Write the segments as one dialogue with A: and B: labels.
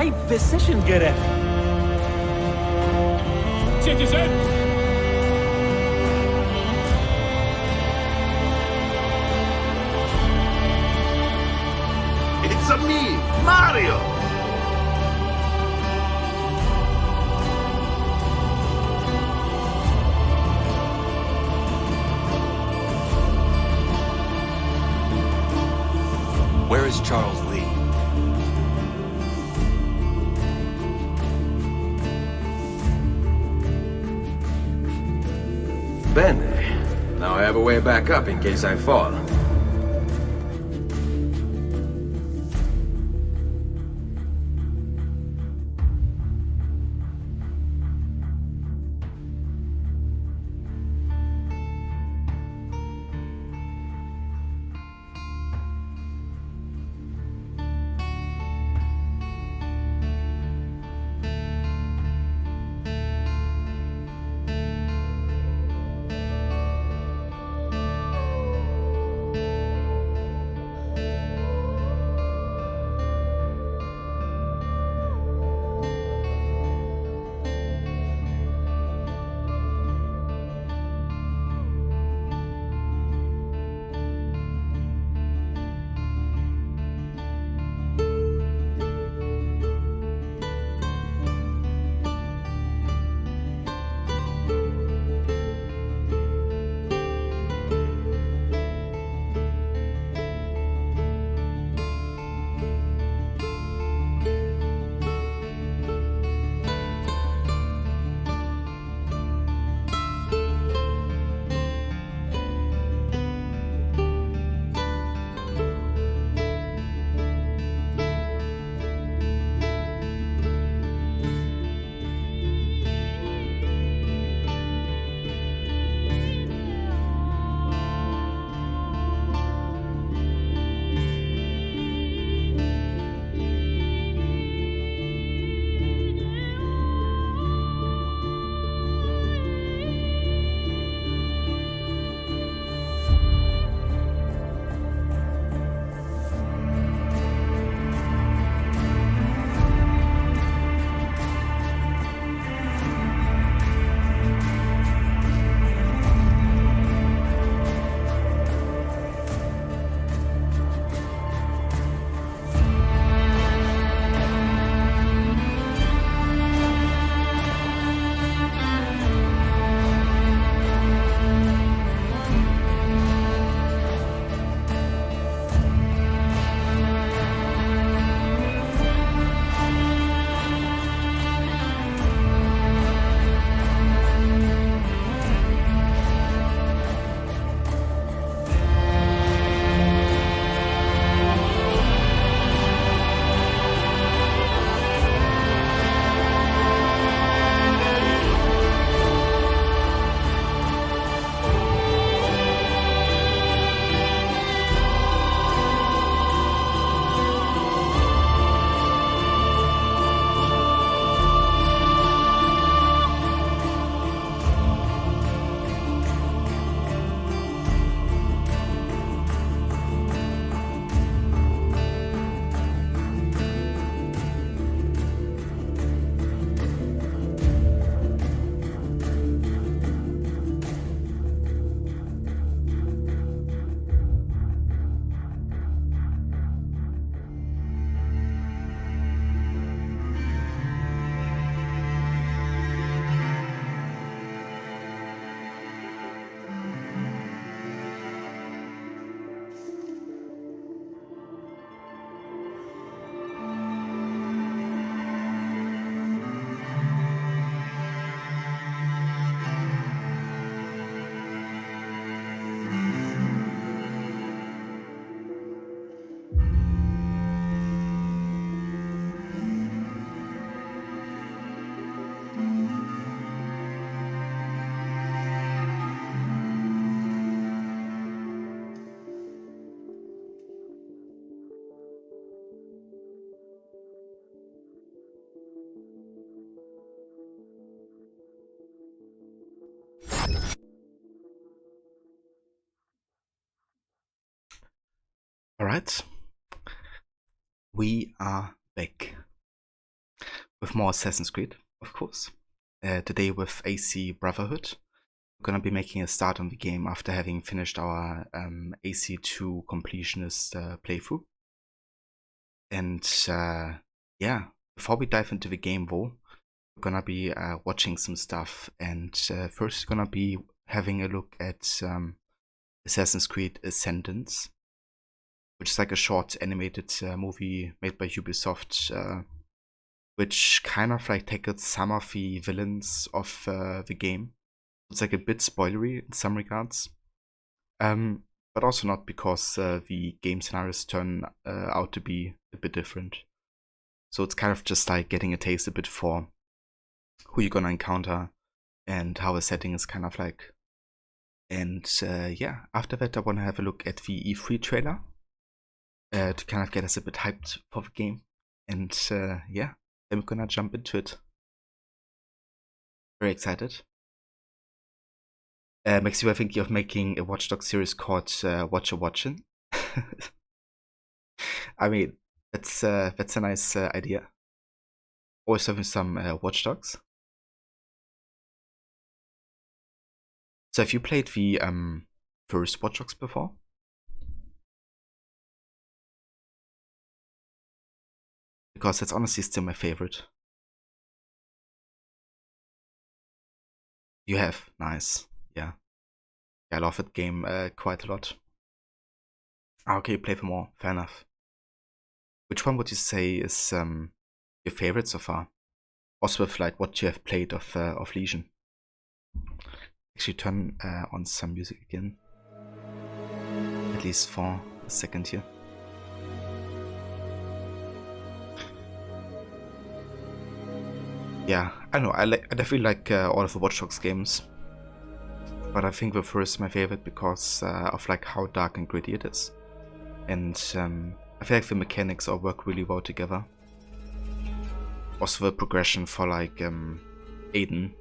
A: acayip ve session görev.
B: Citizen!
C: It's a me, Mario!
D: Where is Charles Lee?
E: Bene. Now I have a way back up in case I fall.
F: Alright. We are back.
A: with more Assassin's Creed, of course. Today with AC Brotherhood. We're gonna be making a start on the game after having finished our AC2 completionist playthrough. And yeah, before we dive into the game though, we're gonna be watching some stuff, and first we're gonna be having a look at Assassin's Creed Ascendance, which is like a short animated movie made by Ubisoft, which kind of like tackles some of the villains of the game. It's like a bit spoilery in some regards, but also not, because the game scenarios turn out to be a bit different. So it's kind of just like getting a taste a bit for who you're gonna encounter and how the setting is kind of like. And yeah, after that I want to have a look at the E3 trailer to kind of get us a bit hyped for the game. And yeah, then we're gonna jump into it. Very excited. Makes you think of making a Watch Dogs series called Watcher Watchin'. I mean, that's a nice idea. Always having some Watch Dogs. So have you played the first Watch Dogs before? Because that's honestly still my favorite. You have? Nice. Yeah. I love that game quite a lot. Okay, you play for more. Fair enough. Which one would you say is your favorite so far? Also with like what you have played of Legion. Actually turn on some music again. At least for a second here. Yeah, I don't know, I definitely like all of the Watch Dogs games. But I think the first is my favorite because of like how dark and gritty it is. And I feel like the mechanics all work really well together. Also the progression for like Aiden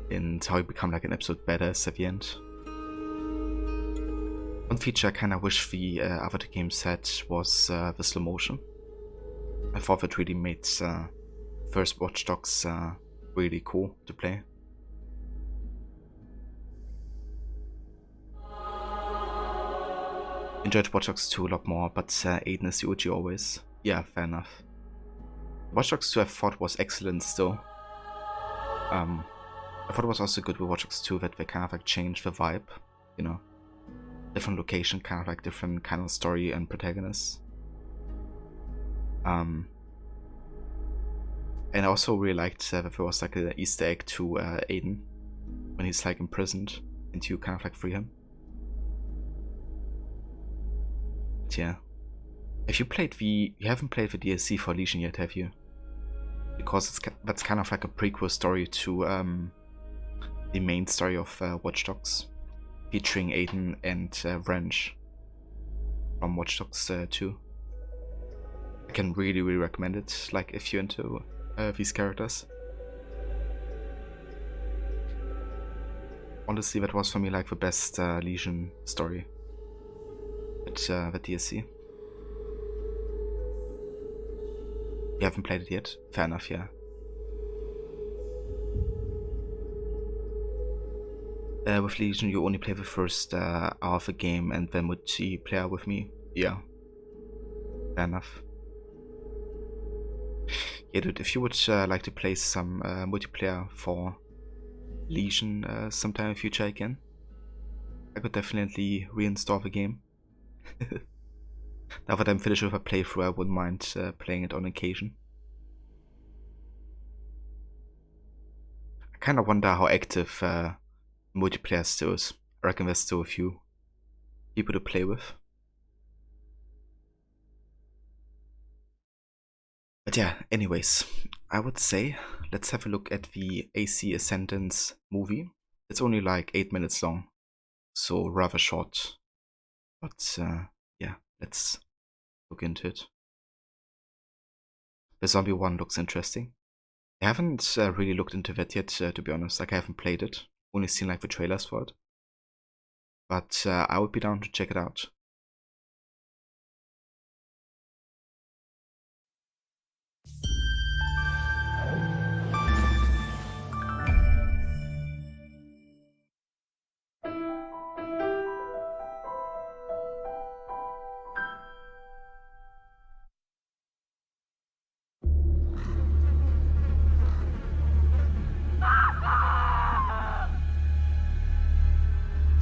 A: and how you become like an absolute badass at the end. One feature I kinda wish the other two games had was the slow motion. I thought that really made first Watch Dogs really cool to play. Enjoyed Watch Dogs 2 a lot more, but Aiden is the OG always. Yeah, fair enough. Watch Dogs 2 I thought was excellent still. I thought it was also good with Watch Dogs 2 that they kind of like changed the vibe, you know. Different location, kind of like different kind of story and protagonists. And I also really liked that there was like an Easter egg to Aiden when he's like imprisoned and you kind of like free him. But yeah. Have you played you haven't played the DLC for Legion yet, have you? Because that's kind of like a prequel story to the main story of Watch Dogs, featuring Aiden and Wrench from Watch Dogs 2. I can really recommend it, like if you're into these characters. Honestly, that was for me like the best Legion story. But the DLC. You haven't played it yet? Fair enough, yeah. With Legion, you only play the first hour of the game and then multiplayer with me. Yeah. Fair enough. Yeah, dude, if you would like to play some multiplayer for Legion sometime in the future again, I could definitely reinstall the game. Now that I'm finished with a playthrough, I wouldn't mind playing it on occasion. I kind of wonder how active multiplayer still is. I reckon there's still a few people to play with. But yeah, anyways, I would say let's have a look at the AC Ascendance movie. It's only like 8 minutes long, so rather short. But yeah, let's look into it. The zombie one looks interesting. I haven't really looked into that yet, to be honest. Like I haven't played it, only seen like the trailers for it. But I would be down to check it out.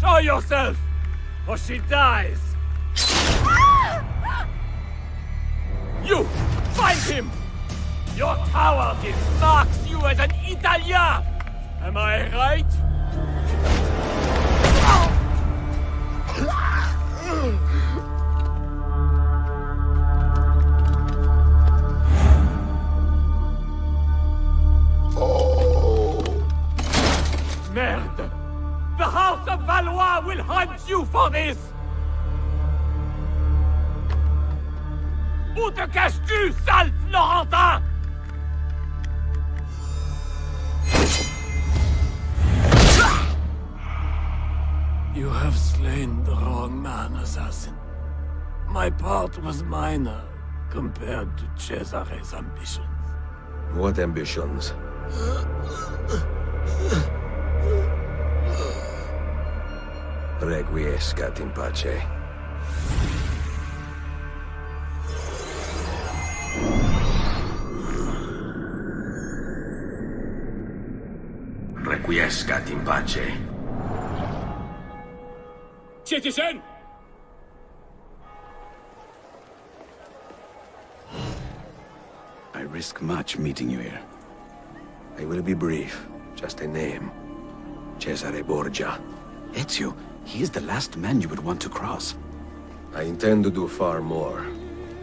B: Show yourself, or she dies! You! Find him! Your cowardice marks you as an Italien! Am I right? Merde! The House of Valois will hunt you for this! Où te caches-tu, sale Florentin? You have slain the wrong man, assassin. My part was minor compared to Cesare's ambitions.
E: What ambitions? Requiescat in pace. Requiescat in pace.
B: Citizen!
F: I risk much meeting you here.
E: I will be brief. Just a name. Cesare Borgia.
F: Ezio, he is the last man you would want to cross.
E: I intend to do far more.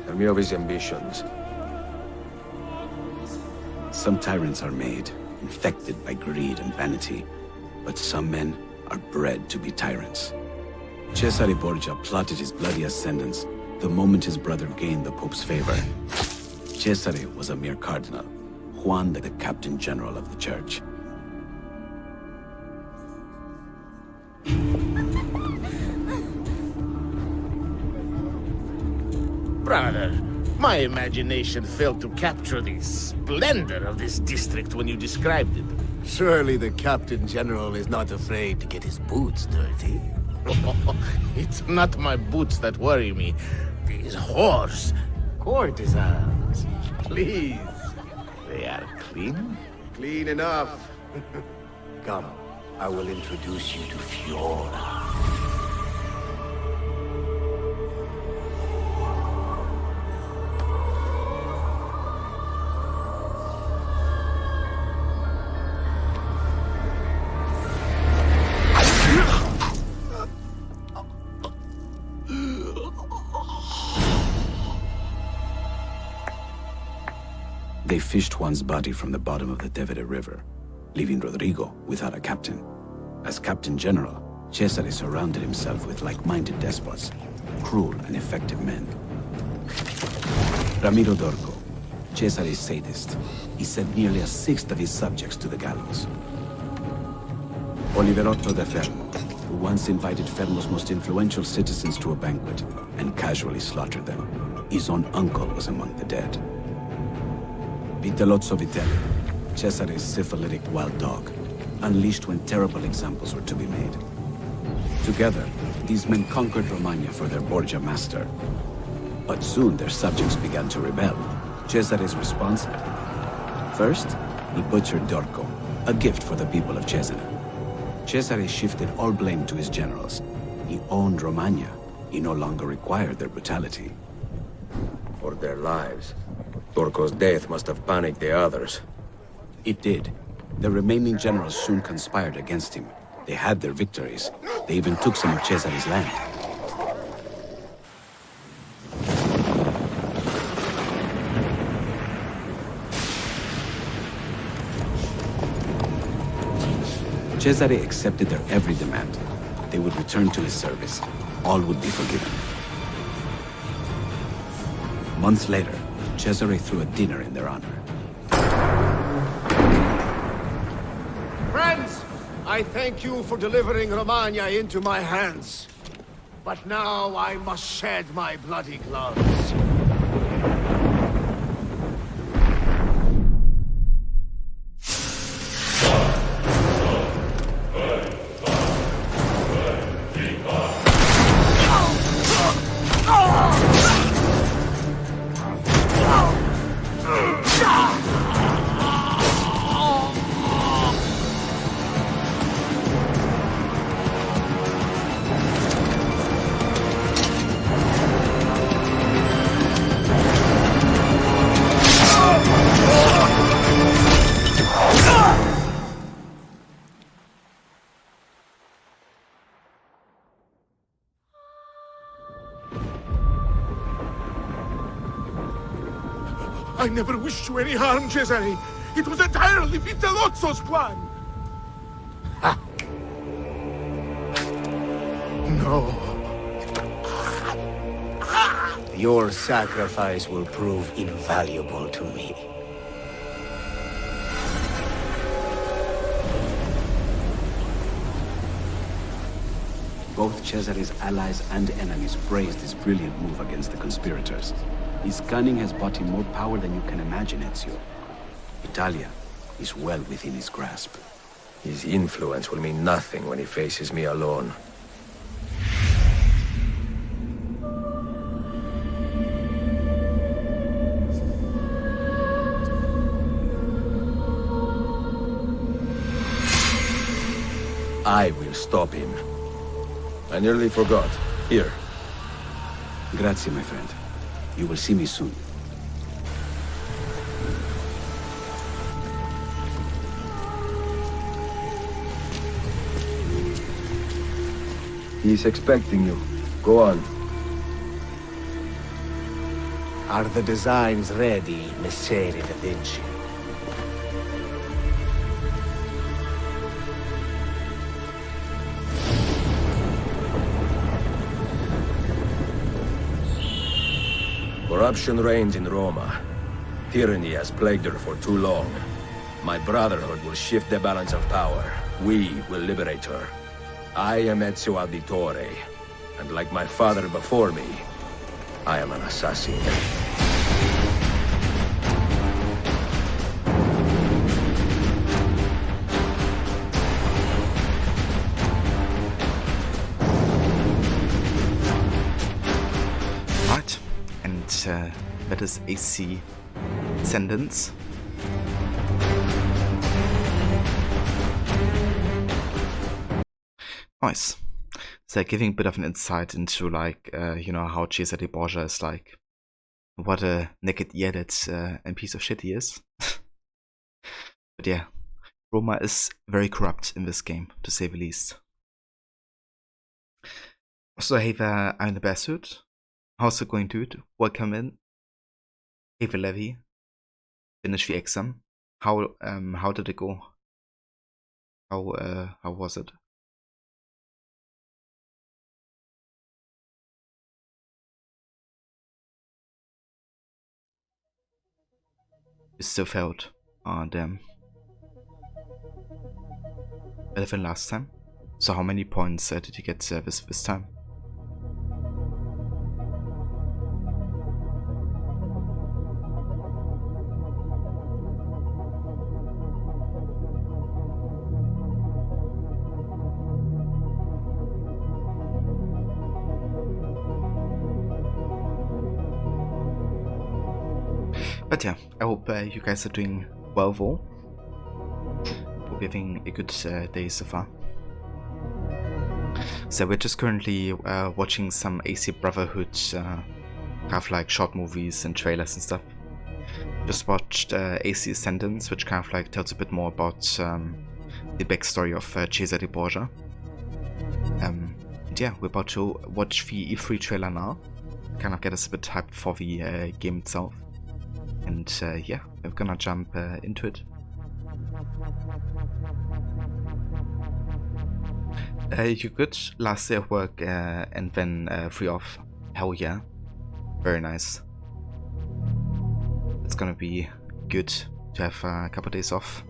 E: Tell me of his ambitions.
F: Some tyrants are made, infected by greed and vanity. But some men are bred to be tyrants. Cesare Borgia plotted his bloody ascendance the moment his brother gained the Pope's favor. Cesare was a mere cardinal, Juan the captain general of the church.
C: Brother, my imagination failed to capture the splendor of this district when you described it. Surely the Captain General is not afraid to get his boots dirty. It's not my boots that worry me. These whores, courtesans, please. They are clean?
E: Clean enough.
C: Come, I will introduce you to Fiora.
F: They fished Juan's body from the bottom of the Tevere River, leaving Rodrigo without a captain. As Captain General, Cesare surrounded himself with like-minded despots, cruel and effective men. Ramiro Dorgo, Cesare's sadist, he sent nearly a sixth of his subjects to the gallows. Oliverotto da Fermo, who once invited Fermo's most influential citizens to a banquet and casually slaughtered them. His own uncle was among the dead. Vitellozzo Vitelli, Cesare's syphilitic wild dog, unleashed when terrible examples were to be made. Together, these men conquered Romagna for their Borgia master. But soon their subjects began to rebel. Cesare's response? First, he butchered Dorco, a gift for the people of Cesena. Cesare shifted all blame to his generals. He owned Romagna. He no longer required their brutality.
E: For their lives. Dorco's death must have panicked the others.
F: It did. The remaining generals soon conspired against him. They had their victories. They even took some of Cesare's land. Cesare accepted their every demand. They would return to his service. All would be forgiven. Months later, Cesare threw a dinner in their honor.
C: Friends, I thank you for delivering Romagna into my hands. But now I must shed my bloody gloves. I never wished you any harm, Cesare. It was entirely Vitellozzo's plan. Ha! No. Your sacrifice will prove invaluable to me.
F: Both Cesare's allies and enemies praised his brilliant move against the conspirators. His cunning has bought him more power than you can imagine, Ezio. Italia is well within his grasp.
E: His influence will mean nothing when he faces me alone. I will stop him. I nearly forgot. Here.
F: Grazie, my friend. You will see me soon.
E: He's expecting you. Go on.
C: Are the designs ready, Messere da Vinci?
E: Corruption reigns in Roma. Tyranny has plagued her for too long. My Brotherhood will shift the balance of power. We will liberate her. I am Ezio Auditore, and like my father before me, I am an assassin.
A: Right, and that is AC Ascendance. Nice. So giving a bit of an insight into like you know, how Cesare Borgia is like, what a naked-eared and piece of shit he is. But yeah, Roma is very corrupt in this game, to say the least. So hey there, I'm the Brotherhood. How's it going, dude? Welcome in. Hey the Levy. Finish the exam. How did it go? How was it? You still failed. Oh damn. Better than last time. So how many points did you get this time? But yeah, I hope you guys are doing well though. Hope you're having a good day so far. So we're just currently watching some AC Brotherhood kind of like short movies and trailers and stuff. Just watched AC Ascendance, which kind of like tells a bit more about the backstory of Cesare Borgia. And yeah, we're about to watch the E3 trailer now. Kind of get us a bit hyped for the game itself. And yeah, we're gonna jump into it. You good? Last day of work and then free off. Hell yeah. Very nice. It's gonna be good to have a couple of days off.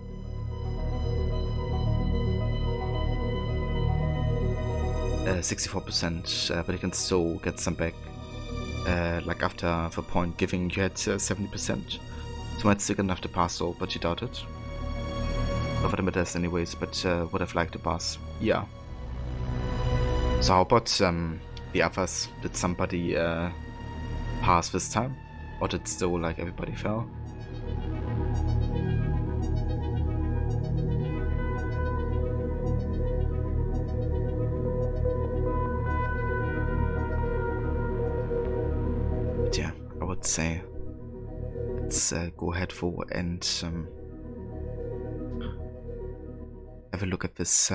A: Uh, 64%, but you can still get some back. Like after the point giving you had 70%. So you might still get enough to pass though, but you doubt it. Not for the test anyways, but would have liked to pass. Yeah. So how about the others? Did somebody pass this time? Or did still like everybody fail? But yeah, I would say let's go ahead for and have a look at this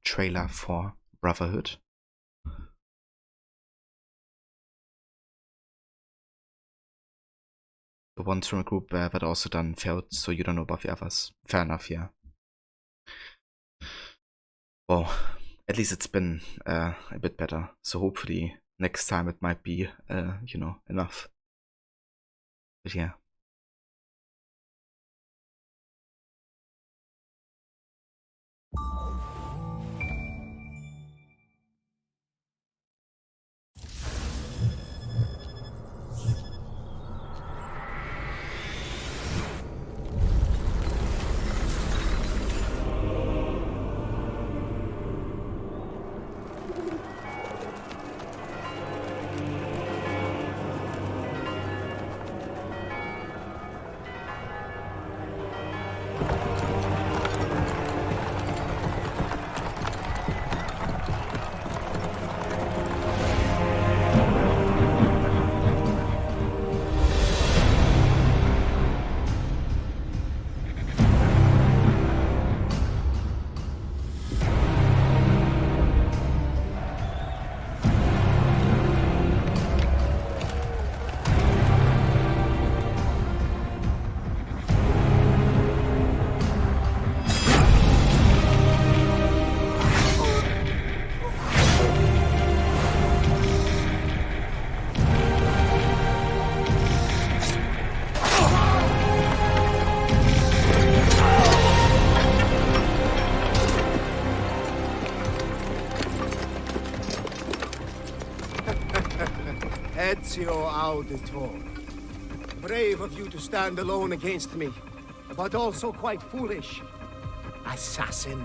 A: trailer for Brotherhood. the ones from a group that also done failed, so you don't know about the others. Fair enough, yeah. Well, at least it's been a bit better, so hopefully next time it might be, you know, enough. But yeah.
C: Ezio Auditore. Brave of you to stand alone against me, but also quite foolish. Assassin.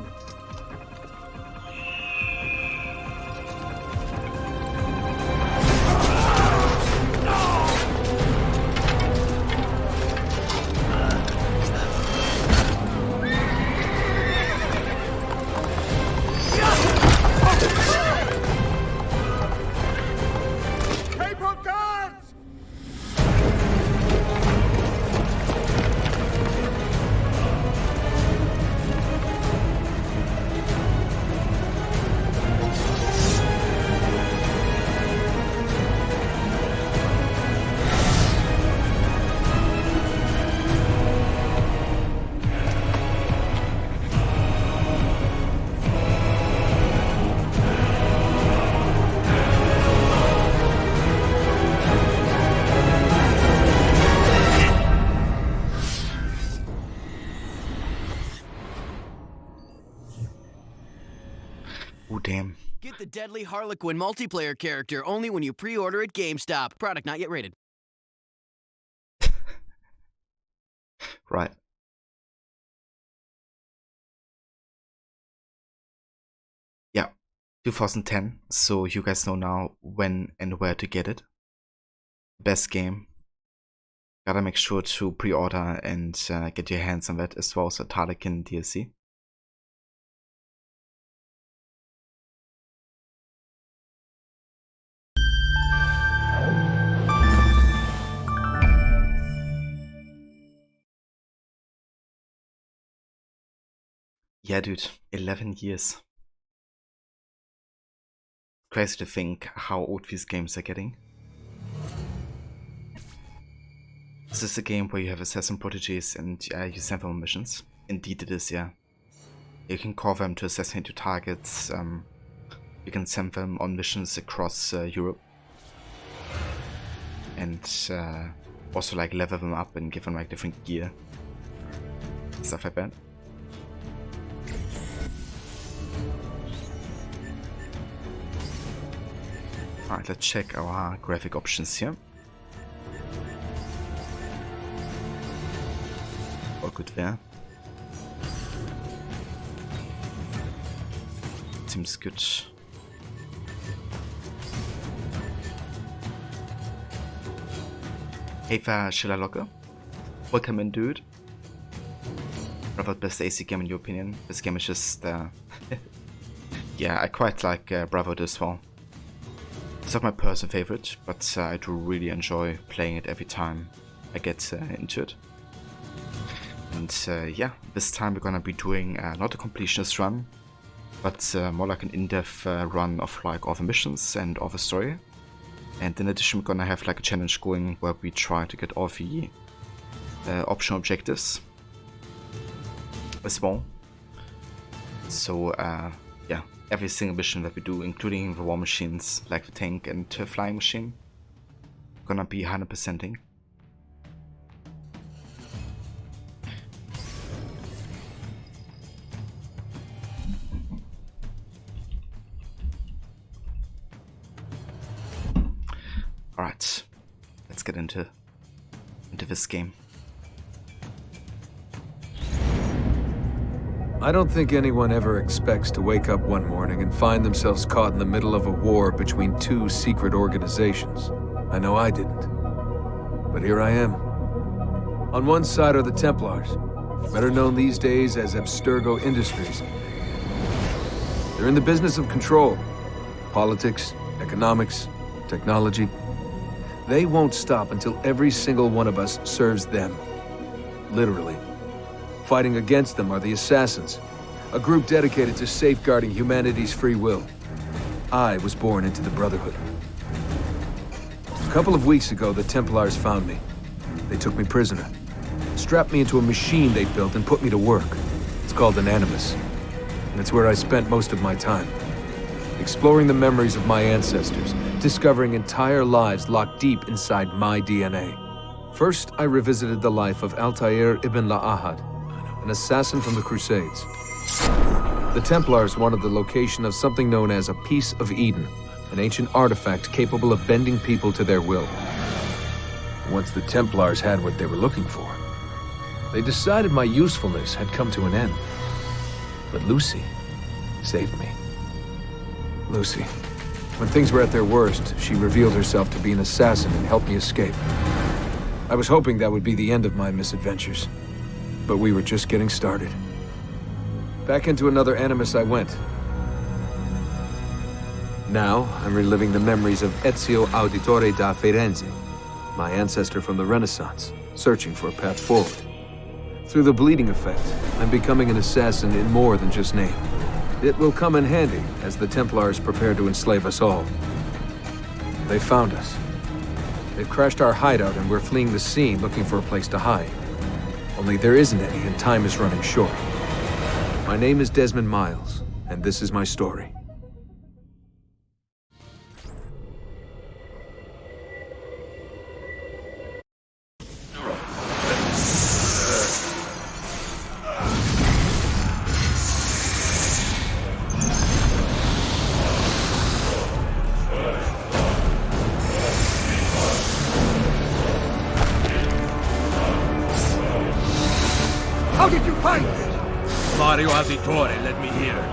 A: Oh, damn.
G: Get the Deadly Harlequin multiplayer character only when you pre-order at GameStop. Product not yet rated.
A: Right. Yeah, 2010, so you guys know now when and where to get it. Best game. Gotta make sure to pre-order and get your hands on that, as well as a Tarlequin DLC. Yeah, dude, 11 years. Crazy to think how old these games are getting. This is a game where you have assassin proteges and you send them on missions. Indeed it is, yeah. You can call them to assassinate your targets. You can send them on missions across Europe. And also like level them up and give them like different gear. Stuff like that. Alright, let's check our graphic options here. All good there. Seems good. Hey there, Shilalocker. Welcome in, dude. Brotherhood best AC game in your opinion? This game is just yeah, I quite like Brotherhood as well. It's not my personal favorite, but I do really enjoy playing it every time I get into it. And yeah, this time we're gonna be doing not a completionist run, but more like an in-depth run of like all the missions and all the story. And in addition, we're gonna have like a challenge going where we try to get all the optional objectives as well. So yeah, every single mission that we do, including the war machines like the tank and flying machine, gonna be 100%ing. Alright, let's get into this game.
H: I don't think anyone ever expects to wake up one morning and find themselves caught in the middle of a war between two secret organizations. I know I didn't. But here I am. On one side are the Templars, better known these days as Abstergo Industries. They're in the business of control. Politics, economics, technology. They won't stop until every single one of us serves them. Literally. Fighting against them are the Assassins, a group dedicated to safeguarding humanity's free will. I was born into the Brotherhood. A couple of weeks ago, the Templars found me. They took me prisoner, strapped me into a machine they built and put me to work. It's called an Animus, and it's where I spent most of my time. Exploring the memories of my ancestors, discovering entire lives locked deep inside my DNA. First, I revisited the life of Altair ibn La'ahad, an assassin from the Crusades. The Templars wanted the location of something known as a Piece of Eden, an ancient artifact capable of bending people to their will. Once the Templars had what they were looking for, they decided my usefulness had come to an end. But Lucy saved me. Lucy. When things were at their worst, she revealed herself to be an assassin and helped me escape. I was hoping that would be the end of my misadventures. But we were just getting started. Back into another Animus I went. Now, I'm reliving the memories of Ezio Auditore da Firenze, my ancestor from the Renaissance, searching for a path forward. Through the bleeding effect, I'm becoming an assassin in more than just name. It will come in handy as the Templars prepare to enslave us all. They found us. They've crashed our hideout and we're fleeing the scene looking for a place to hide. Only there isn't any, and time is running short. My name is Desmond Miles, and this is my story.
C: How did you find it?
E: Mario Auditore led me here.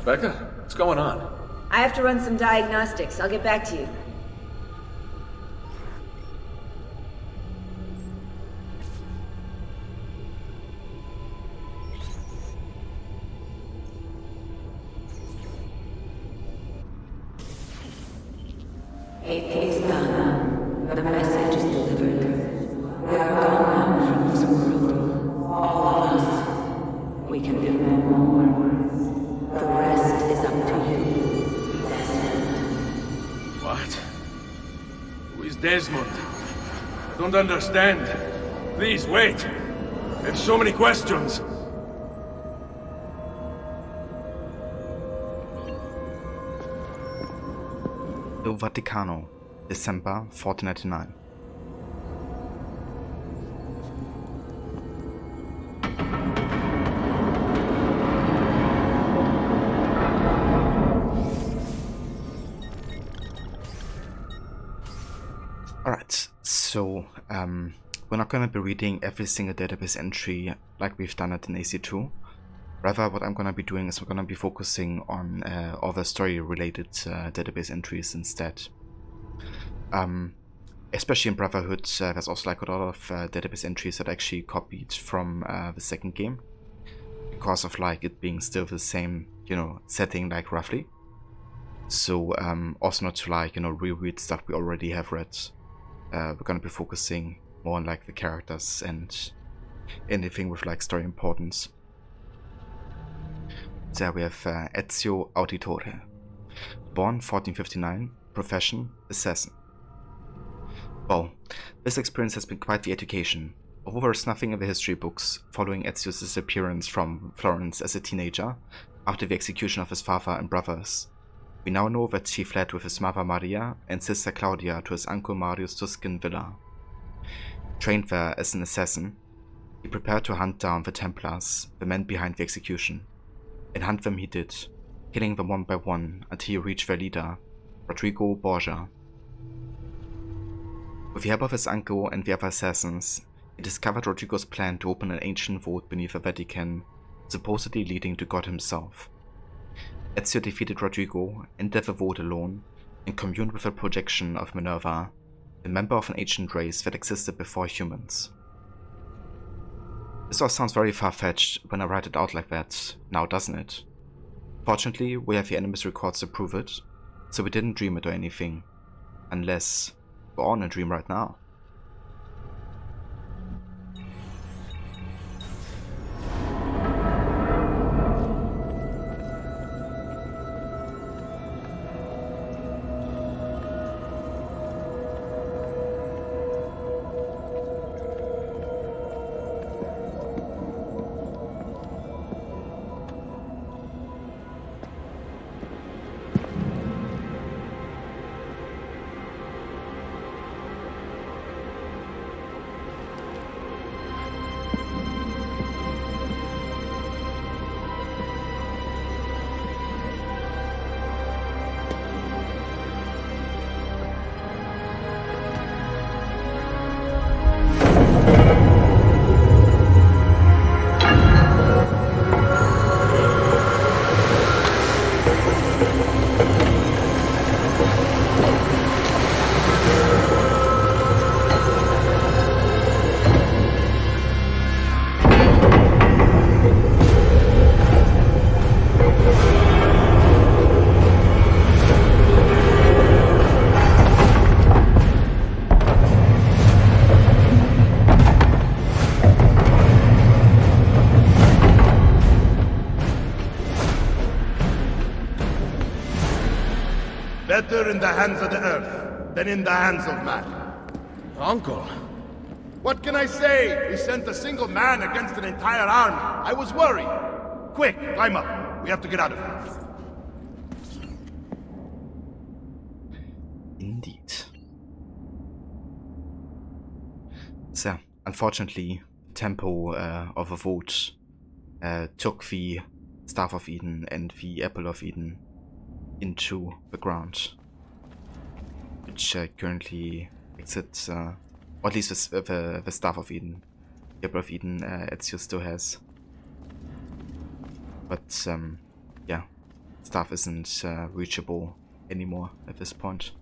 H: Rebecca, what's going on?
I: I have to run some diagnostics. I'll get back to you. It is done. The message is delivered. We are gone now from this world. All of us. We can do no more. The rest is up to you, Desmond.
E: What? Who is Desmond? I don't understand. Please, wait. I have so many questions.
A: Il Vaticano, December 1499. Alright, so we're not going to be reading every single database entry like we've done it in AC2. Rather, what I'm going to be doing is we're going to be focusing on other story-related database entries instead. Especially in Brotherhood, there's also like a lot of database entries that I actually copied from the second game. because of like it being still the same, setting, like roughly. So also not to like, reread stuff we already have read. We're gonna be focusing more on like the characters and anything with like story importance. There we have Ezio Auditore, born 1459, profession assassin. Well, this experience has been quite the education. Although there's nothing in the history books following Ezio's disappearance from Florence as a teenager after the execution of his father and brothers, we now know that he fled with his mother Maria and sister Claudia to his uncle Mario's Tuscan villa. Trained there as an assassin, he prepared to hunt down the Templars, the men behind the execution. And hunt them he did, killing them one by one until he reached their leader, Rodrigo Borgia. With the help of his uncle and the other assassins, he discovered Rodrigo's plan to open an ancient vault beneath the Vatican, supposedly leading to God himself. Ezio defeated Rodrigo, entered the vault alone, and communed with a projection of Minerva, a member of an ancient race that existed before humans. This all sounds very far-fetched when I write it out like that, now doesn't it? Fortunately, we have the enemy's records to prove it, so we didn't dream it or anything. Unless we're all in a dream right now.
C: Better in the hands of the earth than in the hands of man.
E: Uncle.
C: What can I say? We sent a single man against an entire army. I was worried. Quick, climb up. We have to get out of here.
A: Indeed. So, unfortunately, Tempo of a vote took the Staff of Eden and the Apple of Eden into the ground, which currently makes it, or at least the Staff of Eden, the Apple of Eden, Ezio still has. But yeah, Staff isn't reachable anymore at this point.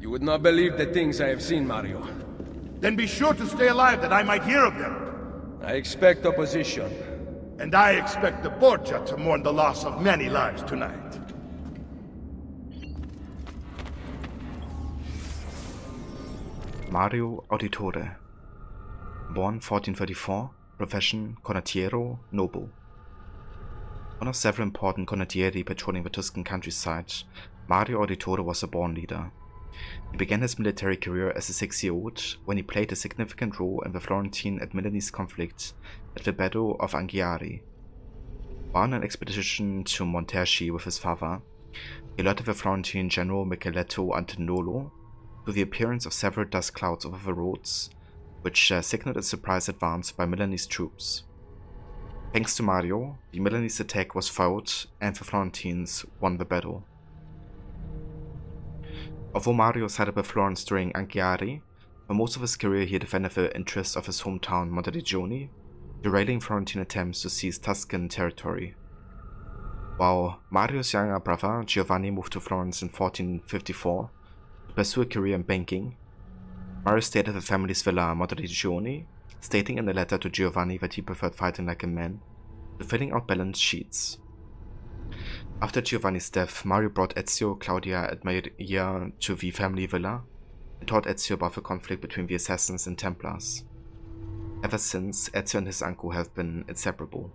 E: You would not believe the things I have seen, Mario.
C: Then be sure to stay alive that I might hear of them.
E: I expect opposition.
C: And I expect the Borgia to mourn the loss of many lives tonight.
A: Mario Auditore, born 1434, profession condottiero noble. One of several important condottieri patrolling the Tuscan countryside, Mario Auditore was a born leader. He began his military career as a 6-year-old when he played a significant role in the Florentine and Milanese conflict at the Battle of Anghiari. While on an expedition to Monterci with his father, he alerted the Florentine general Micheletto Antinolo to the appearance of several dust clouds over the roads, which signaled a surprise advance by Milanese troops. Thanks to Mario, the Milanese attack was foiled and the Florentines won the battle. Although Mario sided with Florence during Anghiari, for most of his career he defended the interests of his hometown Monteriggioni, derailing Florentine attempts to seize Tuscan territory. While Mario's younger brother Giovanni moved to Florence in 1454 to pursue a career in banking, Mario stayed at the family's villa Monteriggioni, stating in a letter to Giovanni that he preferred fighting like a man to filling out balance sheets. After Giovanni's death, Mario brought Ezio, Claudia, and Maria to the family villa and taught Ezio about the conflict between the Assassins and Templars. Ever since, Ezio and his uncle have been inseparable.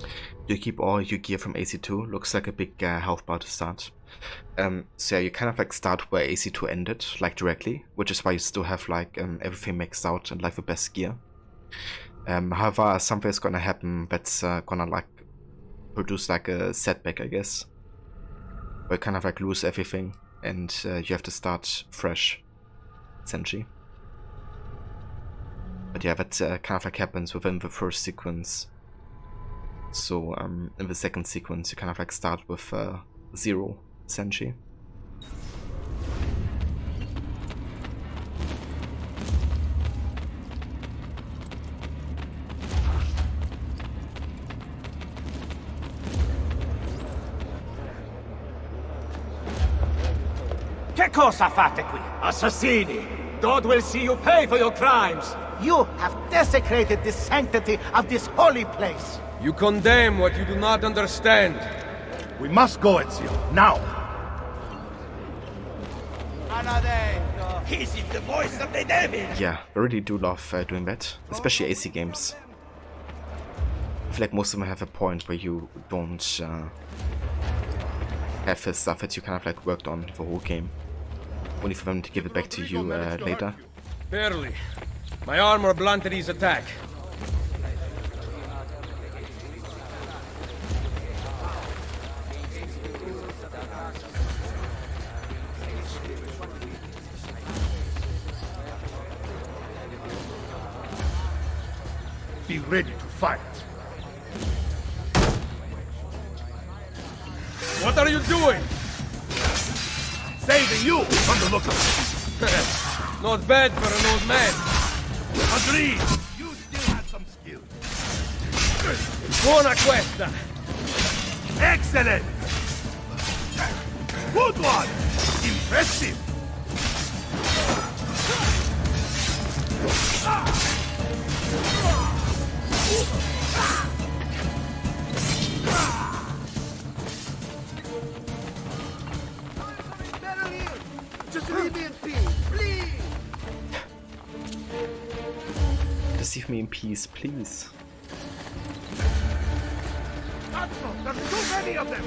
A: Do you keep all your gear from AC2? Looks like a big health bar to start. So yeah, you kind of like start where AC2 ended, like directly, which is why you still have like everything maxed out and like the best gear. However, something's gonna happen that's gonna like produce like a setback, I guess. Where you kind of like lose everything and you have to start fresh, essentially. But yeah, that kind of like happens within the first sequence. So in the second sequence, you kind of like start with 0, essentially.
J: Che cosa fate qui? Assassini! God will see you pay for your crimes! You have desecrated the sanctity of this holy place!
E: You condemn what you do not understand.
C: We must go, Ezio, now!
J: This is the voice of the devil!
A: Yeah, I really do love doing that, especially AC games. I feel like most of them have a point where you don't have the stuff that you kind of like worked on the whole game. Only for them to give it back to you later.
E: Barely. My armor blunted his attack.
C: Be ready to fight.
E: What are you doing?
C: Saving you from the lookout.
E: Not bad for an old man.
C: Agreed. You still have some skill.
E: Buona questa.
C: Excellent. Good one. Impressive.
J: Just leave me in peace, please!
A: Just leave me in peace, please.
C: There's too many of them.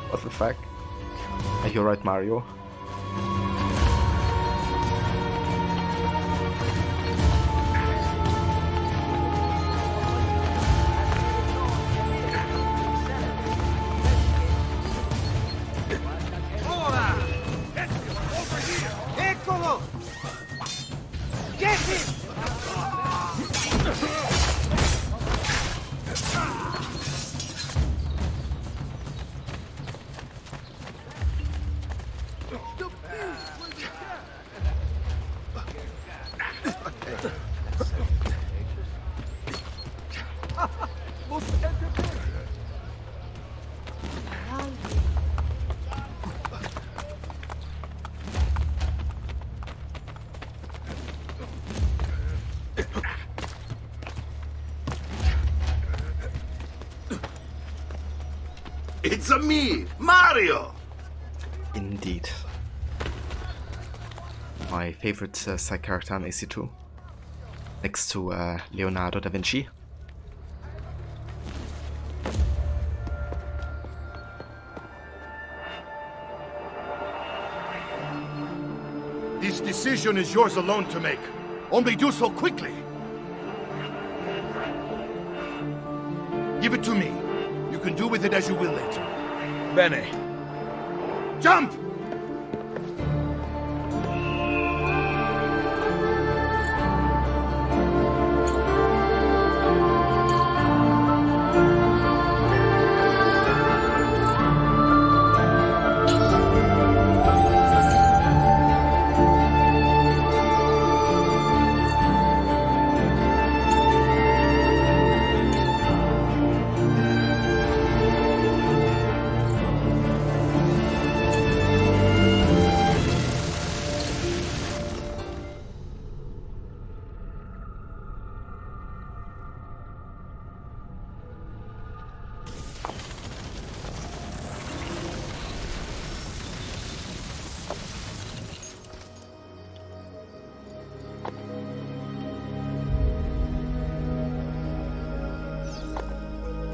A: What the fuck? Are you alright, Mario?
J: Eccolo! Get him!
C: It's a me, Mario!
A: Indeed. My favorite side character on AC2. next to Leonardo da Vinci.
C: This decision is yours alone to make. Only do so quickly. Give it to me. You can do with it as you will later.
E: Bene.
C: Jump!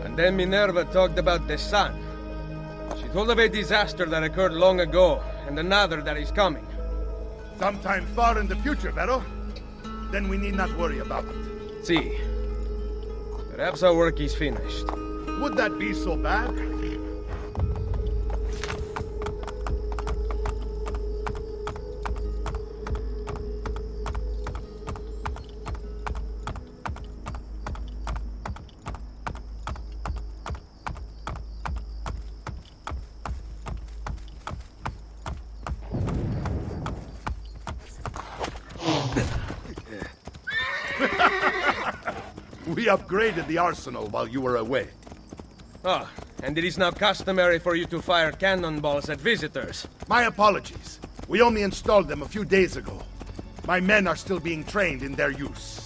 K: And then Minerva talked about the sun. She told of a disaster that occurred long ago, and another that is coming.
C: Sometime far in the future, Vero. Then we need not worry about it.
K: See. Perhaps our work is finished.
C: Would that be so bad? We upgraded the arsenal while you were away.
K: Ah, and it is now customary for you to fire cannonballs at visitors.
C: My apologies. We only installed them a few days ago. My men are still being trained in their use.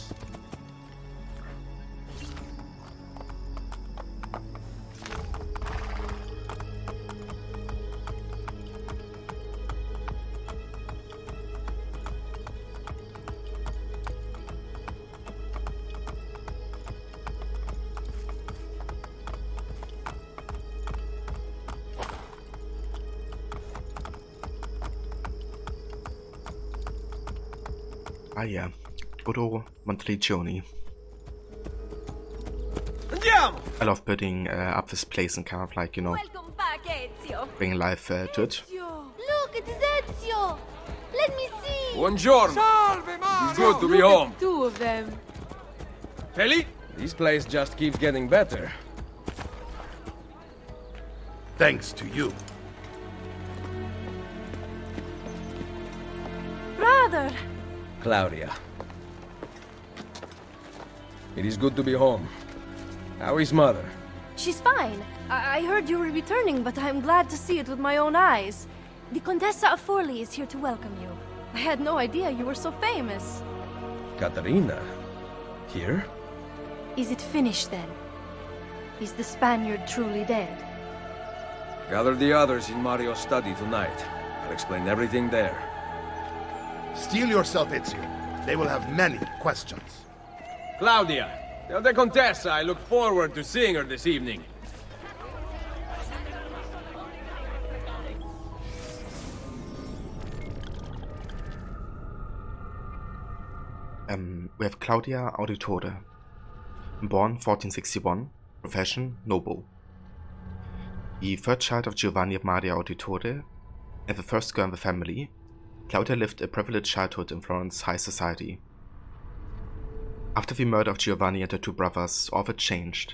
A: Ah yeah, good old Monteleone.
K: Andiamo!
A: I love building up this place and kind of like, you know,
L: Welcome back, Ezio.
A: bringing life to it.
L: Look, it is Ezio. Let me see.
K: Buongiorno!
L: Salve, Mario.
K: It's good to be
L: Look
K: home.
L: at two of them.
K: Feli, this place just keeps getting better.
C: Thanks to you.
L: Brother.
K: Claudia. It is good to be home. How is mother?
L: She's fine. I heard you were returning, but I'm glad to see it with my own eyes. The Contessa of Forli is here to welcome you. I had no idea you were so famous.
K: Caterina? Here?
L: Is it finished then? Is the Spaniard truly dead?
K: Gather the others in Mario's study tonight. I'll explain everything there.
C: Steel yourself, Ezio. They will have many questions.
K: Claudia, tell the Contessa I look forward to seeing her this evening.
A: We have Claudia Auditore. Born 1461, profession noble. The third child of Giovanni and Maria Auditore, and the first girl in the family, Claudia lived a privileged childhood in Florence high society. After the murder of Giovanni and her two brothers, all that changed.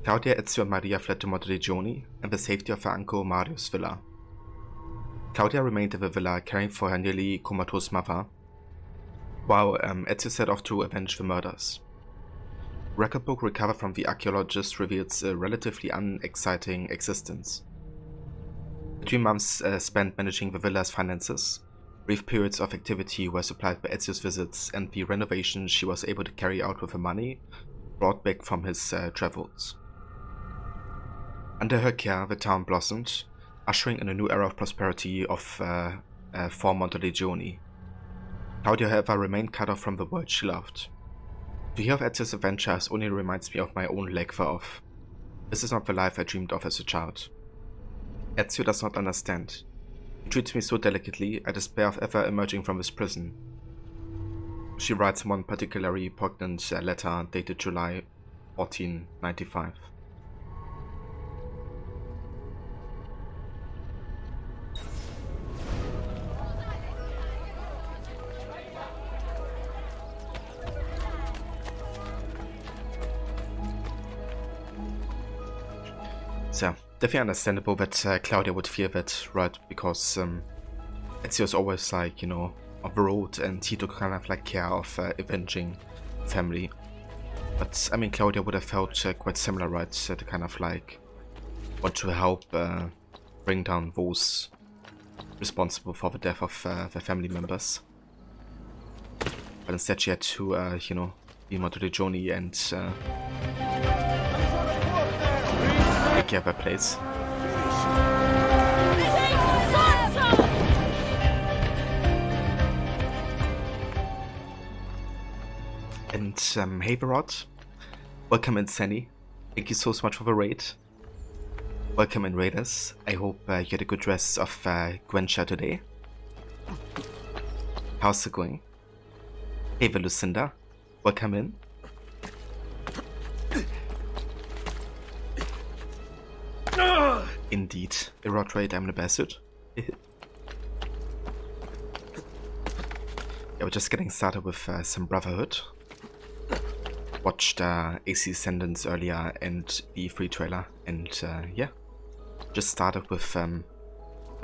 A: Claudia, Ezio and Maria fled to Monteleone and the safety of her uncle Mario's villa. Claudia remained in the villa caring for her nearly comatose mother, while Ezio set off to avenge the murders. Record book recovered from the archaeologist reveals a relatively unexciting existence. The 3 months spent managing the villa's finances, brief periods of activity were supplied by Ezio's visits, and the renovation she was able to carry out with the money brought back from his travels. Under her care, the town blossomed, ushering in a new era of prosperity for Monteleone. Claudia, however, remained cut off from the world she loved. To hear of Ezio's adventures only reminds me of my own lack thereof. This is not the life I dreamed of as a child. Ezio does not understand. He treats me so delicately, I despair of ever emerging from this prison. She writes one particularly poignant letter dated July 1495. So, definitely understandable that Claudia would feel that, right? Because Ezio's always like, you know, on the road, and he took kind of like care of avenging family. But I mean, Claudia would have felt quite similar, right? To kind of like want to help bring down those responsible for the death of their family members. But instead, she had to, you know, be Montegioni and take care of her place. And hey Barot, welcome in Sunny. Thank you so much for the raid. Welcome in Raiders. I hope you had a good rest of Gwensha today. How's it going? Hey Lucinda, welcome in. Indeed, Erot raid, I'm the bastard. Yeah, we're just getting started with some Brotherhood. Watched AC Ascendance earlier and the free trailer, and yeah, just started with the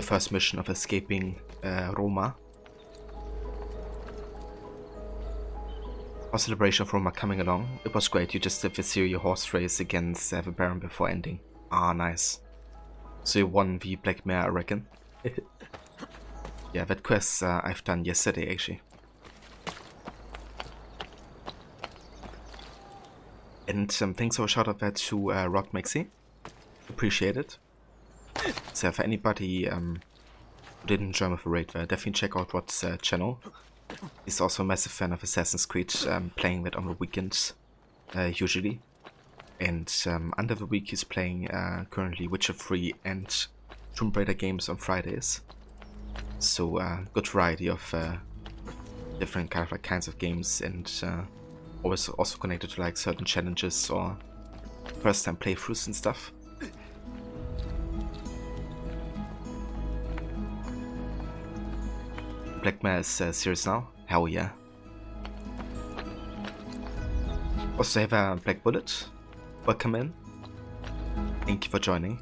A: first mission of escaping Roma. Our celebration of Roma coming along. It was great. You just did the Syria horse race against the Baron before ending. Ah, nice. So you won the Black Mare, I reckon. Yeah, that quest I've done yesterday, actually. And thanks for a shout out there to Rock Maxi. Appreciate it. So for anybody who didn't join with a raid there, definitely check out Rod's channel. He's also a massive fan of Assassin's Creed, playing that on the weekends usually. And under the week he's playing currently Witcher 3 and Tomb Raider games on Fridays. So good variety of different kind of like kinds of games, and always also connected to like certain challenges or first time playthroughs and stuff. Black Mare is serious now? Hell yeah. Also have a Black Bullet. Welcome in. Thank you for joining.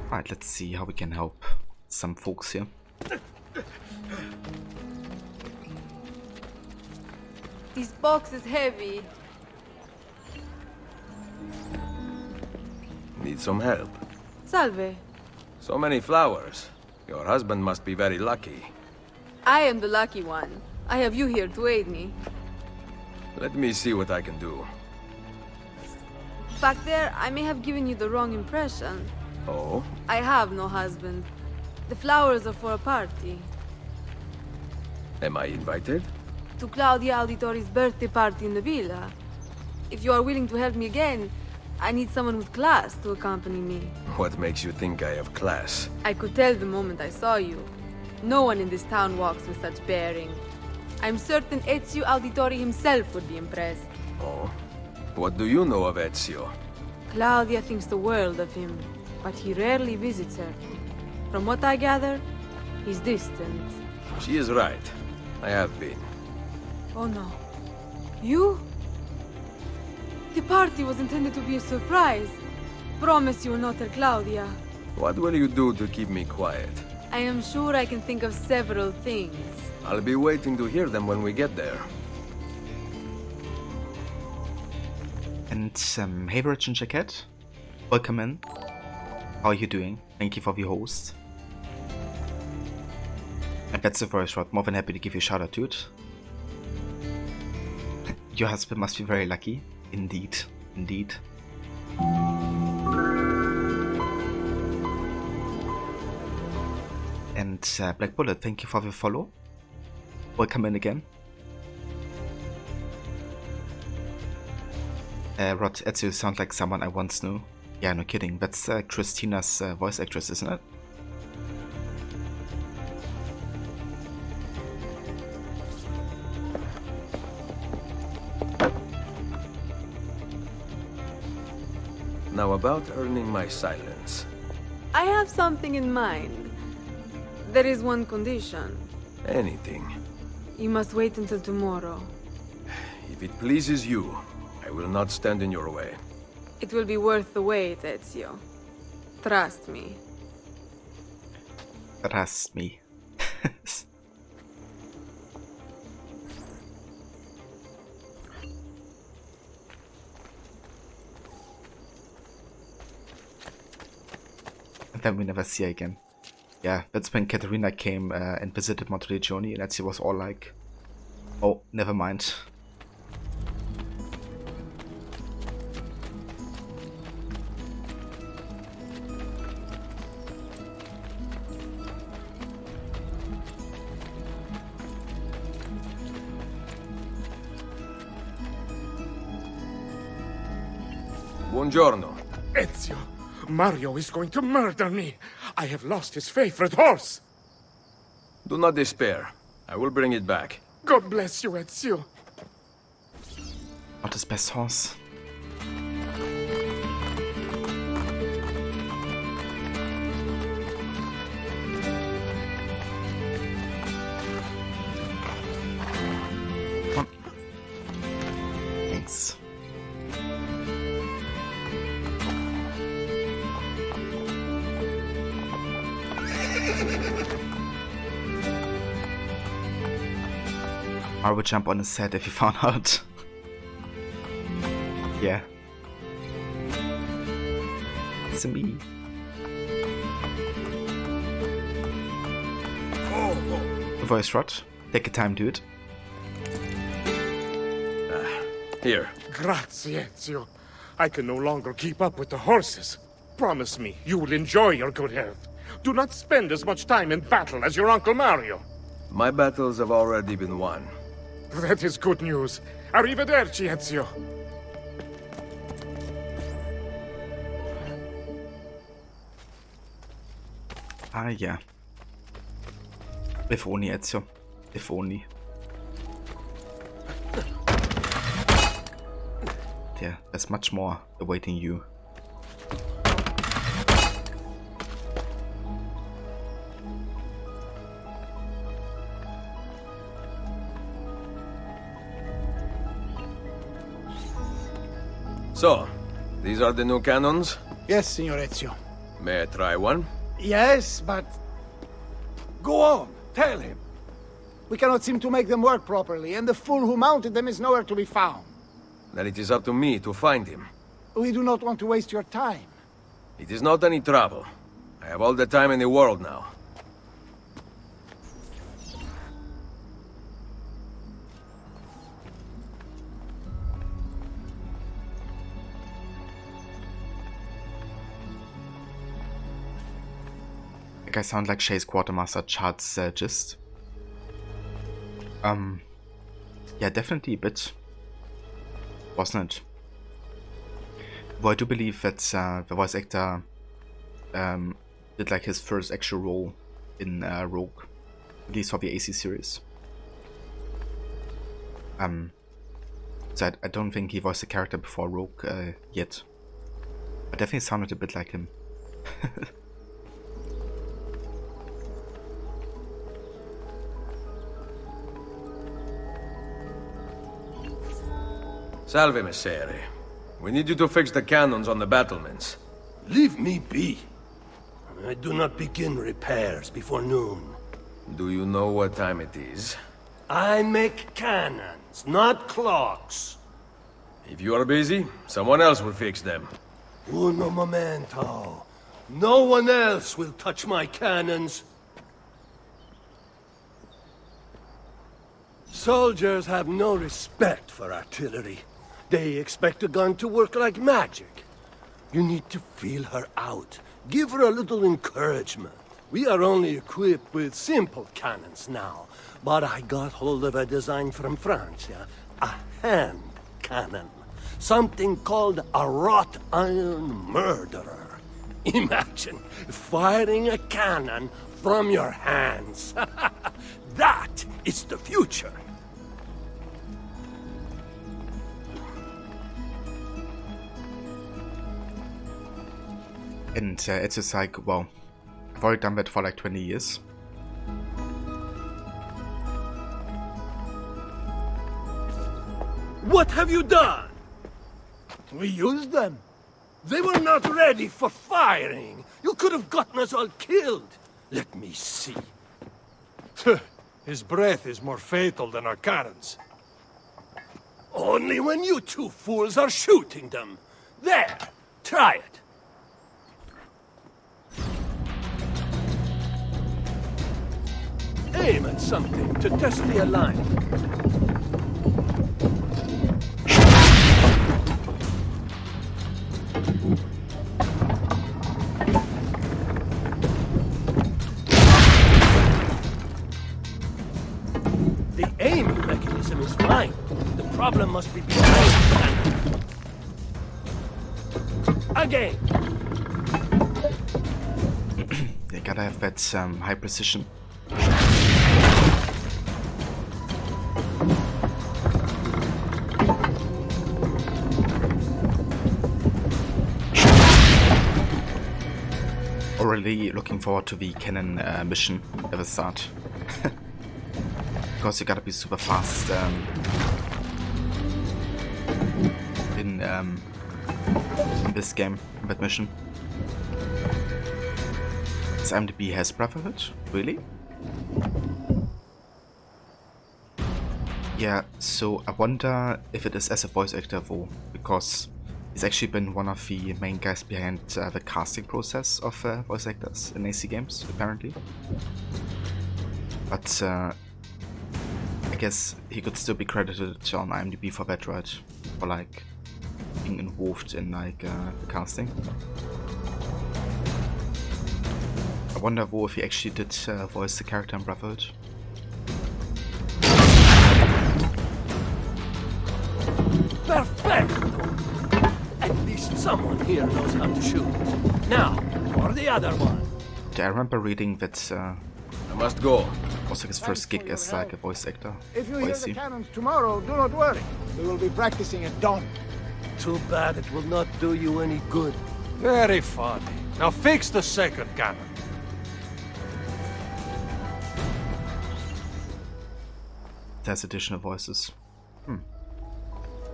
A: Alright, let's see how we can help some folks here.
M: This box is heavy.
E: Need some help?
M: Salve.
E: So many flowers. Your husband must be very lucky.
M: I am the lucky one. I have you here to aid me.
E: Let me see what I can do.
M: Back there, I may have given you the wrong impression.
E: Oh?
M: I have no husband. The flowers are for a party.
E: Am I invited?
M: To Claudia Auditori's birthday party in the villa. If you are willing to help me again, I need someone with class to accompany me.
E: What makes you think I have class?
M: I could tell the moment I saw you. No one in this town walks with such bearing. I'm certain Ezio Auditori himself would be impressed.
E: Oh? What do you know of Ezio?
M: Claudia thinks the world of him, but he rarely visits her. From what I gather, he's distant.
E: She is right. I have been.
M: Oh no. You? The party was intended to be a surprise. Promise you will not tell Claudia.
E: What will you do to keep me quiet?
M: I am sure I can think of several things.
E: I'll be waiting to hear them when we get there.
A: And hey Virgin Jacket, welcome in. How are you doing? Thank you for the host. And that's the voice, Rod. More than happy to give you a shout out to it. Your husband must be very lucky. Indeed, indeed. And Black Bullet, thank you for the follow. Welcome in again. Rod, Ezio sound like someone I once knew. Yeah, no kidding. That's Christina's voice actress, isn't it?
E: Now about earning my silence.
M: I have something in mind. There is one condition.
E: Anything.
M: You must wait until tomorrow.
E: If it pleases you, I will not stand in your way.
M: It will be worth the wait, Ezio. Trust me.
A: Trust me. And then we never see her again. Yeah, that's when Caterina came and visited Monteregioni, and Ezio was all like, oh, never mind.
E: Buongiorno.
C: Ezio, Mario is going to murder me. I have lost his favorite horse.
E: Do not despair. I will bring it back.
C: God bless you, Ezio.
A: Not his best horse. Come on. Thanks. I would jump on his head if he found out. Yeah. It's me. Voice Rod. Take your time, dude.
E: Here.
C: Grazie, Ezio. I can no longer keep up with the horses. Promise me you will enjoy your good health. Do not spend as much time in battle as your Uncle Mario.
E: My battles have already been won.
C: That is good news. Arrivederci, Ezio.
A: Ah, yeah. If only, Ezio. If only. Yeah, there's much more awaiting you.
E: So, these are the new cannons?
J: Yes, Signor Ezio.
E: May I try one?
J: Yes, but... Go on, tell him. We cannot seem to make them work properly, and the fool who mounted them is nowhere to be found.
E: Then it is up to me to find him.
J: We do not want to waste your time.
E: It is not any trouble. I have all the time in the world now.
A: Like I sound like Shay's Quartermaster Chart's gist. Yeah, definitely a bit, wasn't it? Though I do believe that the voice actor did like his first actual role in Rogue, at least for the AC series. So I don't think he voiced a character before Rogue yet. But definitely sounded a bit like him.
E: Salve, Messere. We need you to fix the cannons on the battlements.
B: Leave me be. I do not begin repairs before noon.
E: Do you know what time it is?
B: I make cannons, not clocks.
E: If you are busy, someone else will fix them.
B: Uno momento. No one else will touch my cannons. Soldiers have no respect for artillery. They expect a gun to work like magic. You need to feel her out. Give her a little encouragement. We are only equipped with simple cannons now, but I got hold of a design from France, yeah? A hand cannon. Something called a wrought iron murderer. Imagine firing a cannon from your hands. That is the future.
A: And it's just like, well, I've already done that for like 20 years.
B: What have you done? We used them. They were not ready for firing. You could have gotten us all killed. Let me see.
N: His breath is more fatal than our cannons.
B: Only when you two fools are shooting them. There, try it. Aim at something to test the alignment. The aiming mechanism is fine. The problem must be behind the cannon. Again.
A: You gotta have that high precision. Already looking forward to the cannon mission at the start. Because you gotta be super fast in this game, that mission. This IMDb has Brotherhood? Really? Yeah, so I wonder if it is as a voice actor though, because he's actually been one of the main guys behind the casting process of voice actors in AC games, apparently. But I guess he could still be credited on IMDb for that, right? For like being involved in like the casting. I wonder though if he actually did voice the character in Brotherhood.
B: Perfect! At least someone here knows how to shoot. Now, for the other one.
A: Yeah, I remember reading that
E: I must go.
A: was like his first gig as like a voice actor.
J: If you hear the cannons tomorrow, do not worry. We will be practicing at dawn.
B: Too bad it will not do you any good.
N: Very funny. Now fix the second cannon.
A: It has additional voices.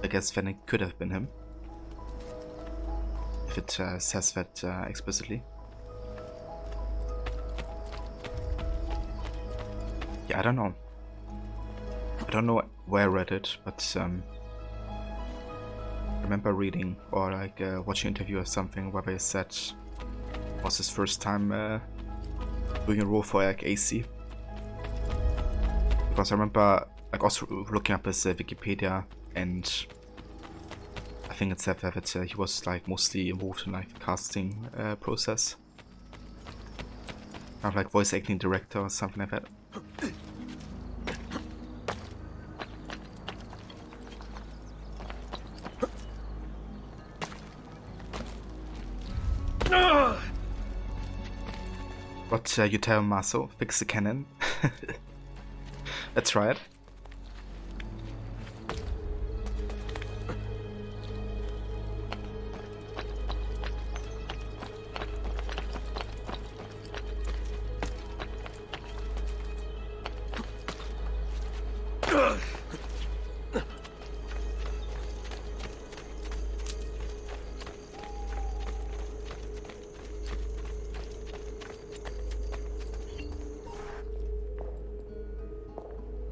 A: I guess then it could have been him. If it says that explicitly. Yeah, I don't know. I don't know where I read it, but I remember reading or like watching an interview or something where they said it was his first time doing a role for like AC. Because I remember like also looking up his Wikipedia, and I think it said that he was like mostly involved in like the casting process. Kind of like voice acting director or something like that. What you tell Maso? Fix the cannon. That's right.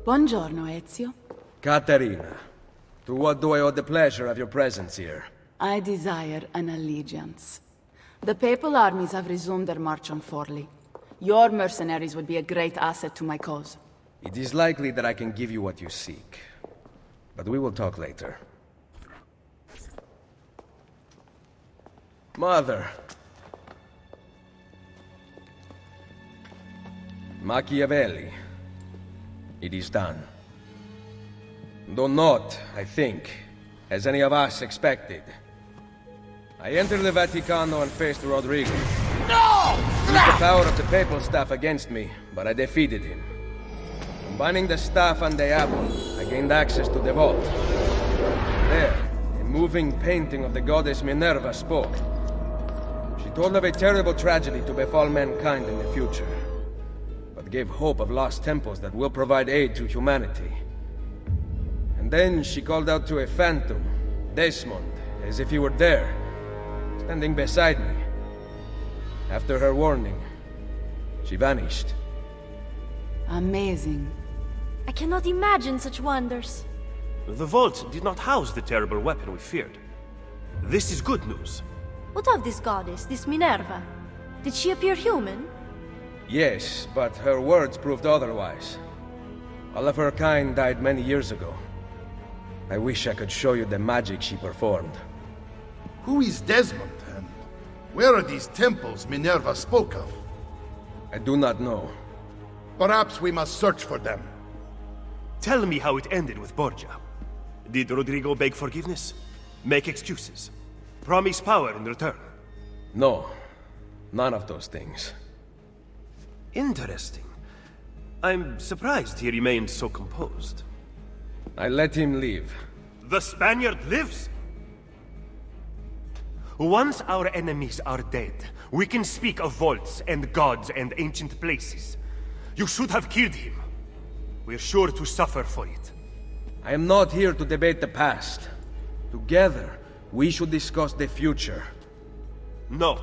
O: Buongiorno, Ezio.
E: Caterina, to what do I owe the pleasure of your presence here?
O: I desire an allegiance. The papal armies have resumed their march on Forli. Your mercenaries would be a great asset to my cause.
E: It is likely that I can give you what you seek. But we will talk later. Mother.
K: Machiavelli. It is done. Though not, I think, as any of us expected. I entered the Vaticano and faced Rodrigo.
C: No!
K: He used the power of the papal staff against me, but I defeated him. Combining the staff and the apple, I gained access to the vault. There, a moving painting of the goddess Minerva spoke. She told of a terrible tragedy to befall mankind in the future, but gave hope of lost temples that will provide aid to humanity. And then she called out to a phantom, Desmond, as if he were there, standing beside me. After her warning, she vanished.
O: Amazing.
L: I cannot imagine such wonders.
P: The vault did not house the terrible weapon we feared. This is good news.
L: What of this goddess, this Minerva? Did she appear human?
K: Yes, but her words proved otherwise. All of her kind died many years ago. I wish I could show you the magic she performed.
Q: Who is Desmond, and where are these temples Minerva spoke of?
K: I do not know.
Q: Perhaps we must search for them.
P: Tell me how it ended with Borgia. Did Rodrigo beg forgiveness? Make excuses? Promise power in return?
K: No, none of those things.
P: Interesting. I'm surprised he remained so composed.
K: I let him leave.
P: The Spaniard lives? Once our enemies are dead, we can speak of vaults and gods and ancient places. You should have killed him. We're sure to suffer for it.
K: I am not here to debate the past. Together, we should discuss the future.
P: No.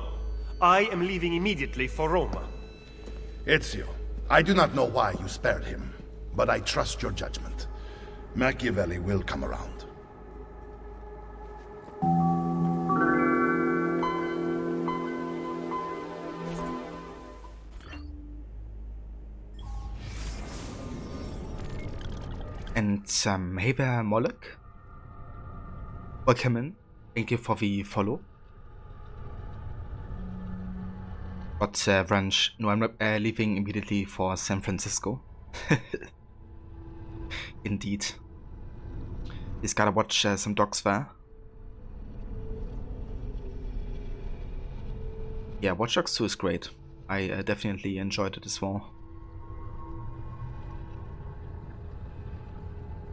P: I am leaving immediately for Roma.
Q: Ezio, I do not know why you spared him, but I trust your judgment. Machiavelli will come around.
A: And hey there, Moloch. Welcome in. Thank you for the follow. But Vranch, no, I'm leaving immediately for San Francisco. Indeed. He's gotta watch some dogs there. Yeah, Watch Dogs 2 is great. I definitely enjoyed it as well.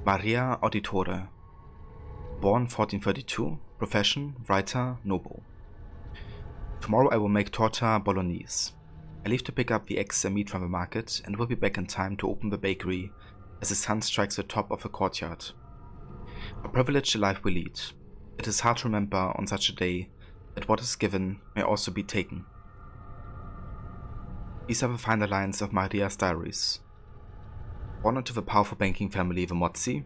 A: Maria Auditore. Born 1432, profession, writer, noble. Tomorrow I will make torta bolognese. I leave to pick up the eggs and meat from the market and will be back in time to open the bakery as the sun strikes the top of the courtyard. A privileged life we lead. It is hard to remember on such a day that what is given may also be taken. These are the final lines of Maria's diaries. Born into the powerful banking family the Mozzi,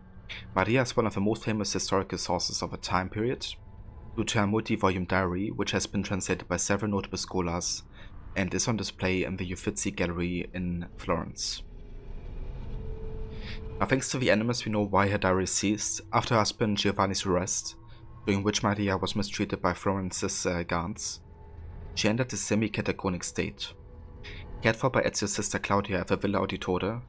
A: Maria is one of the most famous historical sources of her time period, due to her multi-volume diary, which has been translated by several notable scholars and is on display in the Uffizi Gallery in Florence. Now, thanks to the Animus, we know why her diary ceased after her husband Giovanni's arrest, during which Maria was mistreated by Florence's guards. She entered a semi-catatonic state. Cared for by Ezio's sister Claudia at the Villa Auditore,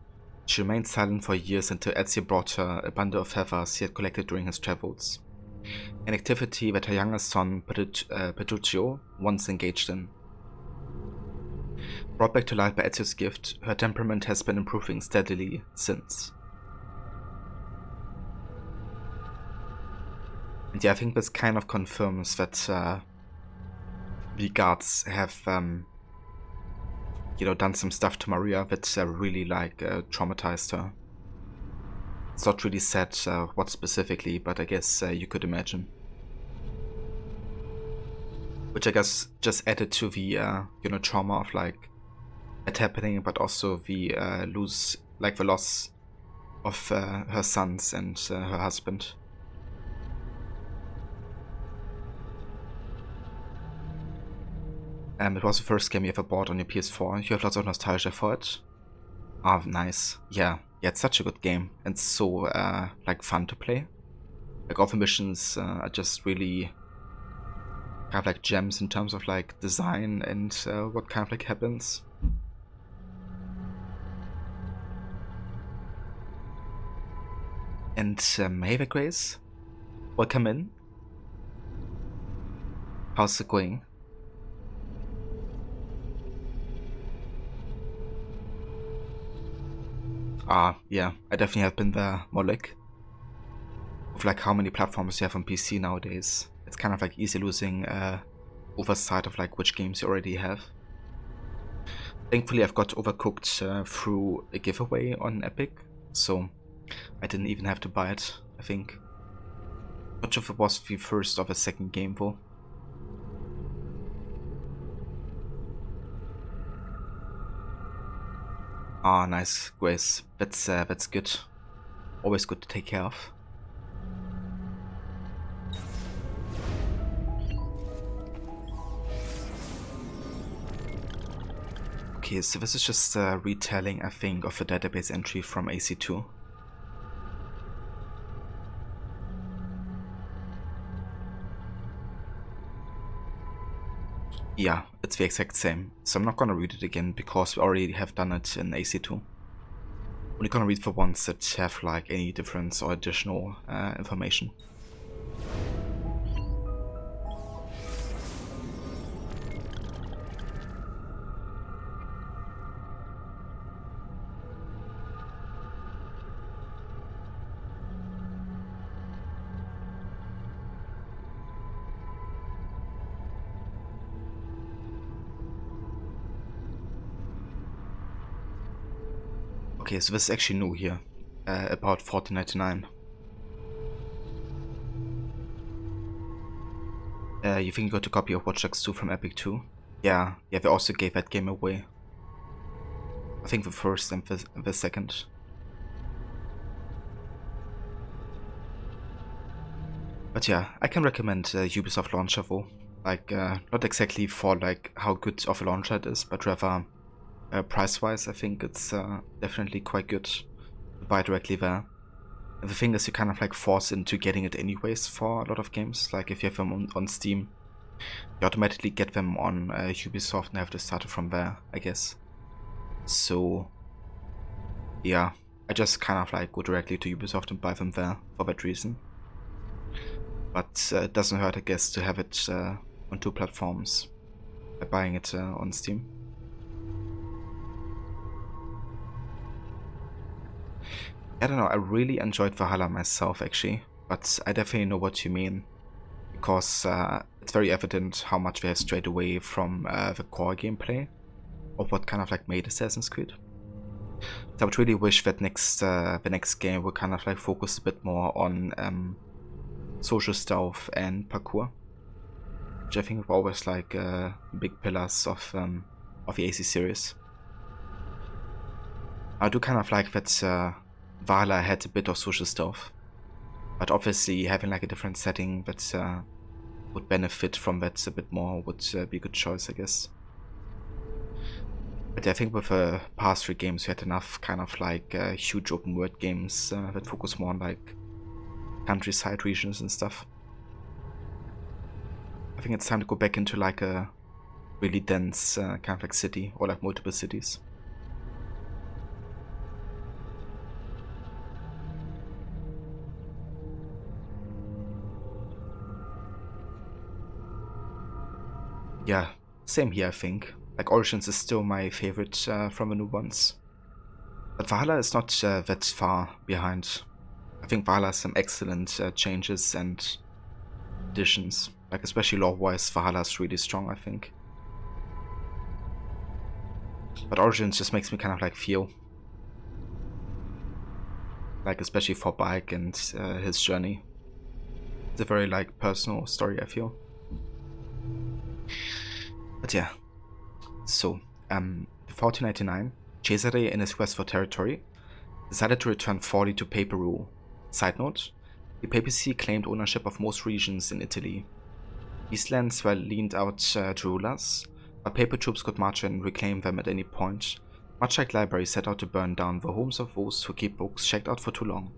A: she remained silent for years until Ezio brought her a bundle of feathers he had collected during his travels, an activity that her youngest son Petruccio once engaged in. Brought back to life by Ezio's gift, her temperament has been improving steadily since. And yeah, I think this kind of confirms that the guards have done some stuff to Maria that really traumatized her. It's not really said what specifically, but I guess you could imagine. Which I guess just added to the trauma of it happening, but also the loss of her sons and her husband. It was the first game you ever bought on your PS4. You have lots of nostalgia for it. Ah, nice. Yeah, it's such a good game and so fun to play. All the missions are just really kind of gems in terms of design and what kind of happens. And hey there, Grace. Welcome in. How's it going? Yeah, I definitely have been there, Molek. With like how many platforms you have on PC nowadays, it's kind of like easy losing oversight of like which games you already have. Thankfully, I've got Overcooked through a giveaway on Epic, so I didn't even have to buy it, I think. Not sure if it was the first or the second game though. Ah, nice, Grace. That's good. Always good to take care of. Okay, so this is just a retelling, I think, of a database entry from AC2. Yeah, it's the exact same. So I'm not gonna read it again because we already have done it in AC2. Only gonna read the ones that have like any difference or additional information. Okay, so this is actually new here, about 14.99. You think you got a copy of Watch Dogs 2 from Epic too? Yeah, they also gave that game away. I think the first and the second. But yeah, I can recommend Ubisoft Launcher though. Like, not exactly for like how good of a launcher it is, but rather price-wise, I think it's definitely quite good to buy directly there. And the thing is, you kind of like force into getting it anyways for a lot of games. Like if you have them on Steam, you automatically get them on Ubisoft and have to start it from there, I guess. So yeah, I just kind of like go directly to Ubisoft and buy them there for that reason. But it doesn't hurt, I guess, to have it on two platforms by buying it on Steam. I don't know, I really enjoyed Valhalla myself actually, but I definitely know what you mean, because it's very evident how much they have strayed away from the core gameplay of what kind of like made Assassin's Creed. So I would really wish that the next game would kind of like focus a bit more on social stealth and parkour, which I think were always like big pillars of the AC series. I do kind of like that Valhalla had a bit of social stealth, but obviously having like a different setting that would benefit from that a bit more would be a good choice, I guess. But I think with the past 3 games, we had enough kind of like huge open world games that focus more on like countryside regions and stuff. I think it's time to go back into like a really dense kind of like city, or like multiple cities. Yeah, same here, I think. Like, Origins is still my favorite from the new ones. But Valhalla is not that far behind. I think Valhalla has some excellent changes and additions. Like, especially lore-wise, Valhalla is really strong, I think. But Origins just makes me kind of like feel. Like, especially for Bike and his journey. It's a very like personal story, I feel. But yeah, so 1499, Cesare, in his quest for territory, decided to return Forli to papal rule. Side note, the papacy claimed ownership of most regions in Italy. These lands were leaned out to rulers, but papal troops could march in and reclaim them at any point, much like libraries set out to burn down the homes of those who keep books checked out for too long.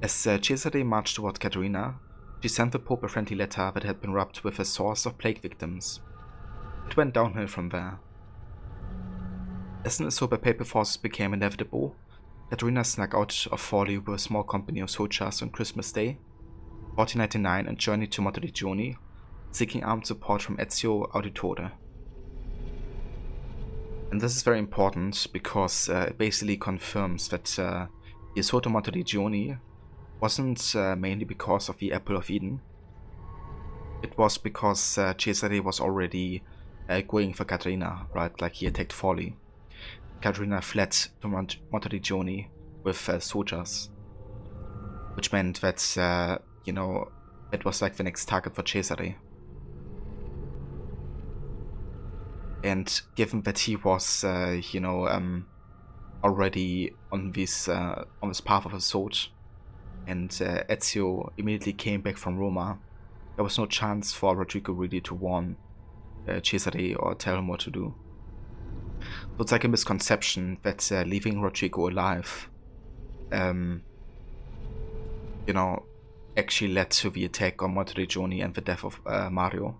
A: As Cesare marched toward Caterina, she sent the Pope a friendly letter that had been rubbed with a sauce of plague victims. It went downhill from there. As soon as the papal forces became inevitable, Caterina snuck out of Forli with a small company of soldiers on Christmas Day, 1499, and journeyed to Monteriggioni, seeking armed support from Ezio Auditore. And this is very important because it basically confirms that the assault on Monteriggioni wasn't mainly because of the Apple of Eden. It was because Cesare was already going for Caterina, right? Like he attacked Forli. Caterina fled to Monteriggioni with soldiers, which meant that, you know, it was like the next target for Cesare. And given that he was, you know, already on this path of assault, and Ezio immediately came back from Roma, there was no chance for Rodrigo really to warn Cesare or tell him what to do. So it's like a misconception that leaving Rodrigo alive, you know, actually led to the attack on Monteriggioni and the death of Mario.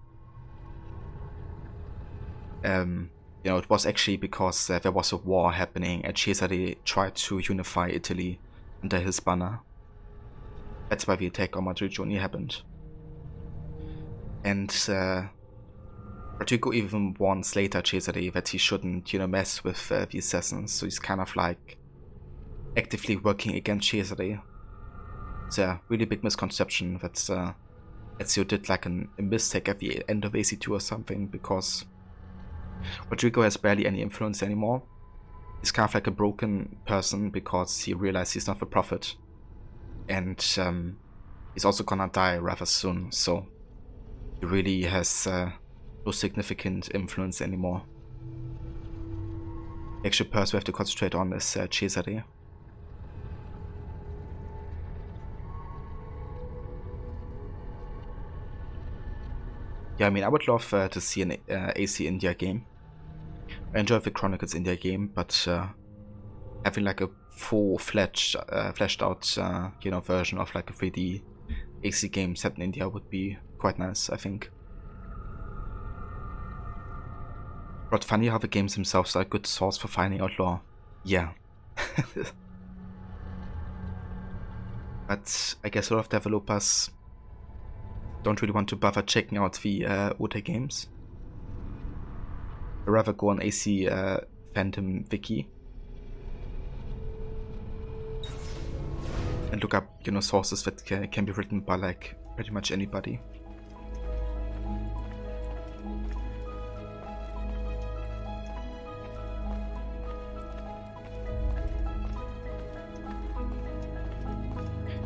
A: You know, it was actually because there was a war happening and Cesare tried to unify Italy under his banner. That's why the attack on Monteriggioni happened. And Rodrigo even warns later Cesare that he shouldn't, you know, mess with the assassins, so he's kind of like actively working against Cesare. It's a really big misconception that Ezio did like a mistake at the end of AC2 or something, because Rodrigo has barely any influence anymore. He's kind of like a broken person because he realized he's not the prophet. And he's also gonna die rather soon, so he really has no significant influence anymore. The actual person we have to concentrate on is Cesare. Yeah, I mean, I would love to see an AC India game. I enjoyed the Chronicles India game, but having like a full-fledged, fleshed out, you know, version of like a 3D AC game set in India would be quite nice, I think. But funny how the games themselves are a good source for finding out lore. Yeah. But I guess a lot of developers don't really want to bother checking out the OTA games. I'd rather go on AC Phantom Wiki and look up, you know, sources that can be written by like pretty much anybody.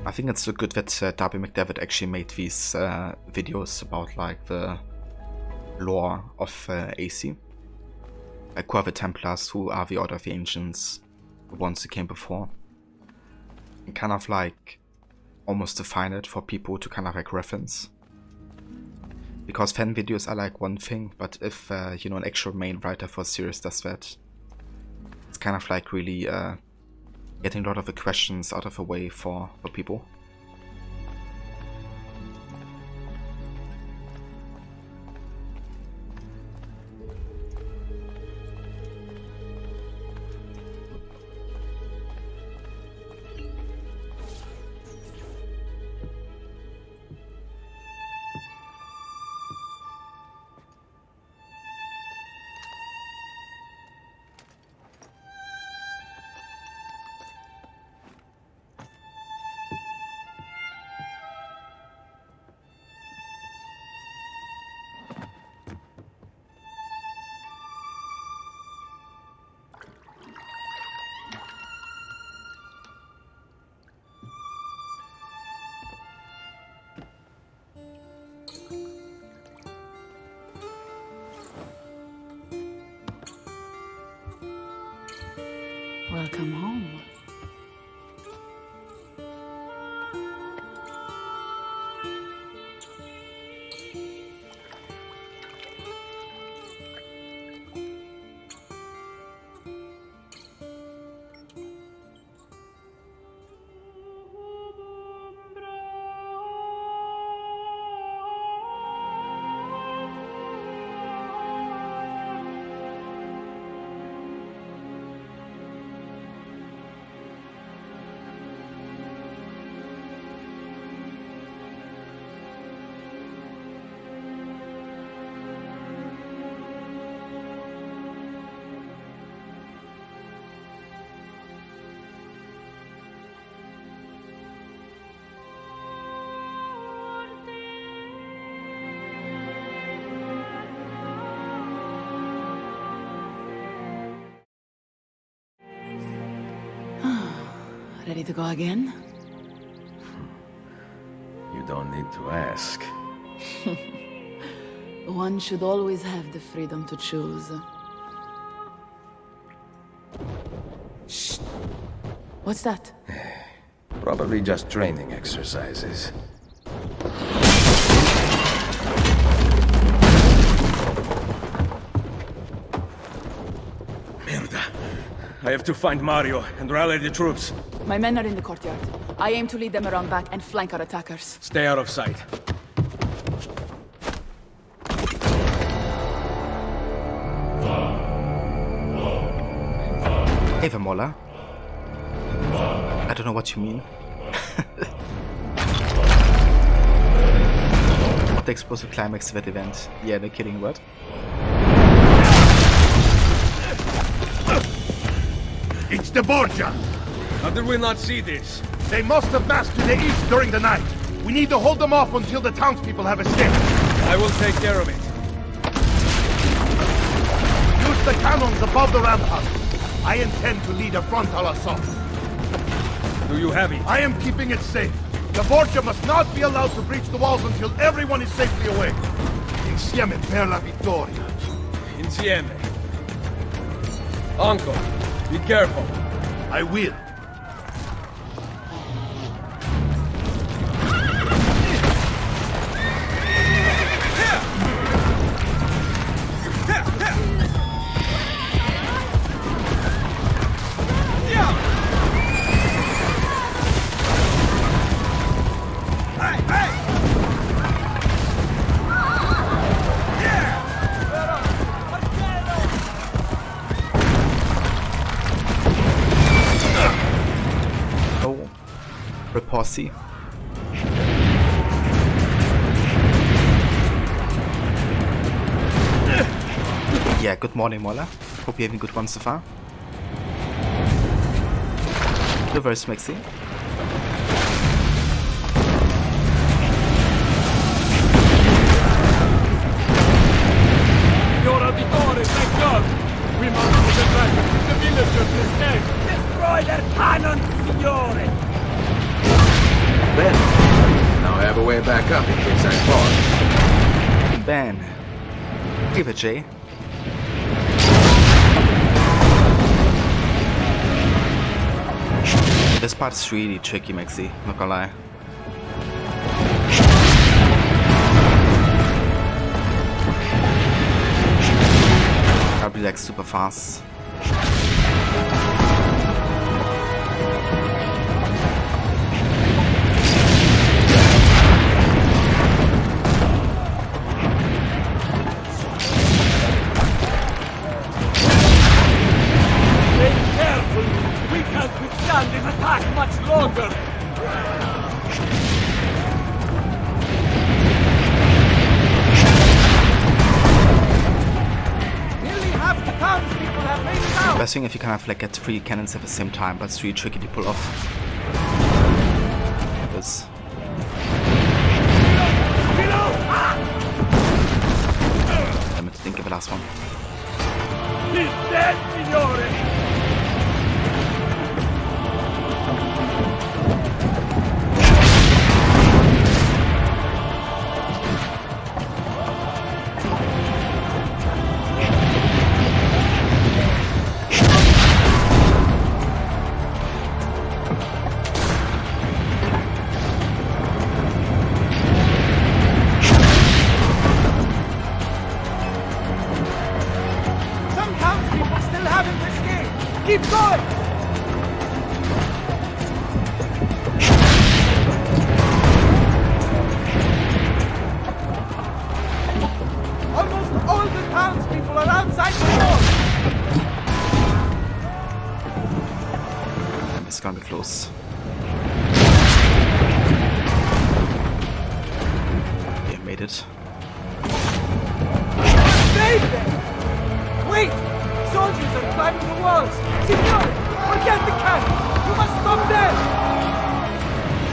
A: I think it's so good that Darby McDevitt actually made these videos about like the lore of AC. Like who are the Templars, who are the Order of the Ancients, the ones who came before. And kind of like almost define it for people to kind of like reference. Because fan videos are like one thing, but if you know, an actual main writer for a series does that, it's kind of like really getting a lot of the questions out of the way for people.
O: Welcome home. Ready to go again?
K: You don't need to ask.
O: One should always have the freedom to choose. Shh! What's that?
K: Probably just training exercises. Merda. I have to find Mario and rally the troops.
O: My men are in the courtyard. I aim to lead them around back and flank our attackers.
K: Stay out of sight.
A: Eva Moller. I don't know what you mean. The explosive climax of that event. Yeah, they're kidding, what?
Q: It's the Borgia!
K: How did we not see this?
Q: They must have massed to the east during the night. We need to hold them off until the townspeople have escaped.
K: I will take care of it.
Q: Use the cannons above the rampart. I intend to lead a frontal assault.
K: Do you have it?
Q: I am keeping it safe. The Borgia must not be allowed to breach the walls until everyone is safely away. Insieme per la vittoria.
K: Insieme. Uncle, be careful.
Q: I will.
A: Posse. Yeah, good morning, Moller. Hope you're having a good one so far. Reverse Maxi.
J: Signora Vittore, thank God! We must protect the villagers escape! Destroy their cannons, signore!
E: Ben, now I have a way back up in case I fall.
A: Ben. Give it, Jay. This part's really tricky, Maxi. Not gonna lie. Probably like super fast.
J: This attack much longer! Nearly half the townspeople have made it out!
A: Best thing if you can have like get 3 cannons at the same time, but it's really tricky to pull off. Because damn it, didn't give the last one.
J: He's dead, signore! Keep going! Almost all the townspeople are outside the wall!
A: It's gonna be close. Yeah, made it.
J: Save them! Wait! Soldiers are climbing the walls! Signore! Forget the cannons! You must stop them!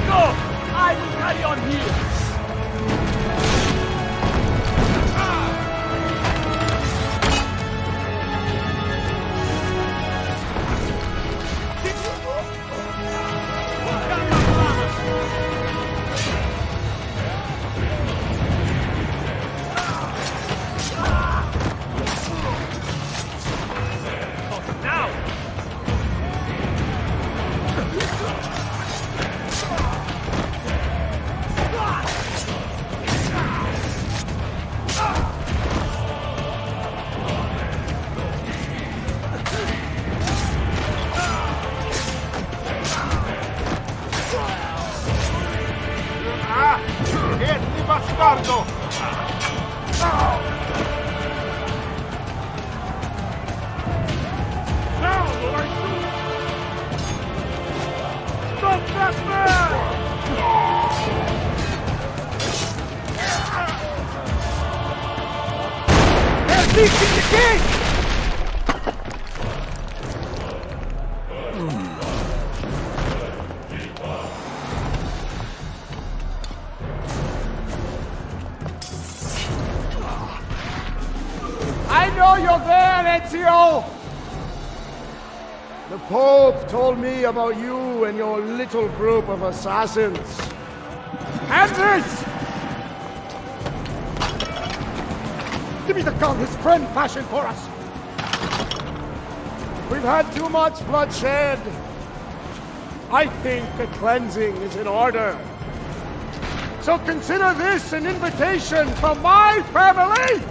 J: Go! I will carry on here! Ezio! The Pope told me about you and your little group of assassins. Andres! Give me the gun his friend fashioned for us! We've had too much bloodshed. I think a cleansing is in order. So consider this an invitation from my family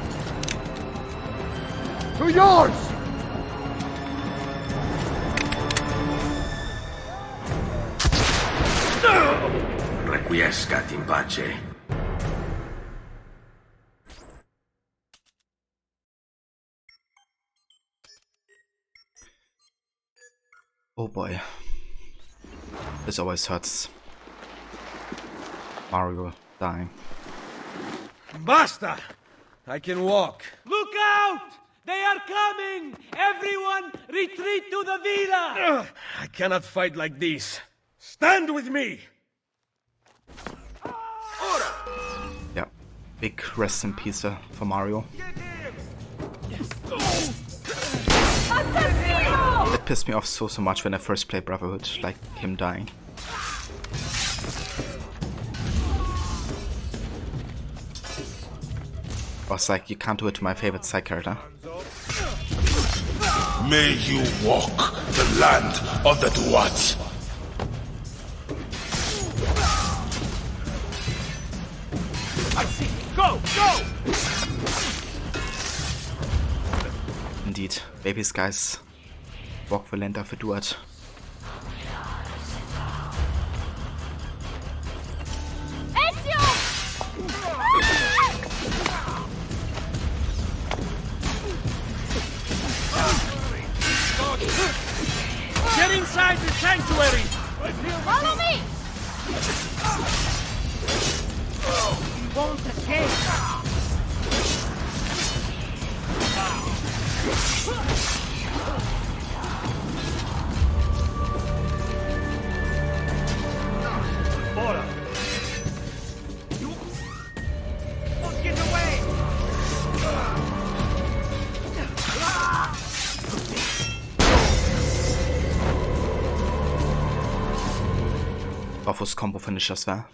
J: to yours.
E: Requiescat in pace.
A: Oh boy. This always hurts. Mario dying.
K: Basta! I can walk.
J: Look out! They are coming! Everyone, retreat to the villa!
K: I cannot fight like this. Stand with me!
A: Yeah, big rest in peace for Mario. It pissed me off so much when I first played Brotherhood, like him dying. I was like, you can't do it to my favorite side character.
Q: May you walk the land of the Duats.
J: I see! Go! Go!
A: Indeed, babies guys walk the land of the Duat.
J: Get inside the sanctuary!
L: Follow me!
J: We won't escape! Ora! You... Get away!
A: Offos Combo finish das war.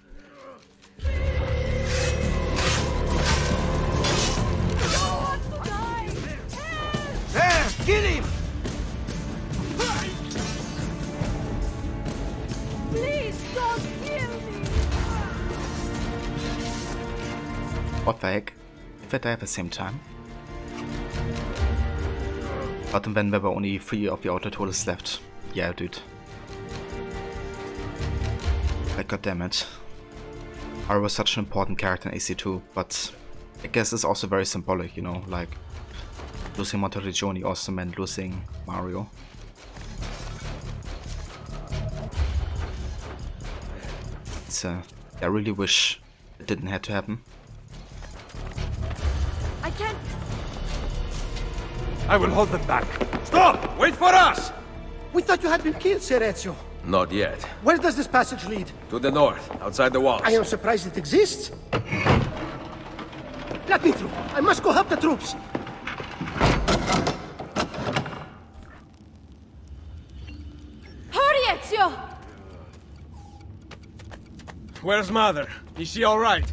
J: There! Get him!
L: Please don't kill me!
A: What the heck? If they die at the same time? But then there were only 3 of the auto totals left. Yeah, dude. Like, goddammit. Mario was such an important character in AC2, but I guess it's also very symbolic, you know, like losing Monteriggioni also meant losing Mario. It's, I really wish it didn't have to happen.
L: I can't...
J: I will hold them back. Stop! Wait for us!
B: We thought you had been killed, Sir Ezio.
E: Not yet.
B: Where does this passage lead?
E: To the north, outside the walls.
B: I am surprised it exists. Let me through. I must go help the troops.
L: Hurry, Ezio!
K: Where's Mother? Is she alright?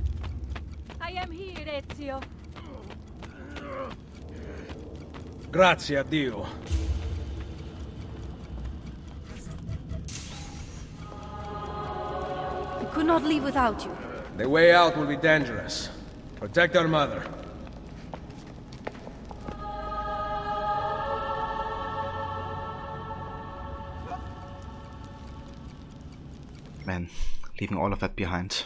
M: I am here, Ezio.
K: Grazie a Dio.
L: I could not leave without you.
K: The way out will be dangerous. Protect our mother.
A: Man, leaving all of that behind.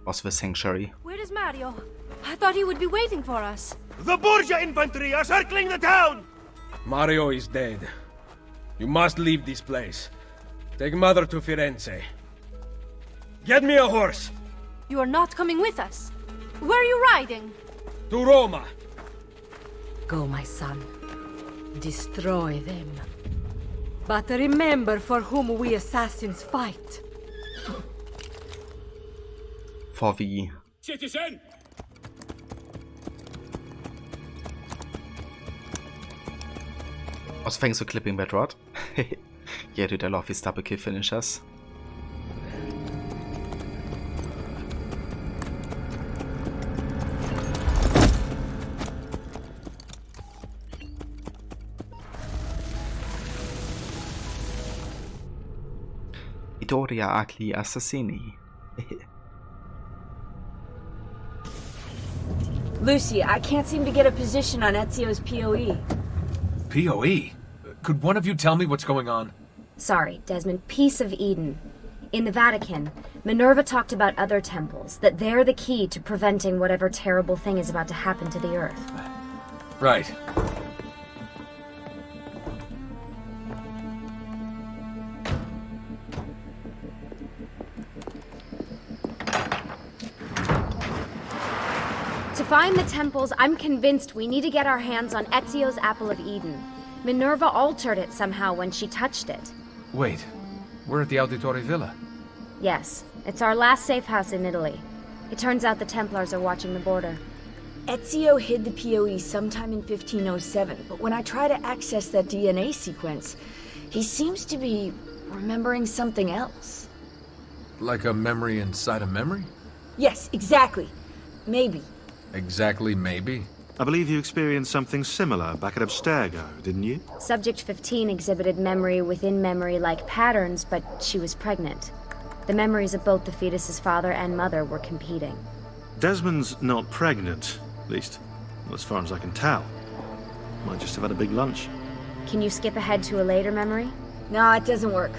A: Also the sanctuary.
L: Where is Mario? I thought he would be waiting for us.
J: The Borgia infantry are circling the town!
K: Mario is dead. You must leave this place. Take Mother to Firenze. Get me a horse!
L: You are not coming with us. Where are you riding?
K: To Roma!
M: Go, my son. Destroy them. But remember for whom we assassins fight.
A: For the...
J: Citizen!
A: Also, thanks for clipping that rod. Yeah, dude, I love his double kill finishers. Itoria agli assassini.
R: Lucy, I can't seem to get a position on Ezio's PoE.
H: PoE? Could one of you tell me what's going on?
S: Sorry, Desmond. Piece of Eden. In the Vatican, Minerva talked about other temples, that they're the key to preventing whatever terrible thing is about to happen to the Earth.
H: Right.
S: To find the temples, I'm convinced we need to get our hands on Ezio's Apple of Eden. Minerva altered it somehow when she touched it.
H: Wait, we're at the Auditore Villa.
S: Yes, it's our last safe house in Italy. It turns out the Templars are watching the border.
R: Ezio hid the PoE sometime in 1507, but when I try to access that DNA sequence, he seems to be remembering something else.
H: Like a memory inside a memory?
R: Yes, exactly. Maybe.
H: Exactly, maybe?
N: I believe you experienced something similar back at Abstergo, didn't you?
S: Subject 15 exhibited memory within memory-like patterns, but she was pregnant. The memories of both the fetus's father and mother were competing.
N: Desmond's not pregnant, at least, as far as I can tell. Might just have had a big lunch.
S: Can you skip ahead to a later memory?
R: No, it doesn't work.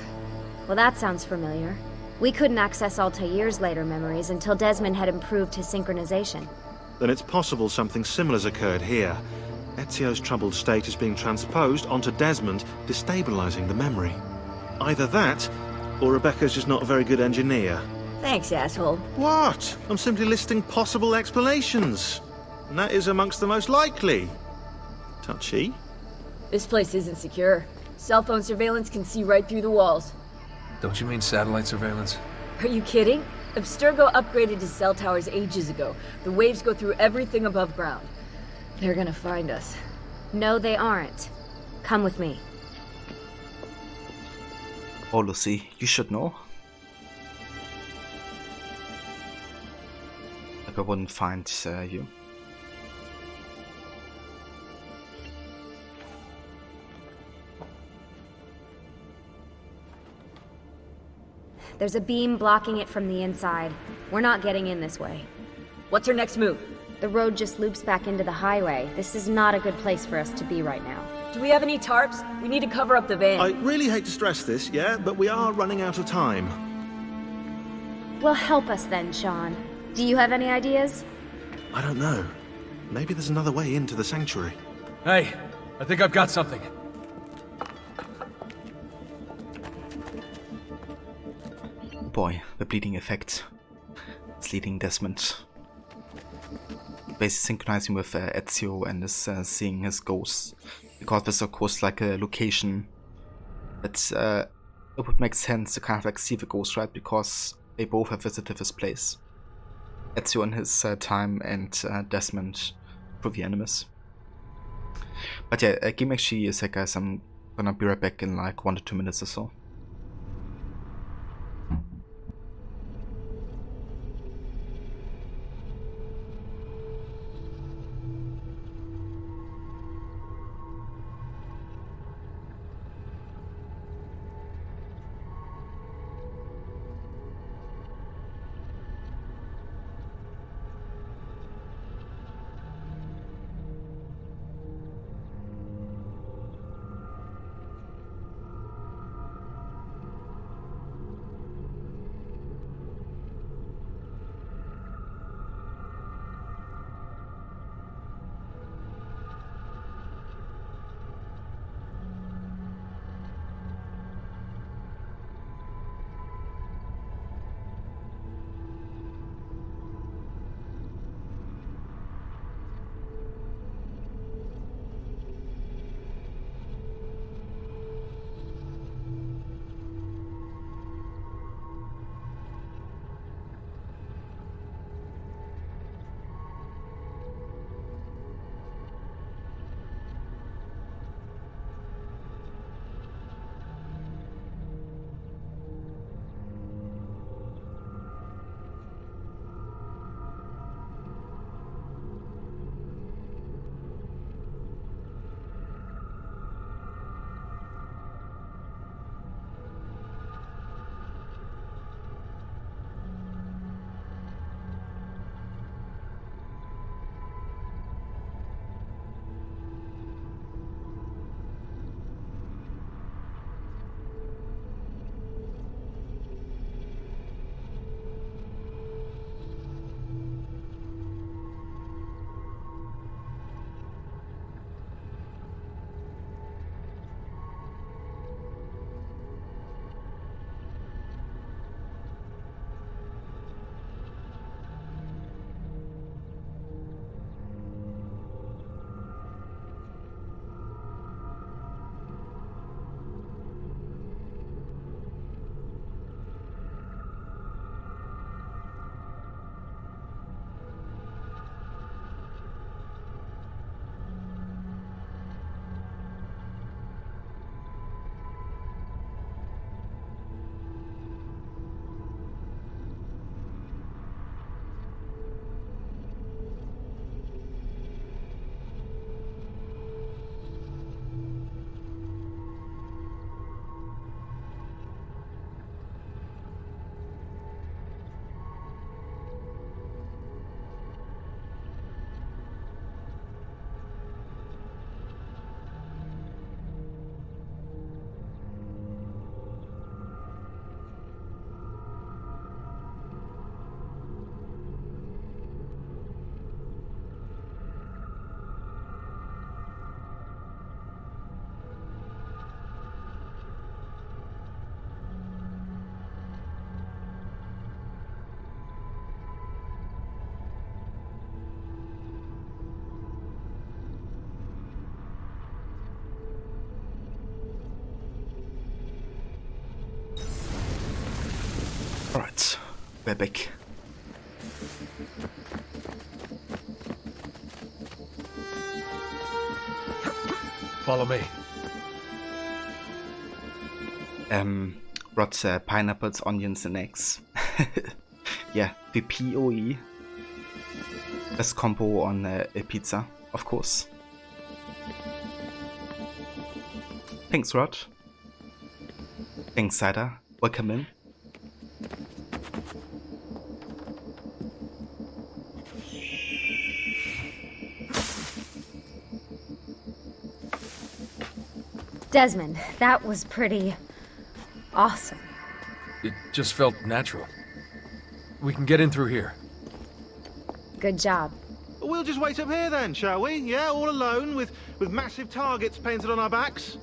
S: Well, that sounds familiar. We couldn't access Altair's later memories until Desmond had improved his synchronization.
N: Then it's possible something similar's occurred here. Ezio's troubled state is being transposed onto Desmond, destabilizing the memory. Either that, or Rebecca's just not a very good engineer.
R: Thanks, asshole.
N: What? I'm simply listing possible explanations. And that is amongst the most likely. Touchy?
R: This place isn't secure. Cell phone surveillance can see right through the walls.
H: Don't you mean satellite surveillance?
R: Are you kidding? Abstergo upgraded his cell towers ages ago. The waves go through everything above ground. They're gonna find us.
S: No, they aren't. Come with me.
A: Oh, Lucy, you should know. Like I wouldn't find you.
S: There's a beam blocking it from the inside. We're not getting in this way.
R: What's our next move?
S: The road just loops back into the highway. This is not a good place for us to be right now.
R: Do we have any tarps? We need to cover up the van.
N: I really hate to stress this, yeah, but we are running out of time.
S: Well, help us then, Sean. Do you have any ideas?
N: I don't know. Maybe there's another way into the sanctuary.
H: Hey, I think I've got something.
A: Boy, the bleeding effect. It's leading Desmond. Basically synchronizing with Ezio and is seeing his ghosts. Because this is of course like a location that it would make sense to kind of like see the ghost, right? Because they both have visited this place. Ezio in his time and Desmond through the Animus. But yeah, game actually is like, guys, I'm gonna be right back in like 1 to 2 minutes or so. we're back.
H: Follow me.
A: Brought pineapples, onions, and eggs. Yeah, the POE. Best combo on a pizza, of course. Thanks, Rod. Thanks, Cider. Welcome in.
S: Desmond, that was pretty awesome.
H: It just felt natural. We can get in through here.
S: Good job.
N: We'll just wait up here then, shall we? Yeah, all alone with massive targets painted on our backs.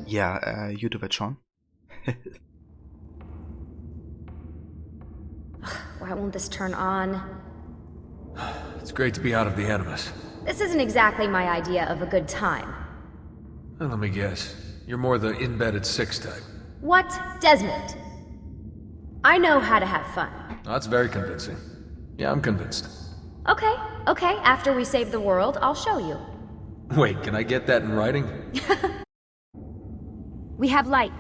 A: Yeah, you do that, Sean.
S: Why won't this turn on?
H: It's great to be out of the Animus.
S: This isn't exactly my idea of a good time.
H: Well, let me guess. You're more the in-bed at 6 type.
S: What? Desmond? I know how to have fun.
H: That's very convincing. Yeah, I'm convinced.
S: Okay, after we save the world, I'll show you.
H: Wait, can I get that in writing?
S: We have light.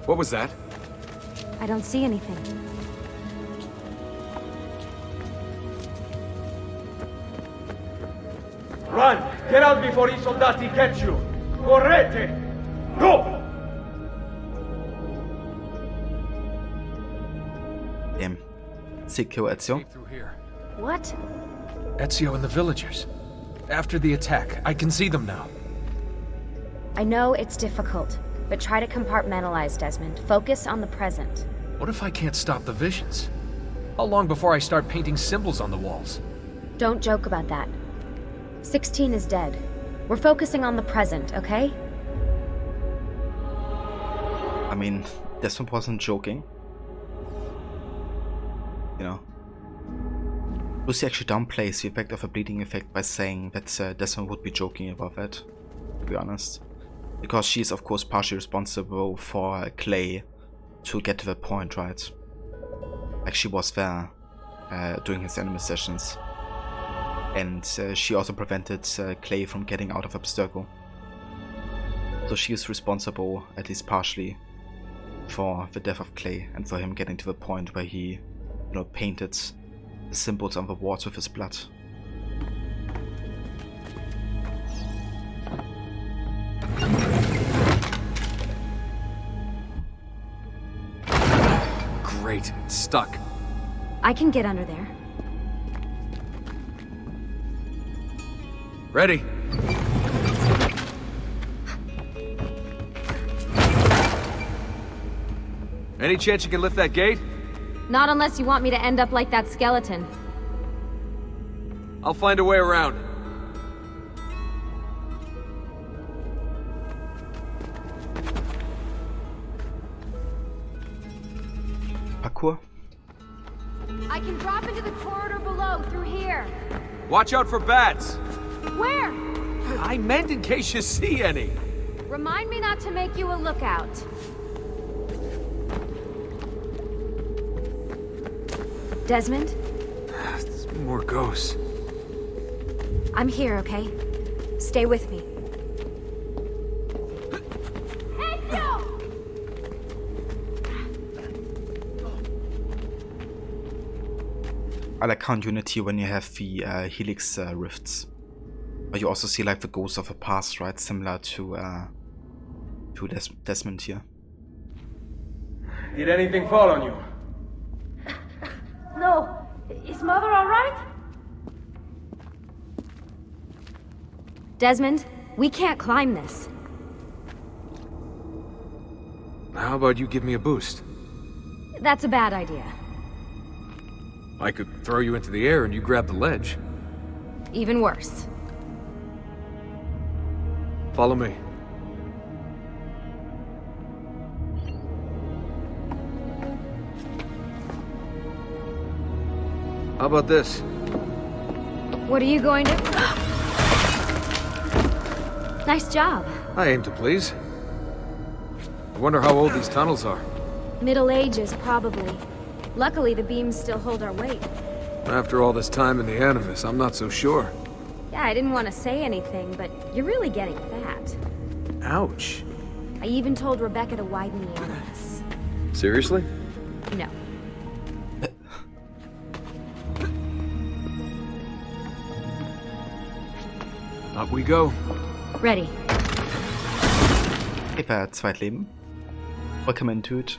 F: What was that?
S: I don't see anything.
J: Run! Get out before I soldati catch you! Correte! Go!
A: Damn. Secure Ezio.
H: Through here.
S: What?
H: Ezio and the villagers. After the attack, I can see them now.
S: I know it's difficult, but try to compartmentalize, Desmond. Focus on the present.
H: What if I can't stop the visions? How long before I start painting symbols on the walls?
S: Don't joke about that. 16 is dead. We're focusing on the present, okay?
A: I mean, Desmond wasn't joking. You know. Lucy actually downplays the effect of a bleeding effect by saying that Desmond would be joking about that, to be honest. Because she's of course partially responsible for Clay to get to that point, right? Like she was there during his enemy sessions. And she also prevented Clay from getting out of Abstergo. So she is responsible, at least partially, for the death of Clay and for him getting to the point where he, you know, painted the symbols on the walls with his blood.
H: Great, it's stuck.
S: I can get under there.
H: Ready. Any chance you can lift that gate?
S: Not unless you want me to end up like that skeleton.
H: I'll find a way around.
A: Parkour?
S: I can drop into the corridor below through here.
H: Watch out for bats!
S: Where?
H: I meant in case you see any.
S: Remind me not to make you a lookout. Desmond?
H: There's more ghosts.
S: I'm here, okay? Stay with me.
A: I like Count Unity when you have the Helix rifts. But you also see like the ghosts of a past, right? Similar to Desmond here.
J: Did anything fall on you?
L: No. Is Mother alright?
S: Desmond, we can't climb this.
H: How about you give me a boost?
S: That's a bad idea.
H: I could throw you into the air and you grab the ledge.
S: Even worse.
H: Follow me. How about this?
S: What are you going to... Nice job.
H: I aim to please. I wonder how old these tunnels are.
S: Middle Ages, probably. Luckily, the beams still hold our weight.
H: After all this time in the Animus, I'm not so sure.
S: Yeah, I didn't want to say anything, but you're really getting fat.
H: Ouch.
S: I even told Rebecca to widen the Animus.
H: Seriously?
S: No.
H: Up we go.
S: Ready.
A: Eva, Zweitleben. Welcome into it.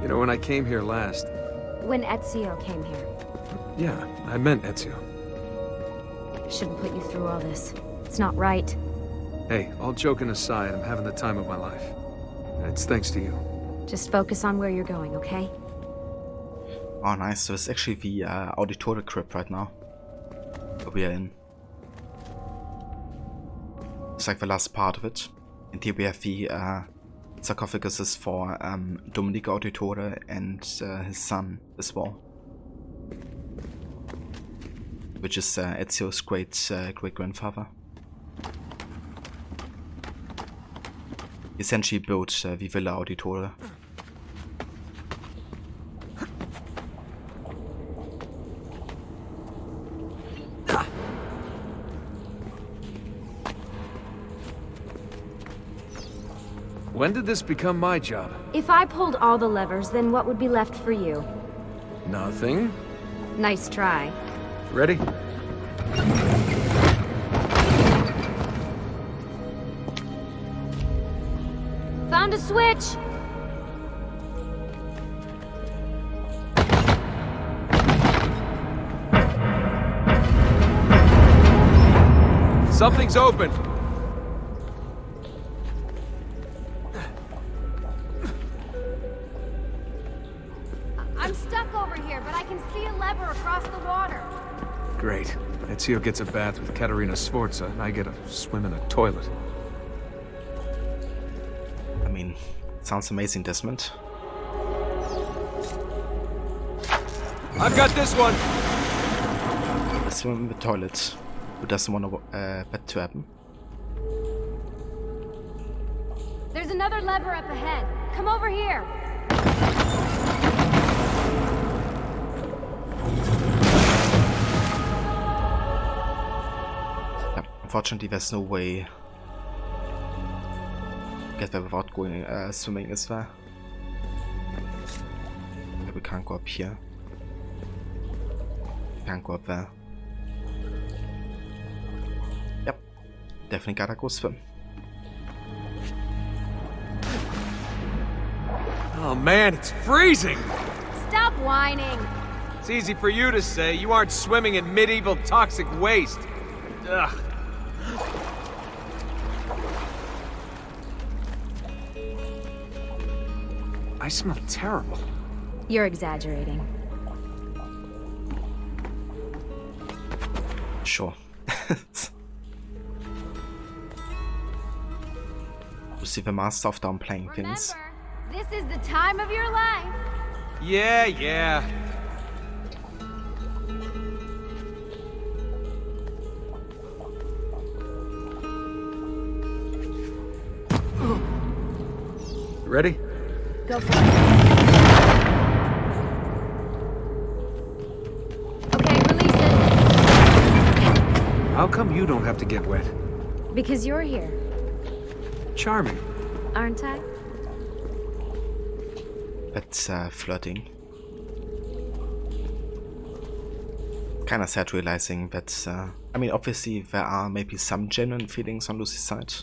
H: You know, when I came here last...
S: When Ezio came here.
H: Yeah, I meant Ezio.
S: Shouldn't put you through all this. It's not right.
H: Hey, all joking aside, I'm having the time of my life. It's thanks to you.
S: Just focus on where you're going, okay?
A: Oh, nice. So it's actually the Auditore crypt right now. That we are in. It's like the last part of it. And here we have the sarcophaguses for Domenico Auditore and his son as well. Which is Ezio's great-grandfather. He essentially built the Villa Auditore.
H: When did this become my job?
S: If I pulled all the levers, then what would be left for you?
H: Nothing.
S: Nice try.
H: Ready?
S: Found a switch!
H: Something's open!
S: I'm stuck over here, but I can see a lever across the water.
H: Great. Ezio gets a bath with Caterina Sforza, and I get a swim in a toilet.
A: I mean, sounds amazing, Desmond.
H: I've got this one!
A: A swim in the toilet. Who doesn't want that to happen?
S: There's another lever up ahead. Come over here.
A: Yeah, unfortunately, there's no way to get there without going swimming as well. Yeah, we can't go up here. Can't go up there. Yep, definitely gotta go swim.
H: Oh man, it's freezing!
S: Stop whining.
H: It's easy for you to say. You aren't swimming in medieval toxic waste. Ugh. I smell terrible.
S: You're exaggerating.
A: Sure. You see the master of downplaying things.
S: This is the time of your life.
H: Yeah. Ready?
S: Go for it. Okay, release it.
H: How come you don't have to get wet?
S: Because you're here,
H: Charming.
S: aren't I?
A: That's flirting. Kinda sad realizing that, I mean, obviously there are maybe some genuine feelings on Lucy's side.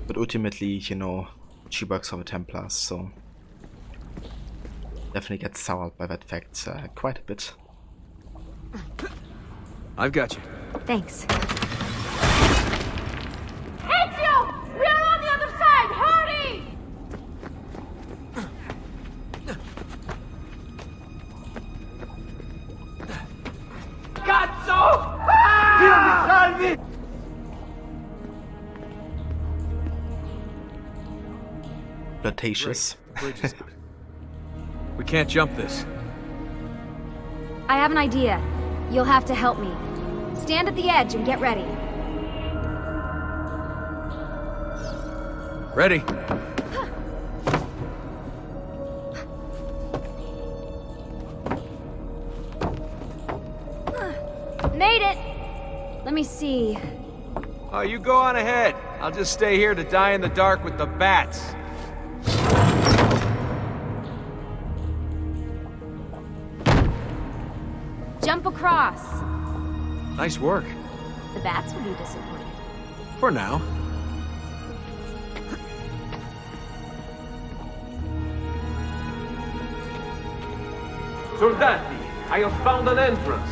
A: But ultimately, you know, she works for the Templars, so definitely gets soured by that fact quite a bit.
H: I've got you.
S: Thanks.
M: Ezio! We are on the other side! Hurry!
J: Cazzo! Dio mi salvi!
A: flirtatious.
K: Bridge is out. We can't jump this.
S: I have an idea. You'll have to help me. Stand at the edge and get ready.
K: Ready.
S: Made it! Let me see.
K: Oh, you go on ahead. I'll just stay here to die in the dark with the bats.
S: Jump across.
K: Nice work.
S: The bats will be disappointed.
K: For now. Soldati, I have found an entrance.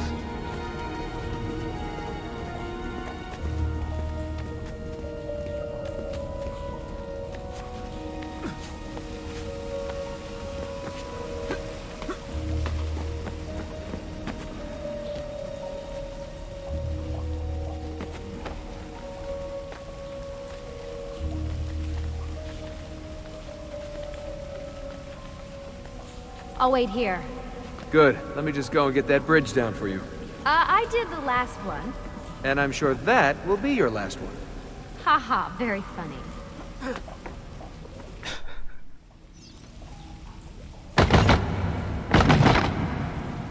S: I'll wait here.
K: Good. Let me just go and get that bridge down for you.
S: I did the last one.
K: And I'm sure that will be your last one.
S: Haha, very funny.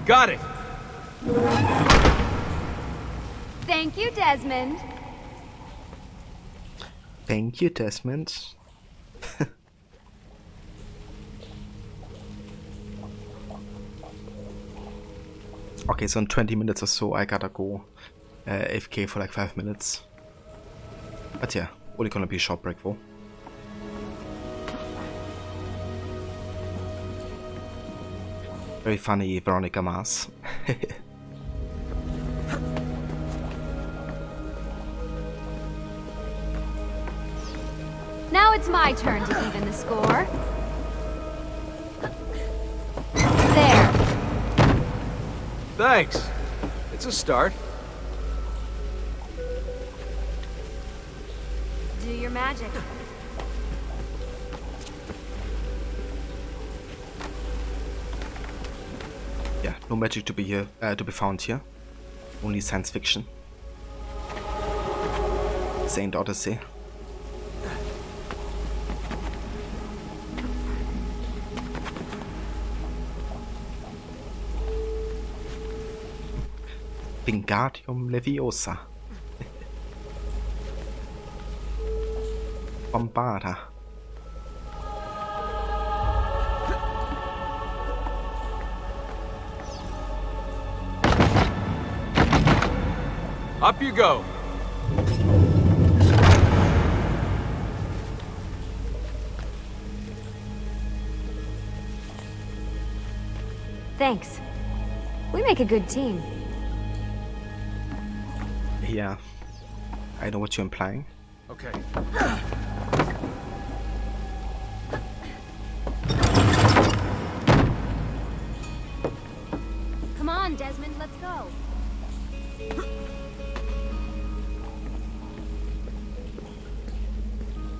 K: Got it!
S: Thank you, Desmond.
A: Thank you, Desmond. Okay, so in 20 minutes or so I gotta go AFK for like 5 minutes. But yeah, only gonna be a short break though. Very funny Veronica Mars.
S: Now it's my turn to even the score. There.
K: Thanks. It's a start.
S: Do your magic.
A: Yeah, no magic to be found here. Only science fiction. Saint Odyssey. Wingardium Leviosa. Bombarda.
K: Up you go.
S: Thanks. We make a good team.
A: Yeah, I know what you're implying.
K: Okay.
S: Come on, Desmond, let's go.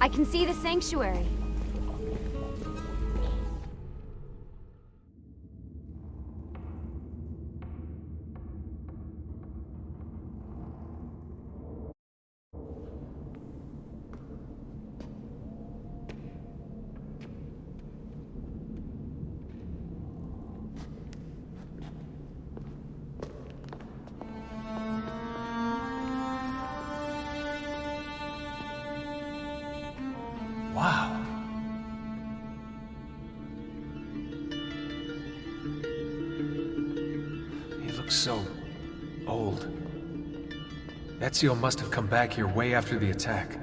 S: I can see the sanctuary.
K: Wow. He looks so old. Ezio must have come back here way after the attack.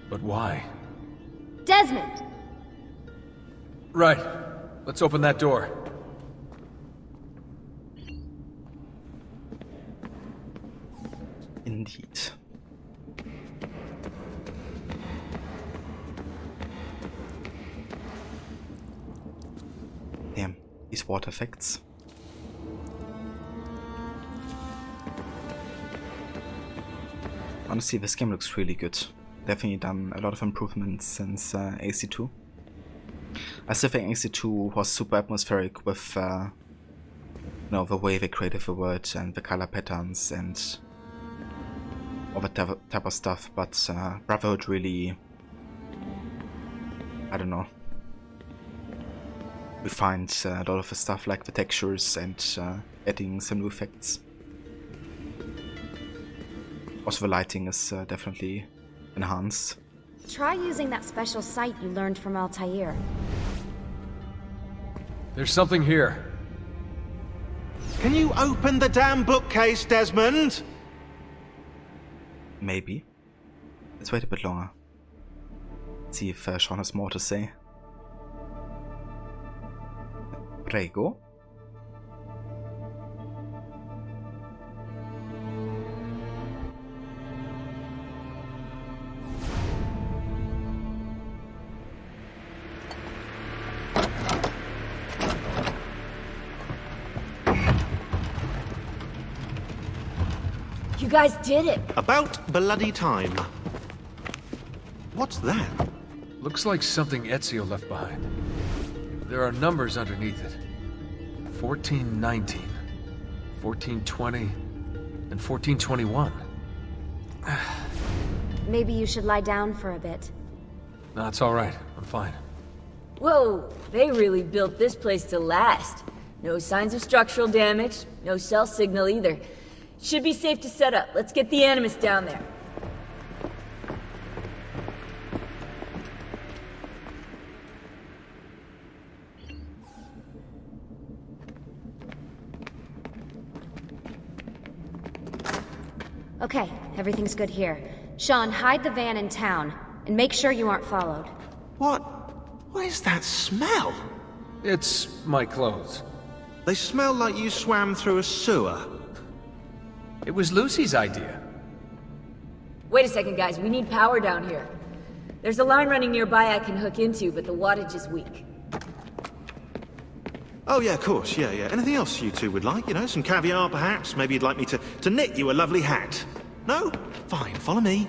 K: But why?
S: Desmond!
K: Right. Let's open that door.
A: Indeed. Damn, these water effects. Honestly, this game looks really good. Definitely done a lot of improvements since AC2. I still think AC2 was super atmospheric with you know, the way they created the world and the color patterns and all that type of stuff, but Brotherhood really, I don't know, refined a lot of the stuff like the textures and adding some new effects. Also the lighting is definitely enhanced.
S: Try using that special sight you learned from Altair.
H: There's something here.
N: Can you open the damn bookcase, Desmond?
A: Maybe. Let's wait a bit longer. See if Sean has more to say. Prego.
R: You guys did it!
N: About bloody time. What's that?
H: Looks like something Ezio left behind. There are numbers underneath it. 1419, 1420, and 1421.
S: Maybe you should lie down for a bit.
H: No, it's all right. I'm fine.
R: Whoa, they really built this place to last. No signs of structural damage, no cell signal either. Should be safe to set up. Let's get the Animus down there.
S: Okay, everything's good here. Sean, hide the van in town, and make sure you aren't followed.
N: What is that smell?
H: It's my clothes.
N: They smell like you swam through a sewer.
H: It was Lucy's idea.
R: Wait a second, guys. We need power down here. There's a line running nearby I can hook into, but the wattage is weak.
N: Oh yeah, of course, yeah. Anything else you two would like? You know, some caviar perhaps? Maybe you'd like me to knit you a lovely hat? No? Fine, follow me.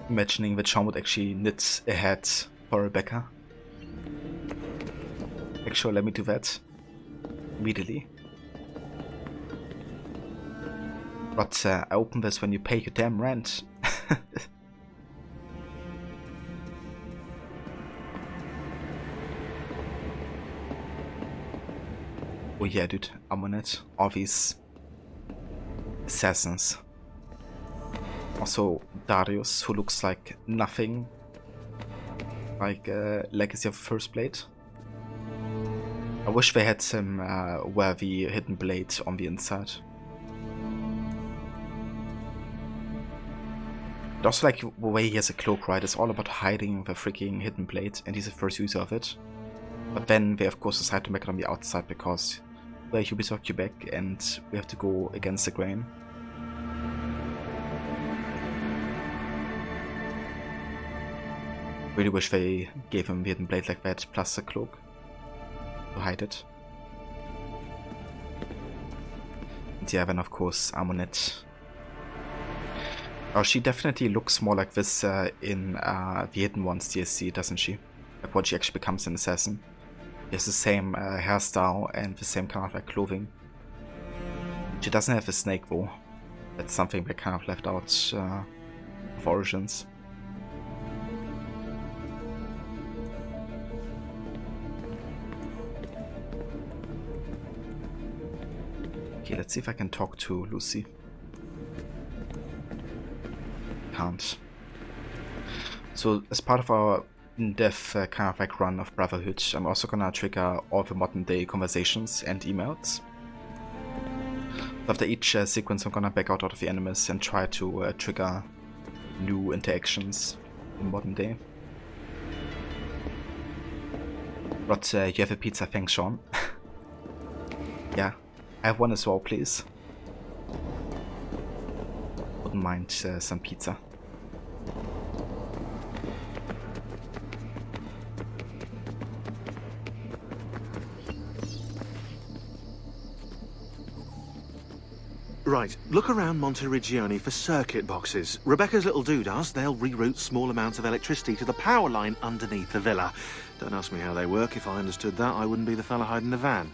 A: Imagining that Sean would actually knit a hat for Rebecca. Actually, let me do that immediately. But I open this when you pay your damn rent. Oh yeah, dude, I'm on it. All these assassins. Also Darius, who looks like nothing like Legacy of First Blade. I wish they had him wear the hidden blade on the inside. But also, like, the way he has a cloak, right? It's all about hiding the freaking hidden blade, and he's the first user of it. But then they, of course, decide to make it on the outside because we're Ubisoft Quebec and we have to go against the grain. Really wish they gave him the hidden blade like that, plus a cloak to hide it. And yeah, then of course, Amunet. Oh, she definitely looks more like this in the Hidden Ones DLC, doesn't she? Like when she actually becomes an assassin. She has the same hairstyle and the same kind of like clothing. She doesn't have a snake though. That's something they kind of left out of Origins. Okay, let's see if I can talk to Lucy. Can't. So as part of our in-depth kind of like run of Brotherhood, I'm also gonna trigger all the modern day conversations and emails. After each sequence, I'm gonna back out of the Animus and try to trigger new interactions in modern day. But you have a pizza, thanks, Sean. Yeah, I have one as well, please. Wouldn't mind some pizza.
N: Right, look around Monteriggioni for circuit boxes. Rebecca's little doodahs, they'll reroute small amounts of electricity to the power line underneath the villa. Don't ask me how they work. If I understood that, I wouldn't be the fella hiding the van.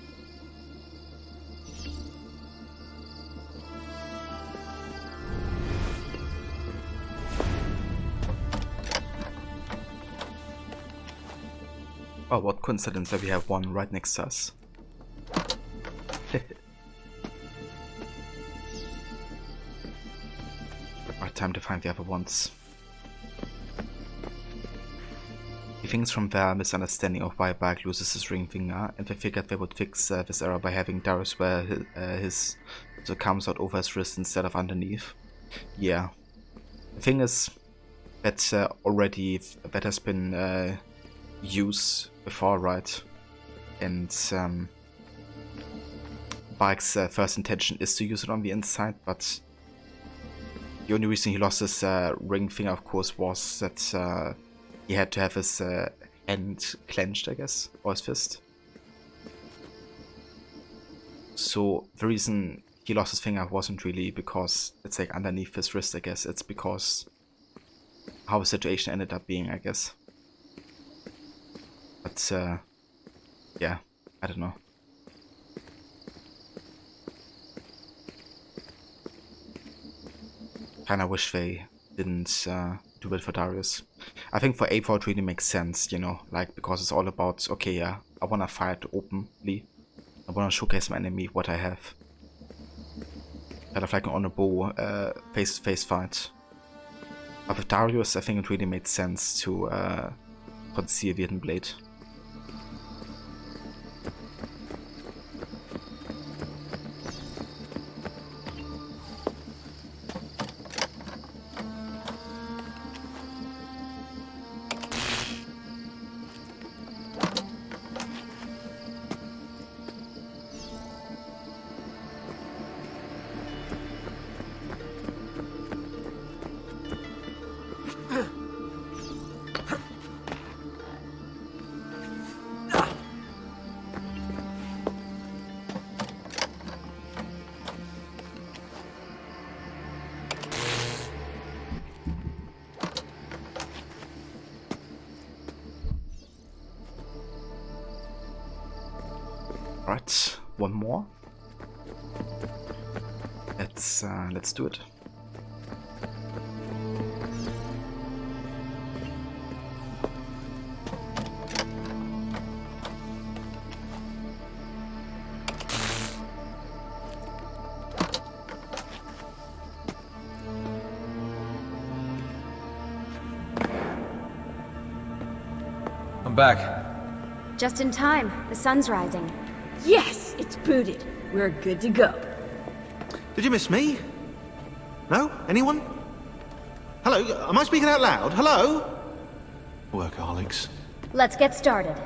A: Oh, what coincidence that we have one right next to us. Right, time to find the other ones. He thinks from their misunderstanding of why Bark loses his ring finger, and they figured they would fix this error by having Darius wear his so it comes out over his wrist instead of underneath. Yeah. The thing is that that has been used before, right? And Bark's first intention is to use it on the inside, but the only reason he lost his ring finger, of course, was that he had to have his hand clenched, I guess, or his fist. So the reason he lost his finger wasn't really because it's like underneath his wrist, I guess. It's because how the situation ended up being, I guess. But yeah, I don't know. Kinda wish they didn't do it for Darius. I think for A4 it really makes sense, you know, like, because it's all about, okay, yeah, I wanna fight openly. I wanna showcase my enemy what I have. Kind of like an on a bow face-to-face fight. But with Darius, I think it really made sense to conceal the hidden blade. Right, one more. Let's do it.
H: I'm back.
S: Just in time. The sun's rising.
R: Yes, it's booted. We're good to go.
N: Did you miss me? No? Anyone? Hello? Am I speaking out loud? Hello? Workaholics.
S: Let's get started.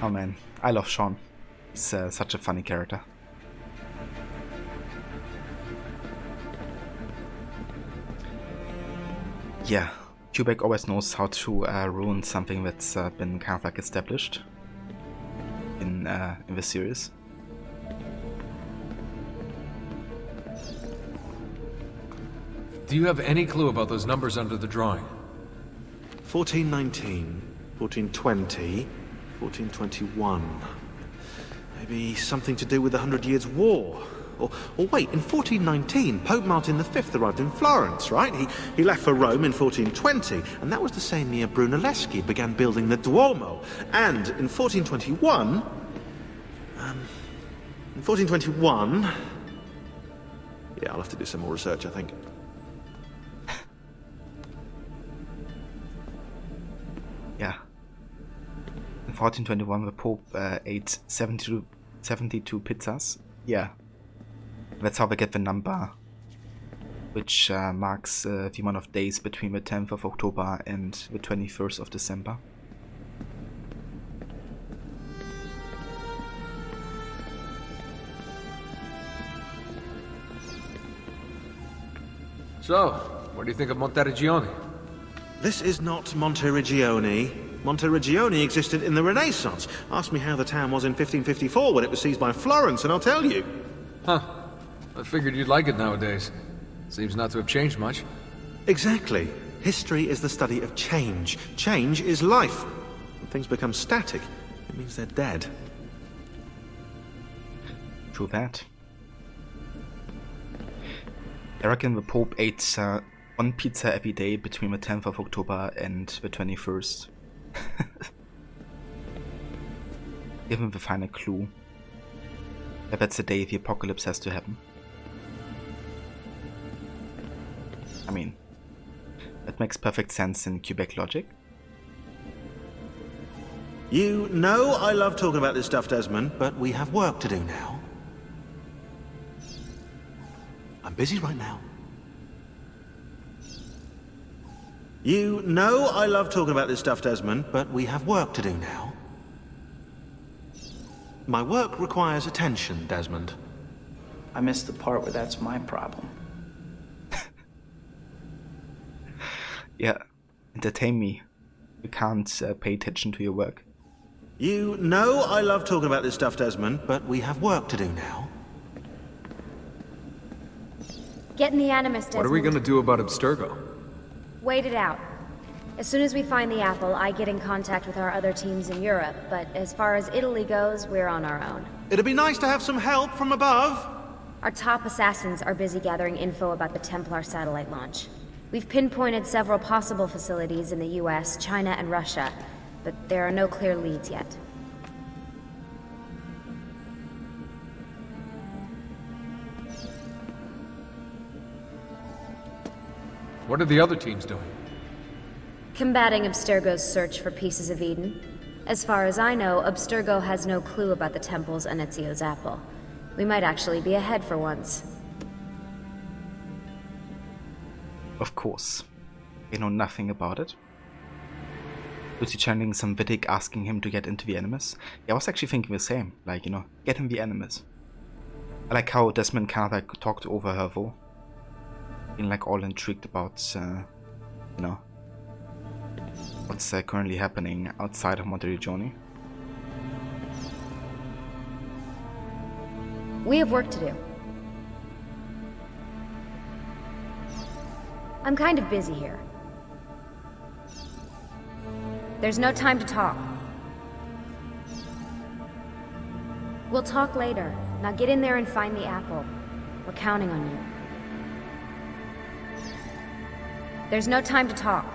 A: Oh man, I love Sean. He's such a funny character. Yeah, Quebec always knows how to ruin something that's been kind of like established in the series.
H: Do you have any clue about those numbers under the drawing?
N: 1419, 1420, 1421. Maybe something to do with the 100 Years' War. Or wait, in 1419, Pope Martin V arrived in Florence, right? He left for Rome in 1420, and that was the same year Brunelleschi began building the Duomo. And in 1421... Yeah, I'll have to do some more research, I think.
A: Yeah. In 1421, the Pope ate 72 pizzas. Yeah. That's how they get the number, which marks the amount of days between the 10th of October and the 21st of December.
H: So, what do you think of Monteriggioni?
N: This is not Monteriggioni. Monteriggioni existed in the Renaissance. Ask me how the town was in 1554 when it was seized by Florence, and I'll tell you.
H: Huh. I figured you'd like it nowadays. Seems not to have changed much.
N: Exactly. History is the study of change. Change is life. When things become static, it means they're dead.
A: True that. I reckon the Pope ate one pizza every day between the 10th of October and the 21st. Give him the final clue. Yeah, that's the day the apocalypse has to happen. I mean, that makes perfect sense in Quebec logic.
N: You know I love talking about this stuff, Desmond, but we have work to do now. I'm busy right now. You know I love talking about this stuff, Desmond, but we have work to do now. My work requires attention, Desmond.
T: I missed the part where that's my problem.
A: Yeah, entertain me. You can't pay attention to your work.
N: You know I love talking about this stuff, Desmond, but we have work to do now.
S: Get in the Animus, Desmond.
H: What are we gonna do about Abstergo?
S: Wait it out. As soon as we find the apple, I get in contact with our other teams in Europe, but as far as Italy goes, we're on our own.
N: It'd be nice to have some help from above.
S: Our top assassins are busy gathering info about the Templar satellite launch. We've pinpointed several possible facilities in the US, China, and Russia, but there are no clear leads yet.
H: What are the other teams doing?
S: Combating Abstergo's search for pieces of Eden. As far as I know, Abstergo has no clue about the temples and Ezio's apple. We might actually be ahead for once.
A: Of course. They know nothing about it. Was he channeling some Vidic asking him to get into the Animus? Yeah, I was actually thinking the same. Like, you know, get in the Animus. I like how Desmond kind of like talked over her though. Being like all intrigued about, you know, what's currently happening outside of Monteriggioni.
S: We have work to do. I'm kind of busy here. There's no time to talk. We'll talk later. Now get in there and find the apple. We're counting on you. There's no time to talk.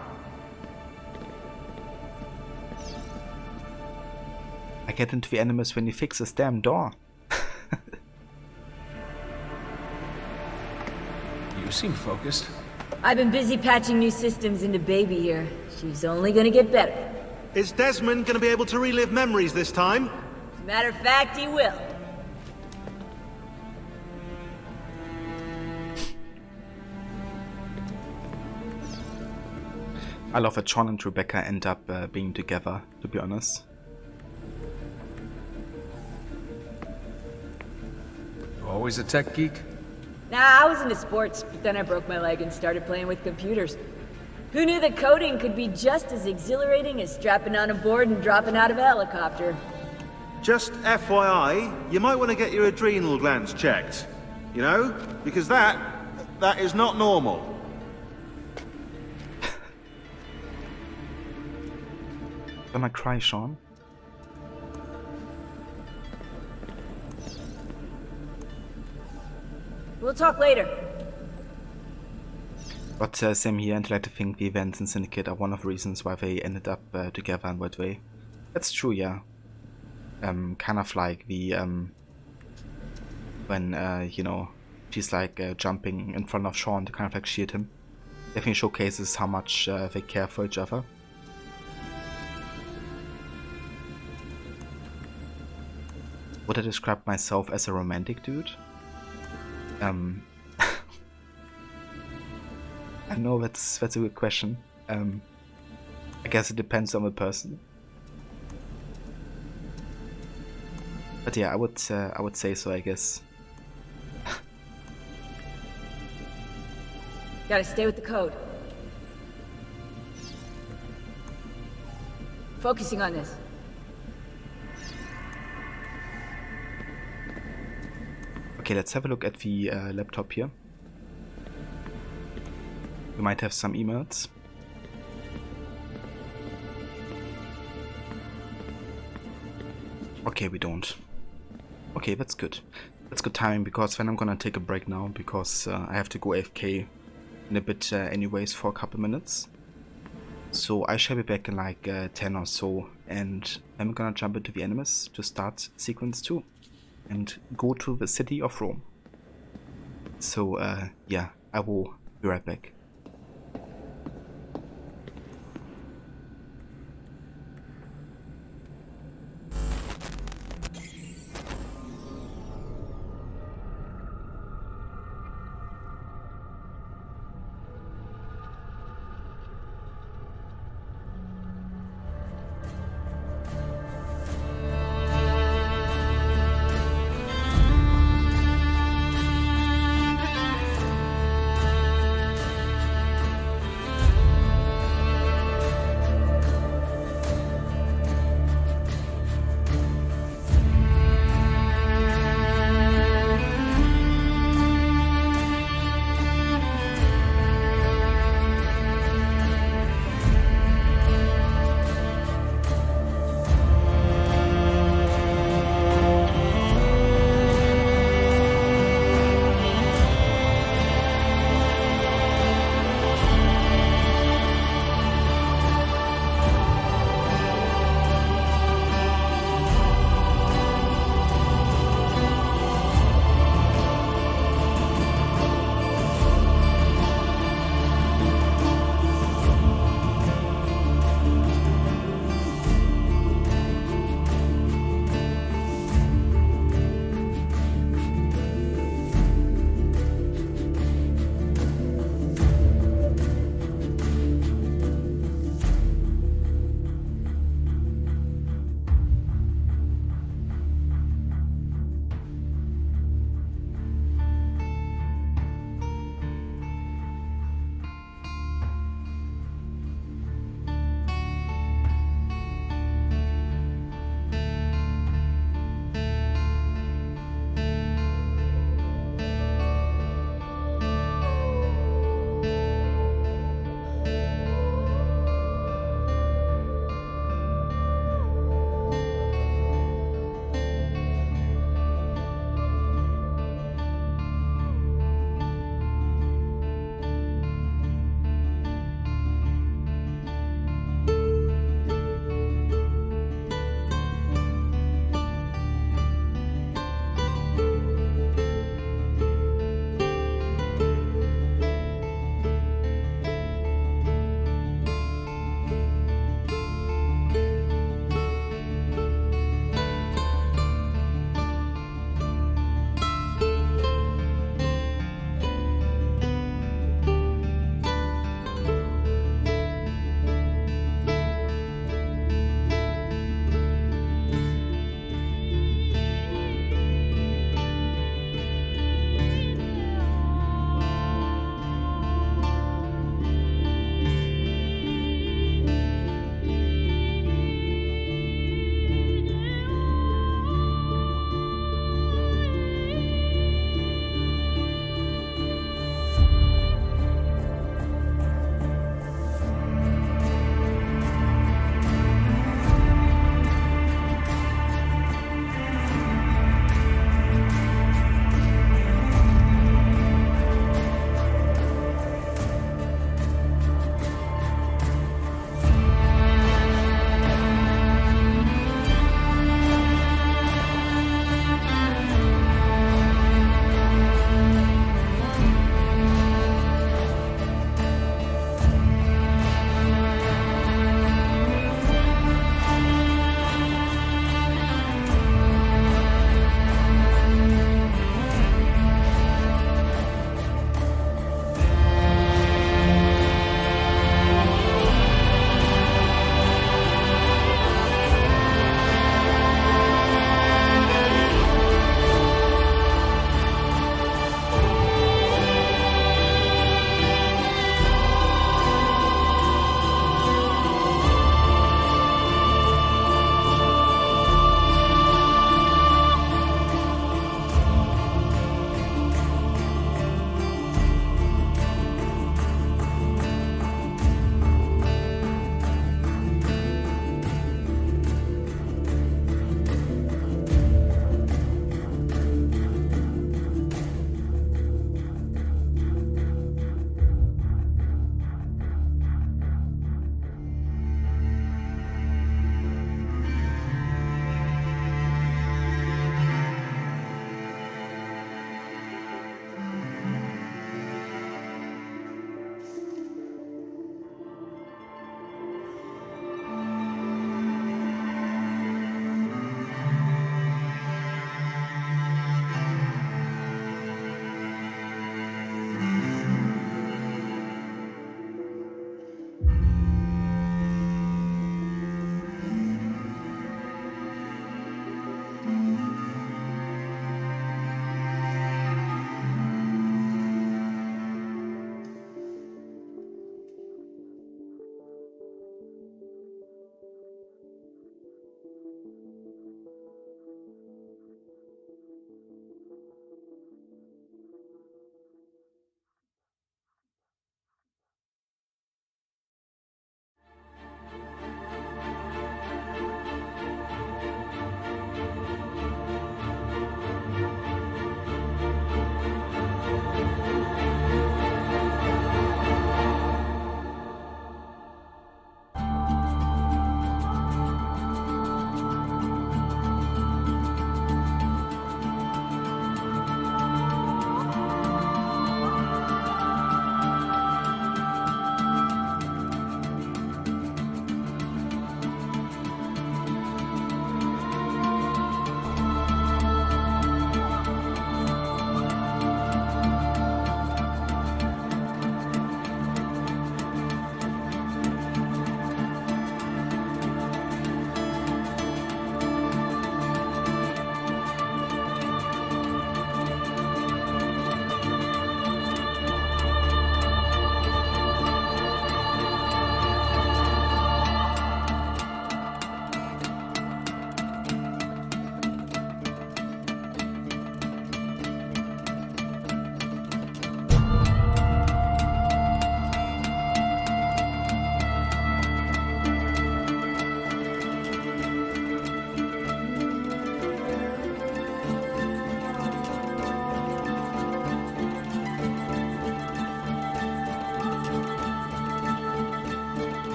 A: I get into the Animus when you fix this damn door.
H: You seem focused.
R: I've been busy patching new systems into Baby here. She's only gonna get better.
N: Is Desmond going to be able to relive memories this time?
R: As a matter of fact, he will.
A: I love that Sean and Rebecca end up being together, to be honest.
H: Always a tech geek?
R: Nah, I was into sports, but then I broke my leg and started playing with computers. Who knew that coding could be just as exhilarating as strapping on a board and dropping out of a helicopter?
N: Just FYI, you might want to get your adrenal glands checked. You know? Because that is not normal.
A: Gonna cry, Sean?
R: We'll talk later.
A: But same here, and I like to think the events in Syndicate are one of the reasons why they ended up together in that way. That's true, yeah. Kind of like the when you know, she's like jumping in front of Sean to kind of like shield him. Definitely showcases how much they care for each other. Would I describe myself as a romantic dude? I know that's a good question. I guess it depends on the person. But yeah, I would say so, I guess.
R: Gotta stay with the code. Focusing on this.
A: Okay, let's have a look at the laptop here. We might have some emails. Okay, we don't. Okay, that's good. That's good timing, because then I'm gonna take a break now, because I have to go AFK in a bit anyways for a couple minutes. So I shall be back in like 10 or so, and I'm gonna jump into the Animus to start sequence 2 and go to the city of Rome. So yeah, I will be right back.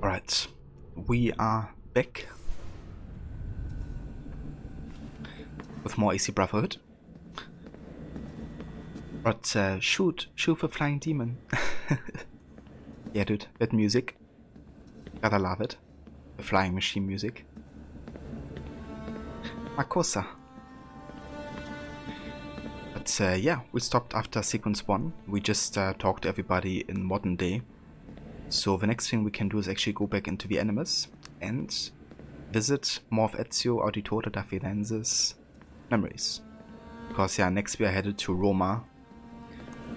A: Alright, we are back with more AC Brotherhood. But shoot the flying demon. Yeah, dude, that music. Gotta love it. The flying machine music. Makosa. But yeah, we stopped after sequence 1. We just talked to everybody in modern day. So the next thing we can do is actually go back into the Animus and visit more of Ezio Auditore da Firenze's memories. Because yeah, next we are headed to Roma.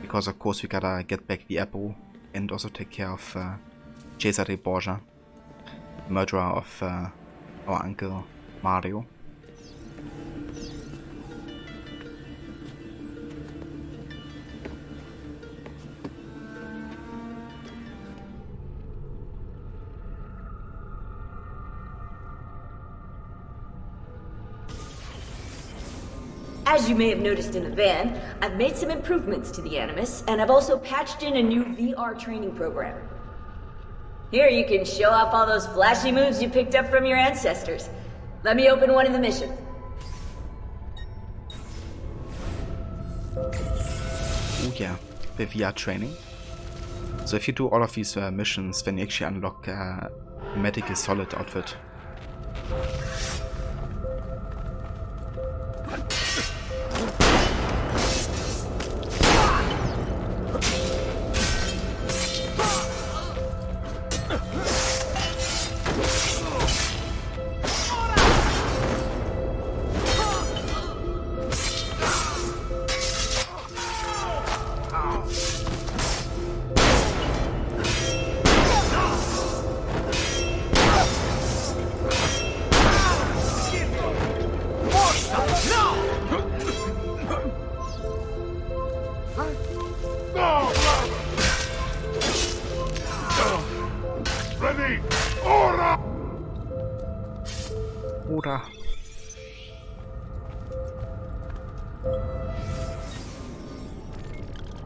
A: Because of course we gotta get back the apple and also take care of Cesare Borgia, murderer of our uncle Mario.
R: As you may have noticed in the van, I've made some improvements to the Animus, and I've also patched in a new VR training program. Here you can show off all those flashy moves you picked up from your ancestors. Let me open one of the missions.
A: Oh yeah, the VR training. So if you do all of these missions, then you actually unlock a Medical Solid outfit.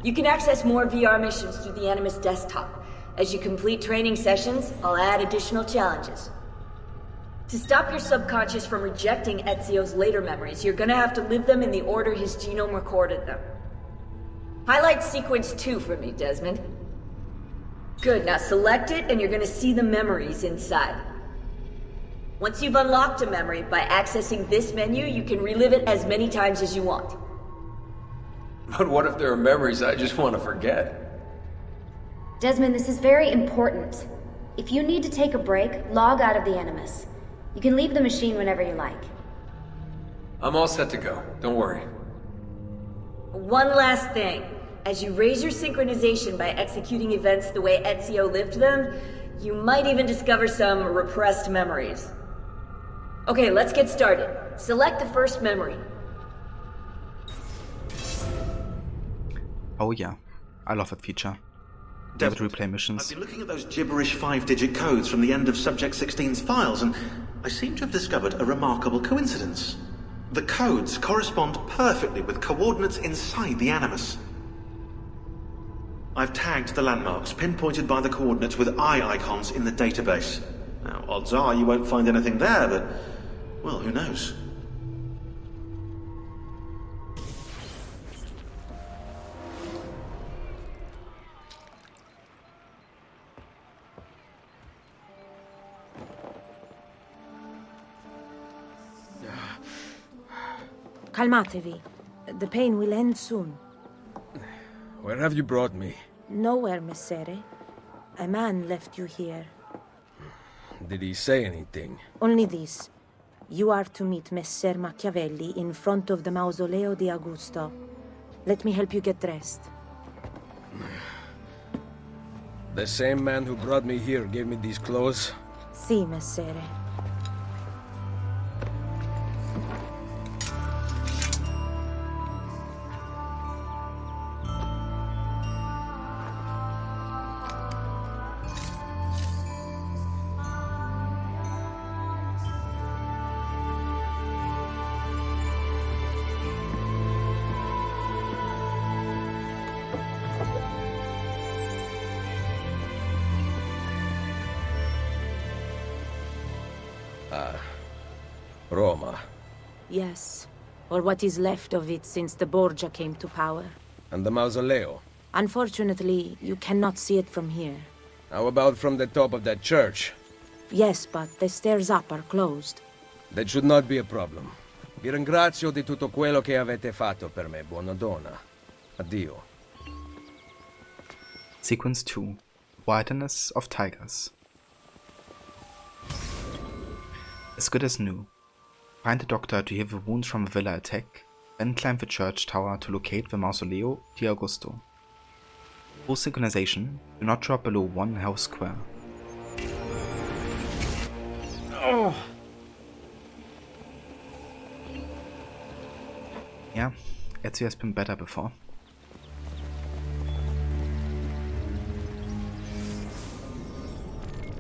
R: You can access more VR missions through the Animus desktop. As you complete training sessions, I'll add additional challenges. To stop your subconscious from rejecting Ezio's later memories, you're gonna have to live them in the order his genome recorded them. Highlight sequence 2 for me, Desmond. Good, now select it and you're gonna see the memories inside. Once you've unlocked a memory, by accessing this menu, you can relive it as many times as you want.
E: But what if there are memories I just want to forget?
S: Desmond, this is very important. If you need to take a break, log out of the Animus. You can leave the machine whenever you like.
E: I'm all set to go. Don't worry.
R: One last thing. As you raise your synchronization by executing events the way Ezio lived them, you might even discover some repressed memories. Okay, let's get started. Select the first memory.
A: Oh yeah, I love that feature.
N: Desmond,
A: replay missions.
N: I've been looking at those gibberish 5-digit codes from the end of Subject 16's files, and I seem to have discovered a remarkable coincidence. The codes correspond perfectly with coordinates inside the Animus. I've tagged the landmarks, pinpointed by the coordinates with eye icons in the database. Now, odds are you won't find anything there, but, well, who knows?
U: Calmatevi. The pain will end soon.
K: Where have you brought me?
U: Nowhere, Messere. A man left you here.
K: Did he say anything?
U: Only this. You are to meet Messer Machiavelli in front of the Mausoleo di Augusto. Let me help you get dressed.
K: The same man who brought me here gave me these clothes?
U: Si, Messere.
E: Roma.
U: Yes, or what is left of it since the Borgia came to power.
K: And the mausoleo?
U: Unfortunately, you cannot see it from here.
K: How about from the top of that church?
U: Yes, but the stairs up are closed.
K: That should not be a problem. Vi ringrazio di tutto quello che avete fatto per me, buona donna. Addio.
A: Sequence 2. Wilderness of Tigers. As good as new. Find the doctor to heal the wounds from a villa attack, then climb the church tower to locate the Mausoleo di Augusto. Full synchronization, do not drop below 1 health square.
J: Oh.
A: Yeah, Ezio has been better before.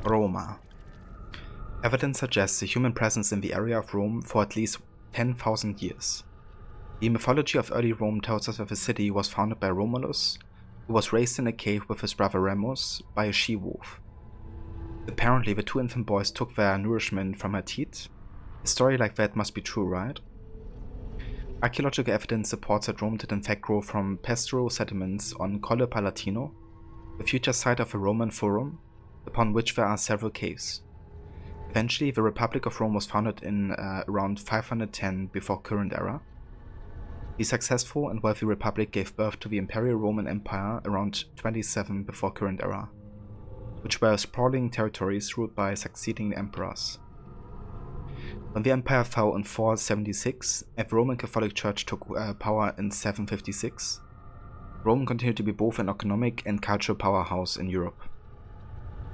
A: Roma. Evidence suggests a human presence in the area of Rome for at least 10,000 years. The mythology of early Rome tells us that the city was founded by Romulus, who was raised in a cave with his brother Remus by a she-wolf. Apparently, the 2 infant boys took their nourishment from her teat. A story like that must be true, right? Archaeological evidence supports that Rome did in fact grow from pastoral settlements on Colle Palatino, the future site of a Roman forum, upon which there are several caves. Eventually, the Republic of Rome was founded in around 510 before current era. The successful and wealthy republic gave birth to the Imperial Roman Empire around 27 before current era, which were sprawling territories ruled by succeeding emperors. When the empire fell in 476 and the Roman Catholic Church took power in 756, Rome continued to be both an economic and cultural powerhouse in Europe.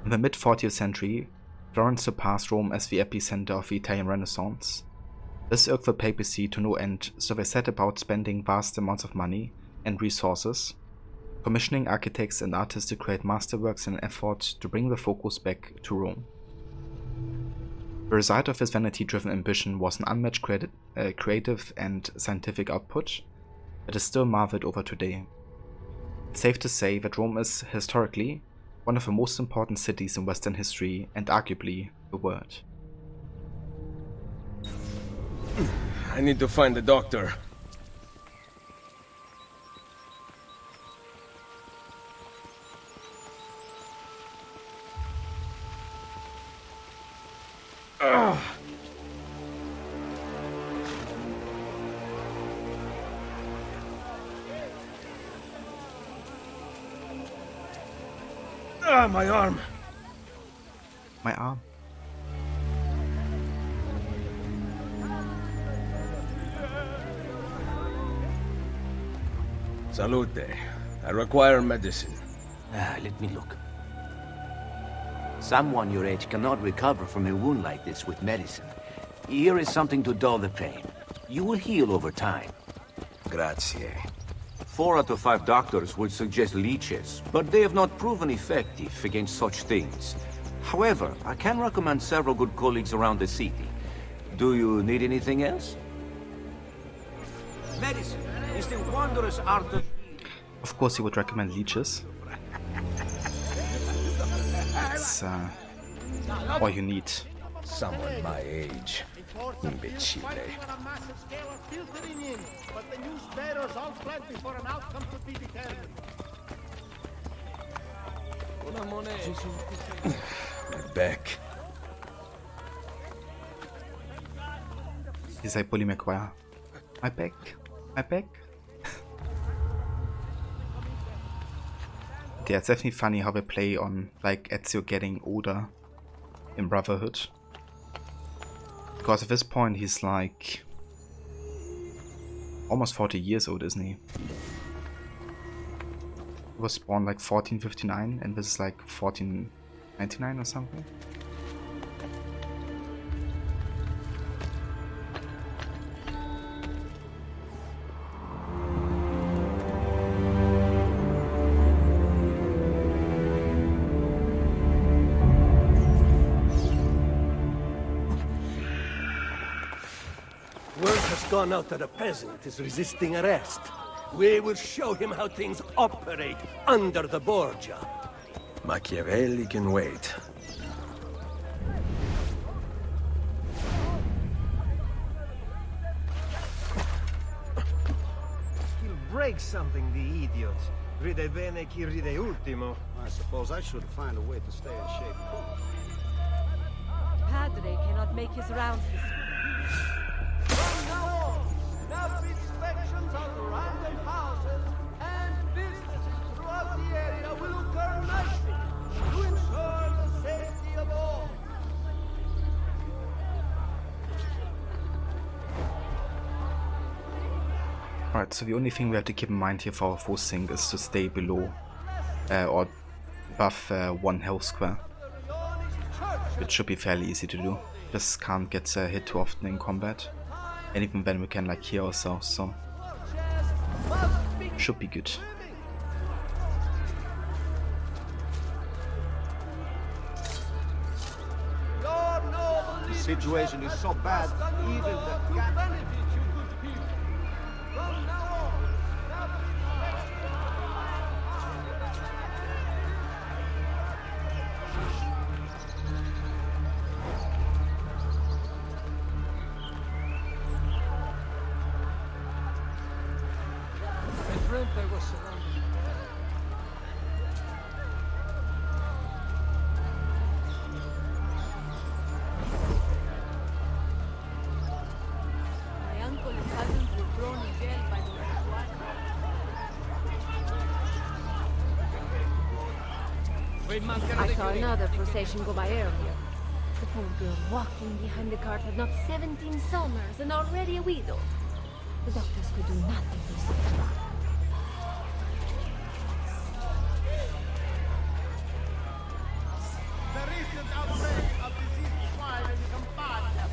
A: In the mid-40th century, Florence surpassed Rome as the epicenter of the Italian Renaissance. This irked the papacy to no end, so they set about spending vast amounts of money and resources, commissioning architects and artists to create masterworks in an effort to bring the focus back to Rome. The result of this vanity-driven ambition was an unmatched creative and scientific output that is still marveled over today. It's safe to say that Rome is, historically, one of the most important cities in Western history and arguably the world.
K: I need to find the doctor. My arm.
A: My arm.
K: Salute. I require medicine.
D: Let me look. Someone your age cannot recover from a wound like this with medicine. Here is something to dull the pain. You will heal over time.
K: Grazie.
D: 4 out of 5 doctors would suggest leeches, but they have not proven effective against such things. However, I can recommend several good colleagues around the city. Do you need anything else? Medicine is the wondrous art of...
A: Of course he would recommend leeches. It's all you need.
K: Someone my age. Imbecile. My back.
A: He's like Bully McGuire. My back. My back. Yeah, it's definitely funny how they play on like Ezio getting older in Brotherhood. Because at this point he's like almost 40 years old, isn't he? He was born like 1459 and this is like 1499 or something.
B: Gone out that a peasant is resisting arrest. We will show him how things operate under the Borgia.
K: Machiavelli can wait.
J: break something, the idiot. Ride bene chi ride ultimo.
G: I suppose I should find a way to stay in shape.
M: Padre cannot make his rounds this
J: From now on, snap inspections on random houses and businesses throughout the area will occur nightly to ensure the safety of all.
A: Alright, so the only thing we have to keep in mind here for our full sync is to stay below or above 1 health square. Which should be fairly easy to do. Just can't get hit too often in combat. And even then we can like heal ourselves, so should be good.
G: The situation is so bad, even the
J: was surrounded.
M: My uncle and cousins were thrown in jail by the
L: I saw another procession go by earlier. The poor girl walking behind the cart had not 17 summers and already a widow. The doctors could do nothing to save her.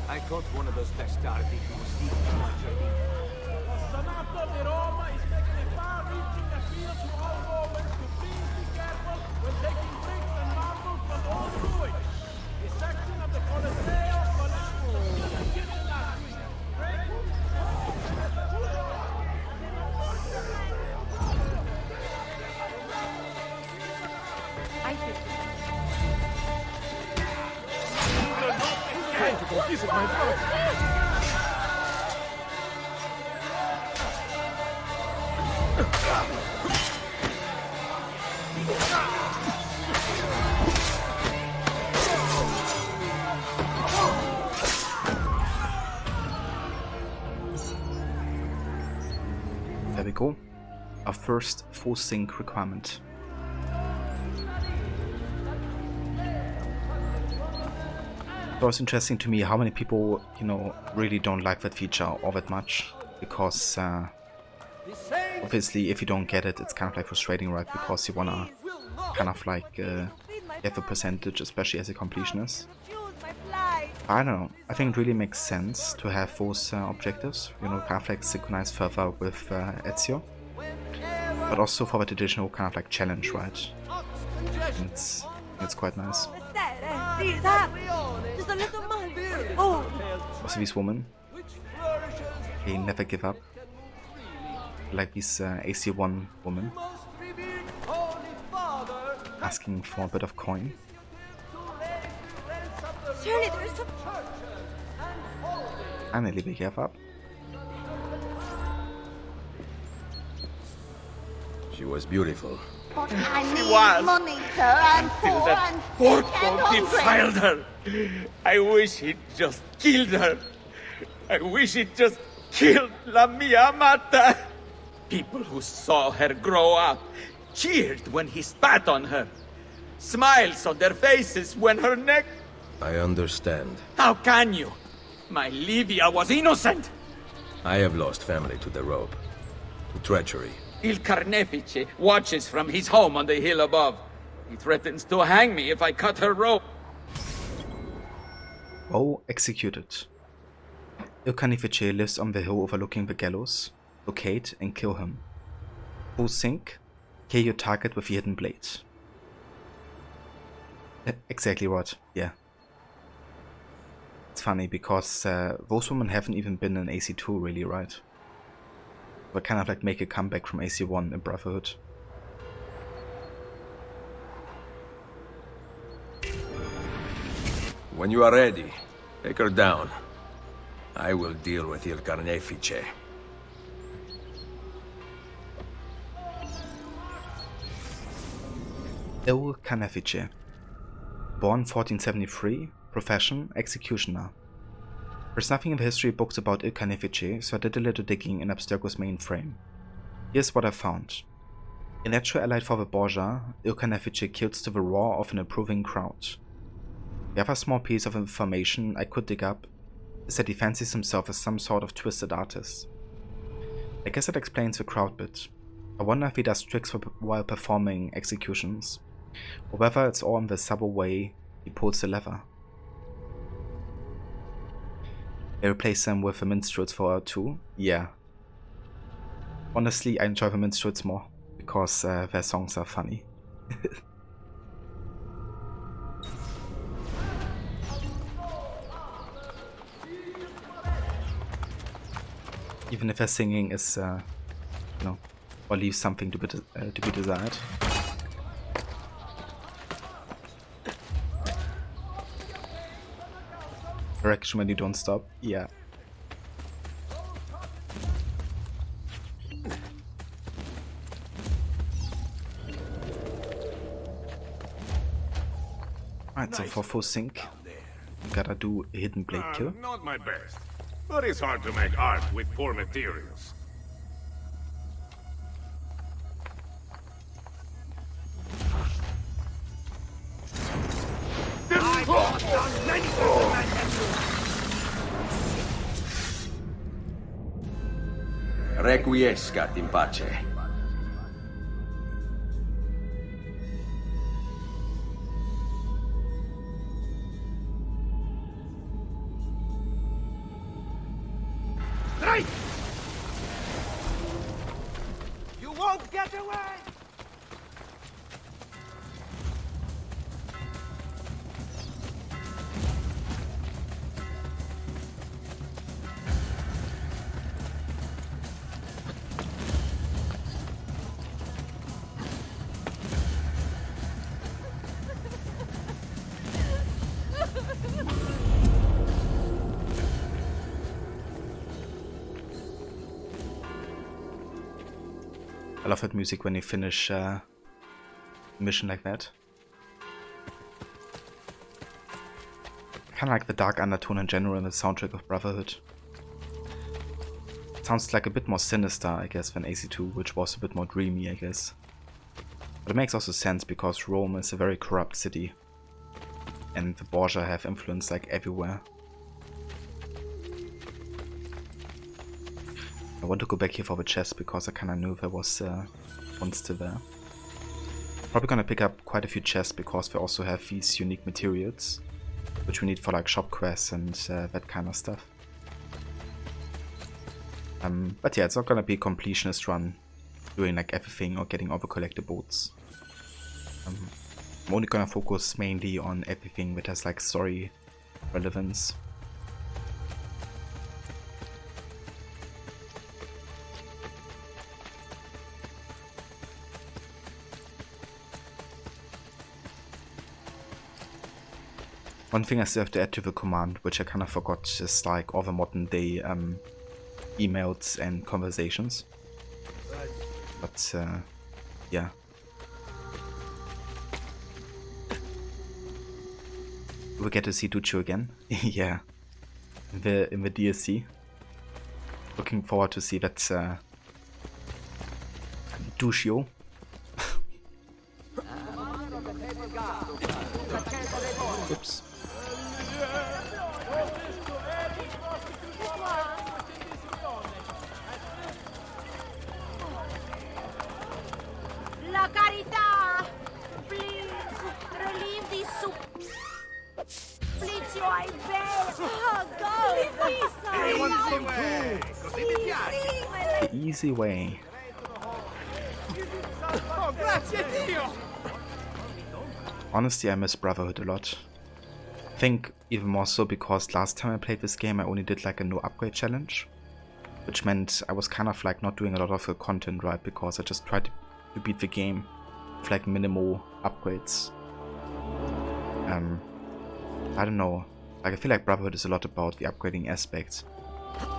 C: I caught one of those bastardi who was eating my journey.
J: Senato di Roma is making a far-reaching appeal to all Romans to please be careful when taking bricks and marble from old ruins. The section of the Colosseo
V: Trying to go visit my brother.
A: There we go. Our first full sync requirement. It was interesting to me how many people, you know, really don't like that feature all that much, because obviously if you don't get it, it's kind of like frustrating, right? Because you wanna kind of like get the percentage, especially as a completionist. I don't know, I think it really makes sense to have those objectives, you know, kind of like synchronize further with Ezio, but also for that additional kind of like challenge, right? And it's quite nice. Also this woman, they never give up, like this AC1 woman, asking for a bit of coin.
L: Surely there's some...
A: Finally they gave up.
E: She was beautiful.
W: I need money, sir. I'm poor and
X: Porco defiled her. I wish he'd just killed her. I wish he'd just killed La Mia Amata. People who saw her grow up cheered when he spat on her. Smiles on their faces when her neck...
E: I understand.
X: How can you? My Livia was innocent.
E: I have lost family to the rope, to treachery.
X: Il Carnefice watches from his home on the hill above. He threatens to hang me if I cut her rope.
A: Oh, executed. Il Carnefice lives on the hill overlooking the gallows. Locate and kill him. Full sync. Kill your target with the hidden blade. Exactly what, yeah. It's funny because those women haven't even been in AC2 really, right? But kind of like make a comeback from AC1 in Brotherhood.
E: When you are ready, take her down. I will deal with Il Carnefice.
A: Il Carnefice. Born 1473, profession executioner. There's nothing in the history books about Il Carnefice, so I did a little digging in Abstergo's mainframe. Here's what I found. A natural ally for the Borgia, Il Carnefice kills to the roar of an approving crowd. The other small piece of information I could dig up is that he fancies himself as some sort of twisted artist. I guess that explains the crowd bit. I wonder if he does tricks while performing executions, or whether it's all in the subtle way he pulls the lever. They replace them with the minstrels for R2? Yeah. Honestly, I enjoy the minstrels more, because their songs are funny. Even if their singing is, you know, or leaves something to be desired. Direction when you don't stop, yeah. Alright, so for full sync, gotta do a hidden blade kill.
I: Not my best, but it's hard to make art with poor materials.
E: Requiescat in pace.
G: Right! You won't get away!
A: I love that music when you finish a mission like that. Kinda like the dark undertone in general in the soundtrack of Brotherhood. It sounds like a bit more sinister, I guess, than AC2, which was a bit more dreamy, I guess. But it makes also sense because Rome is a very corrupt city. And the Borgia have influence like everywhere. I want to go back here for the chest because I kinda knew there was one still there. Probably gonna pick up quite a few chests because they also have these unique materials, which we need for like shop quests and that kind of stuff. But yeah, it's not gonna be a completionist run, doing like everything or getting all the collectibles. I'm only gonna focus mainly on everything that has like story relevance. One thing I still have to add to the command, which I kind of forgot, is like all the modern day emails and conversations. But yeah. We'll get to see Duccio again. Yeah. In the DLC. Looking forward to see that Duccio. Oops.
W: La carità! Please, relieve these soup. Please, I beg. Oh, go!
G: I want some too! Così mi piace!
A: The easy way.
G: Oh, grazie Dio!
A: Honestly, I miss Brotherhood a lot. I think even more so because last time I played this game I only did like a no upgrade challenge, which meant I was kind of like not doing a lot of the content, right, because I just tried to beat the game with like minimal upgrades. I don't know, like I feel like Brotherhood is a lot about the upgrading aspect,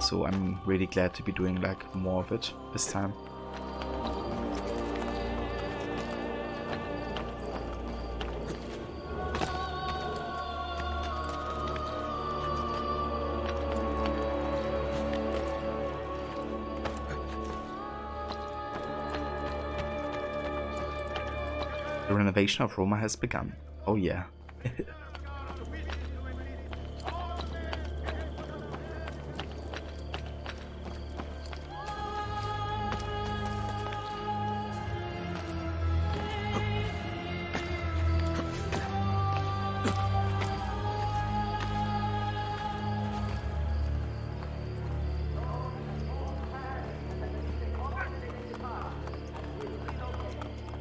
A: so I'm really glad to be doing like more of it this time. renovation of Roma has begun. Oh yeah.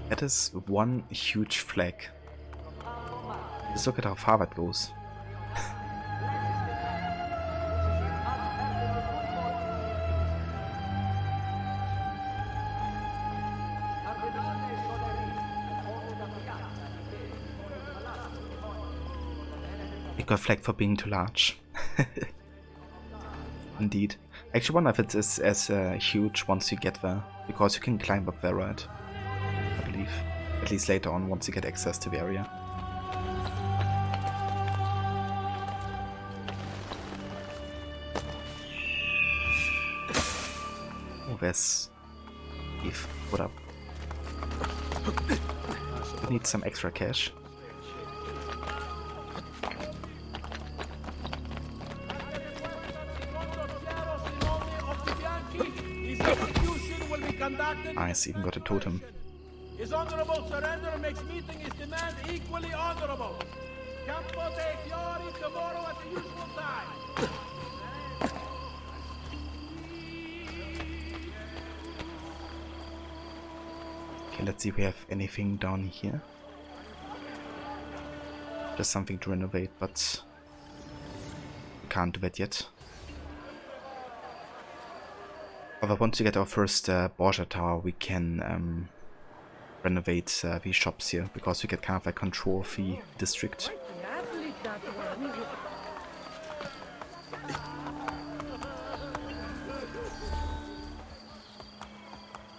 A: That is one huge flag. Just look at how far that goes. It got flagged for being too large. Indeed. I actually wonder if it is as huge once you get there, because you can climb up there, right? I believe. At least later on, once you get access to the area. Oh, there's Eve. What up? We need some extra cash. Nice, even got a totem.
V: His honorable surrender makes meeting his demand equally honorable. Campo dei Fiori tomorrow at the usual time.
A: Okay, let's see if we have anything down here. Just something to renovate, but we can't do that yet. Although once we get our first Borgia tower, we can renovate the shops here, because we get kind of like control of the district.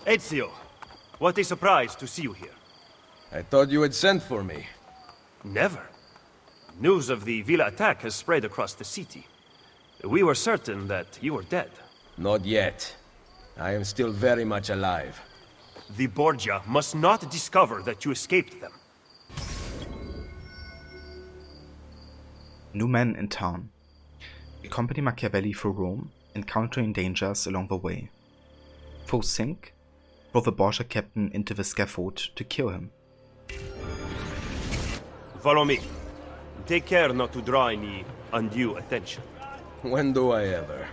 F: Ezio, what a surprise to see you here.
K: I thought you had sent for me.
F: Never. News of the Villa attack has spread across the city. We were certain that you were dead.
K: Not yet. I am still very much alive.
F: The Borgia must not discover that you escaped them.
A: New men in town. Accompany Machiavelli through Rome, encountering dangers along the way. Foes sink, throw the Borgia captain into the scaffold to kill him.
F: Follow me. Take care not to draw any undue attention.
K: When do I ever?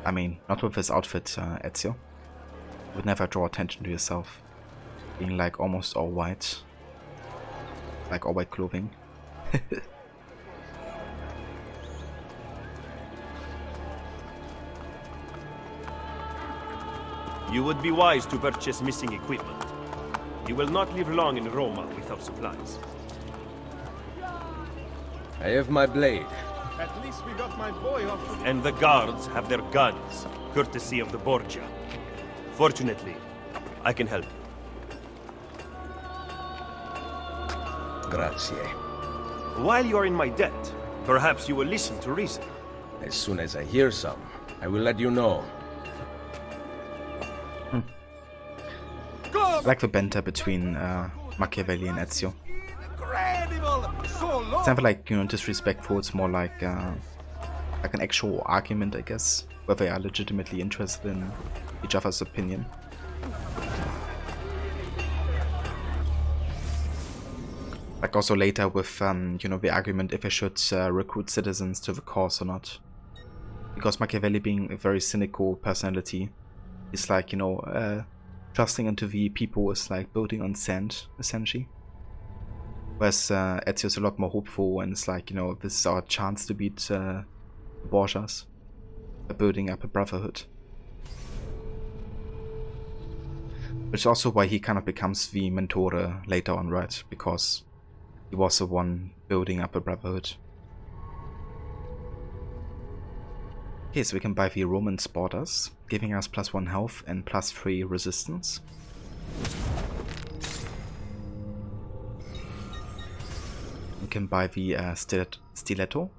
A: I mean, not with this outfit, Ezio. You would never draw attention to yourself. Being like almost all white. Like all white clothing.
F: You would be wise to purchase missing equipment. You will not live long in Roma without supplies.
K: I have my blade.
V: At least we got my boy off to the...
F: And the guards have their guns, courtesy of the Borgia. Fortunately, I can help you.
K: Grazie.
F: While you are in my debt, perhaps you will listen to reason.
K: As soon as I hear some, I will let you know.
A: I like the banter between Machiavelli and Ezio. It's never like, you know, disrespectful, it's more like an actual argument, I guess, where they are legitimately interested in each other's opinion. Like also later with, you know, the argument if I should recruit citizens to the cause or not. Because Machiavelli, being a very cynical personality, is like, you know, trusting into the people is like building on sand, essentially. Whereas Ezio is a lot more hopeful and it's like, you know, this is our chance to beat the Borgias by building up a brotherhood. Which is also why he kind of becomes the Mentore later on, right? Because he was the one building up a brotherhood. Okay, so we can buy the Roman Sporters, giving us +1 health and +3 resistance. We can buy the Stiletto,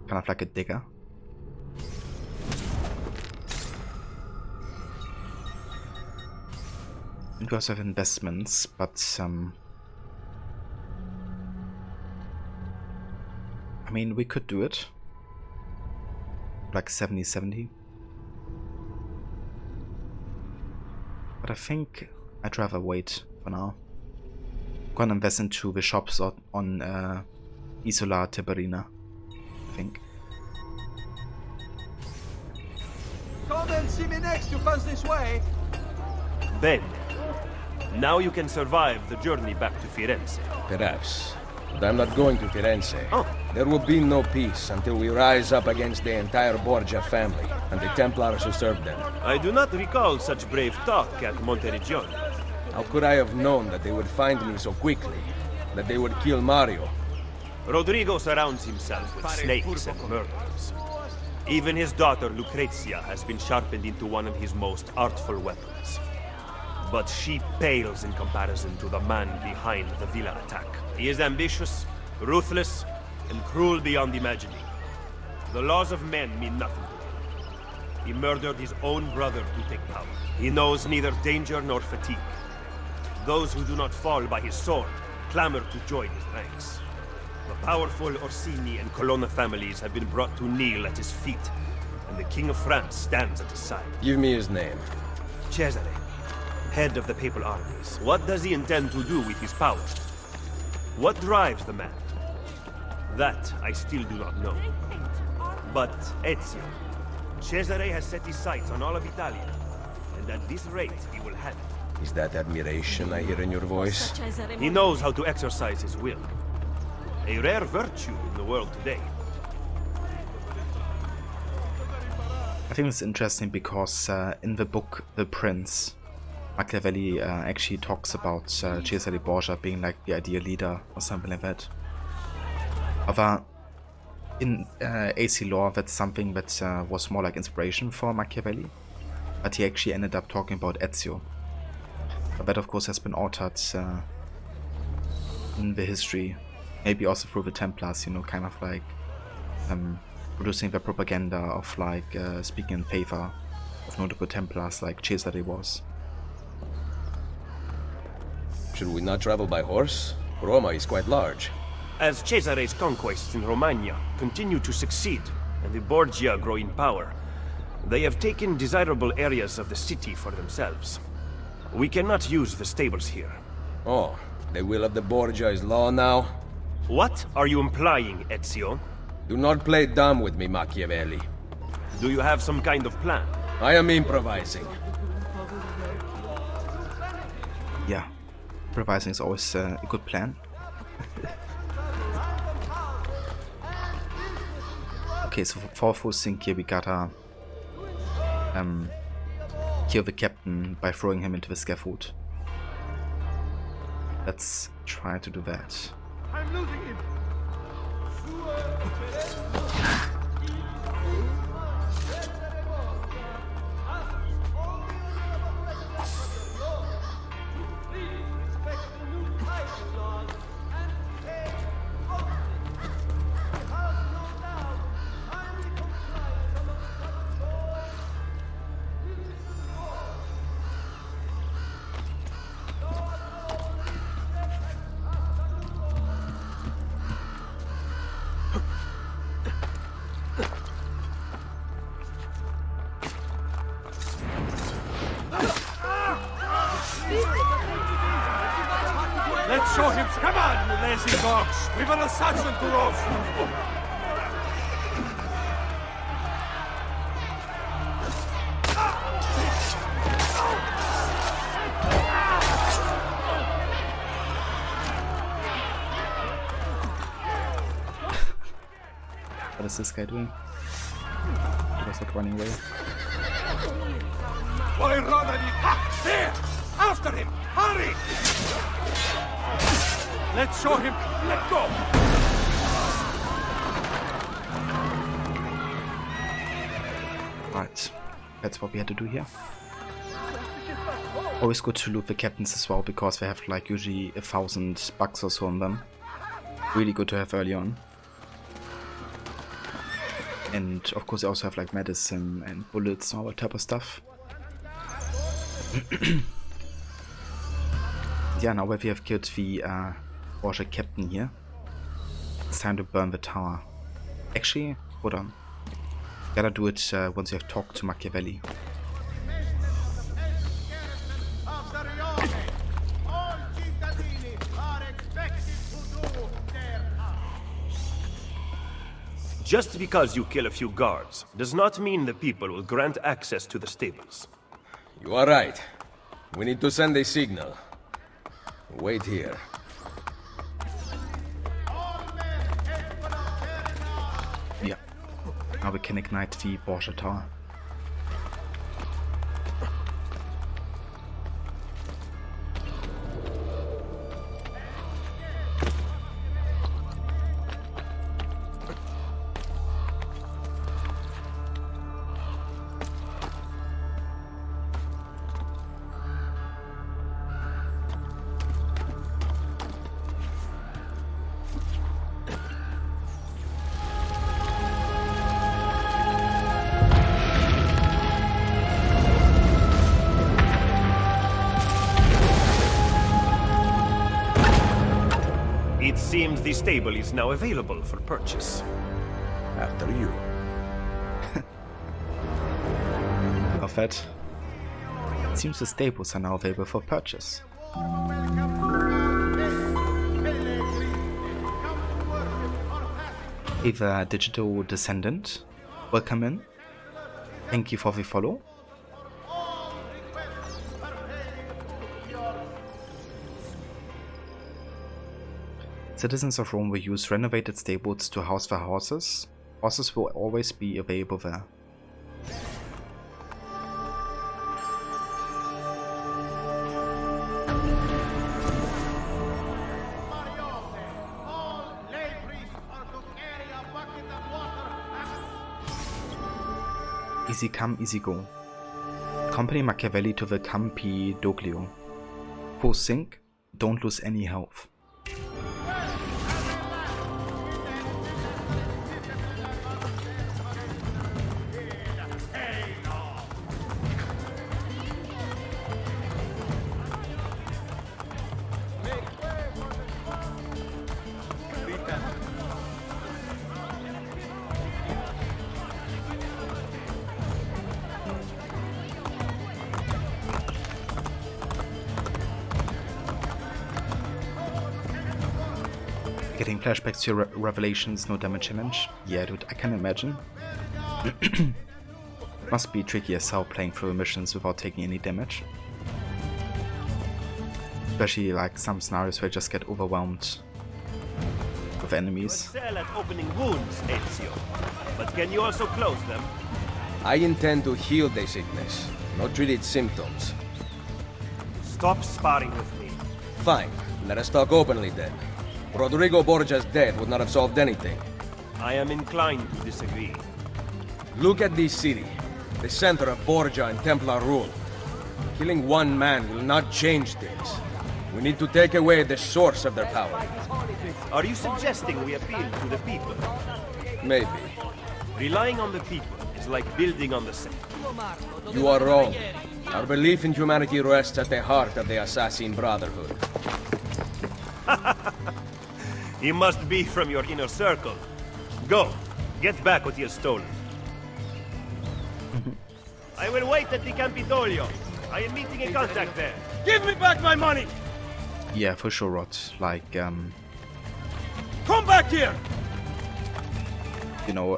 A: kind of like a digger. And we also have investments, but I mean, we could do it. Like 70-70. But I think I'd rather wait for now. I'm gonna invest into the shops on Isola Tiberina, I think.
G: Come and see me next, you pass this way.
F: Ben, now you can survive the journey back to Firenze.
K: Perhaps. But I'm not going to Firenze.
F: Oh.
K: There will be no peace until we rise up against the entire Borgia family and the Templars who serve them.
F: I do not recall such brave talk at Monteriggioni.
K: How could I have known that they would find me so quickly? That they would kill Mario?
F: Rodrigo surrounds himself with snakes and murderers. Even his daughter Lucrezia has been sharpened into one of his most artful weapons. But she pales in comparison to the man behind the villa attack. He is ambitious, ruthless, and cruel beyond imagining. The laws of men mean nothing to him. He murdered his own brother to take power. He knows neither danger nor fatigue. Those who do not fall by his sword clamor to join his ranks. The powerful Orsini and Colonna families have been brought to kneel at his feet, and the King of France stands at his side.
K: Give me his name.
F: Cesare, head of the papal armies. What does he intend to do with his power? What drives the man? That I still do not know. But Ezio, Cesare has set his sights on all of Italia, and at this rate he will have it.
K: Is that admiration I hear in your voice?
F: He knows how to exercise his will. A rare virtue in the world today.
A: I think it's interesting because in the book The Prince, Machiavelli actually talks about Cesare Borgia being like the ideal leader or something like that. Although in AC lore that's something that was more like inspiration for Machiavelli, but he actually ended up talking about Ezio. But that of course has been altered in the history, maybe also through the Templars, you know, kind of like producing the propaganda of like speaking in favor of notable Templars like Cesare was.
K: Should we not travel by horse? Roma is quite large.
F: As Cesare's conquests in Romagna continue to succeed and the Borgia grow in power, they have taken desirable areas of the city for themselves. We cannot use the stables here.
K: Oh, the will of the Borgia is law now?
F: What are you implying, Ezio?
K: Do not play dumb with me, Machiavelli.
F: Do you have some kind of plan?
K: I am improvising.
A: Yeah, improvising is always a good plan. Okay, so for first thing here we gotta kill the captain by throwing him into the scaffold. Let's try to do that.
V: I'm losing him. Let's show him. Come on, you lazy dogs. We've an assassin to roast.
A: What is this guy doing? He was like running away.
V: Why run at him? Ha! There! After him! Hurry! Let's show him. Let go!
A: Right, that's what we had to do here. Always good to loot the captains as well, because they have like usually 1,000 bucks or so on them. Really good to have early on. And of course they also have like medicine and bullets and all that type of stuff. yeah, now that we have killed the warship captain here, it's time to burn the tower. Actually, hold on. Gotta do it once you have talked to Machiavelli.
F: Just because you kill a few guards does not mean the people will grant access to the stables.
K: You are right. We need to send a signal. Wait here.
A: Yeah. Now we can ignite the Borgia Tower.
F: It seems the stable is now available for purchase.
E: After you.
A: Love that. It seems the stables are now available for purchase. Eva Digital Descendant, welcome in. Thank you for the follow. Citizens of Rome will use renovated stables to house their horses. Horses will always be available there. Easy come, easy go. Accompany Machiavelli to the Campi Doglio. Full sync, don't lose any health. Getting flashbacks to your revelations, no damage challenge. Yeah, dude, I can imagine. Must be tricky as hell playing through missions without taking any damage. Especially like some scenarios where I just get overwhelmed with enemies.
F: Excel at opening wounds, Ezio. But can you also close them?
K: I intend to heal the sickness, not treat its symptoms.
F: Stop sparring with me.
K: Fine, let us talk openly then. Rodrigo Borgia's death would not have solved anything.
F: I am inclined to disagree.
K: Look at this city, the center of Borgia and Templar rule. Killing one man will not change things. We need to take away the source of their power.
F: Are you suggesting we appeal to the people?
K: Maybe.
F: Relying on the people is like building on the sand.
K: You are wrong. Our belief in humanity rests at the heart of the Assassin Brotherhood.
F: He must be from your inner circle. Go, get back what he has stolen. I will wait at the Campidoglio. I am meeting a contact there.
V: Give me back my money!
A: Yeah, for sure, Rod. Like,
V: Come back here!
A: you know,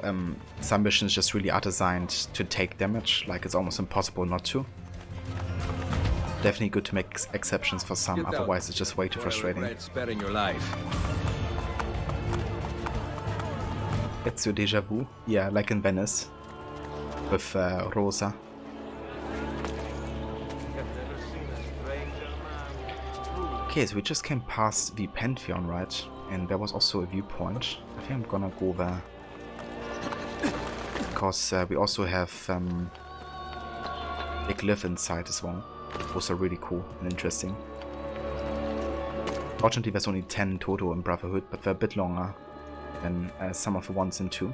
A: some missions just really are designed to take damage. Like, it's almost impossible not to. Definitely good to make exceptions for some, otherwise it's just way too frustrating.
K: Sparing your life.
A: It's your deja vu. Yeah, like in Venice. With Rosa. Okay, so we just came past the Pantheon, right? And there was also a viewpoint. I think I'm gonna go there. Because we also have a glyph inside as well. Also really cool and interesting. Fortunately, there's only 10 total in Brotherhood, but they're a bit longer than some of the ones in 2.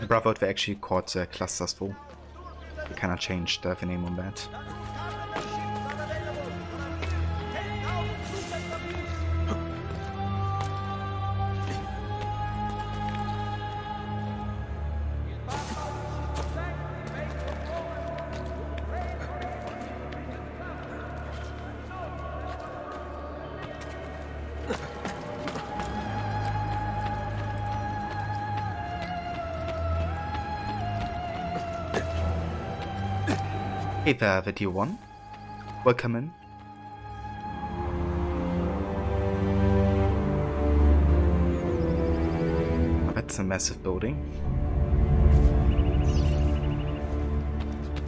A: Brotherhood, they actually called clusters full. They kind of changed the name on that. Hey there, Video 1. Welcome in. That's a massive building.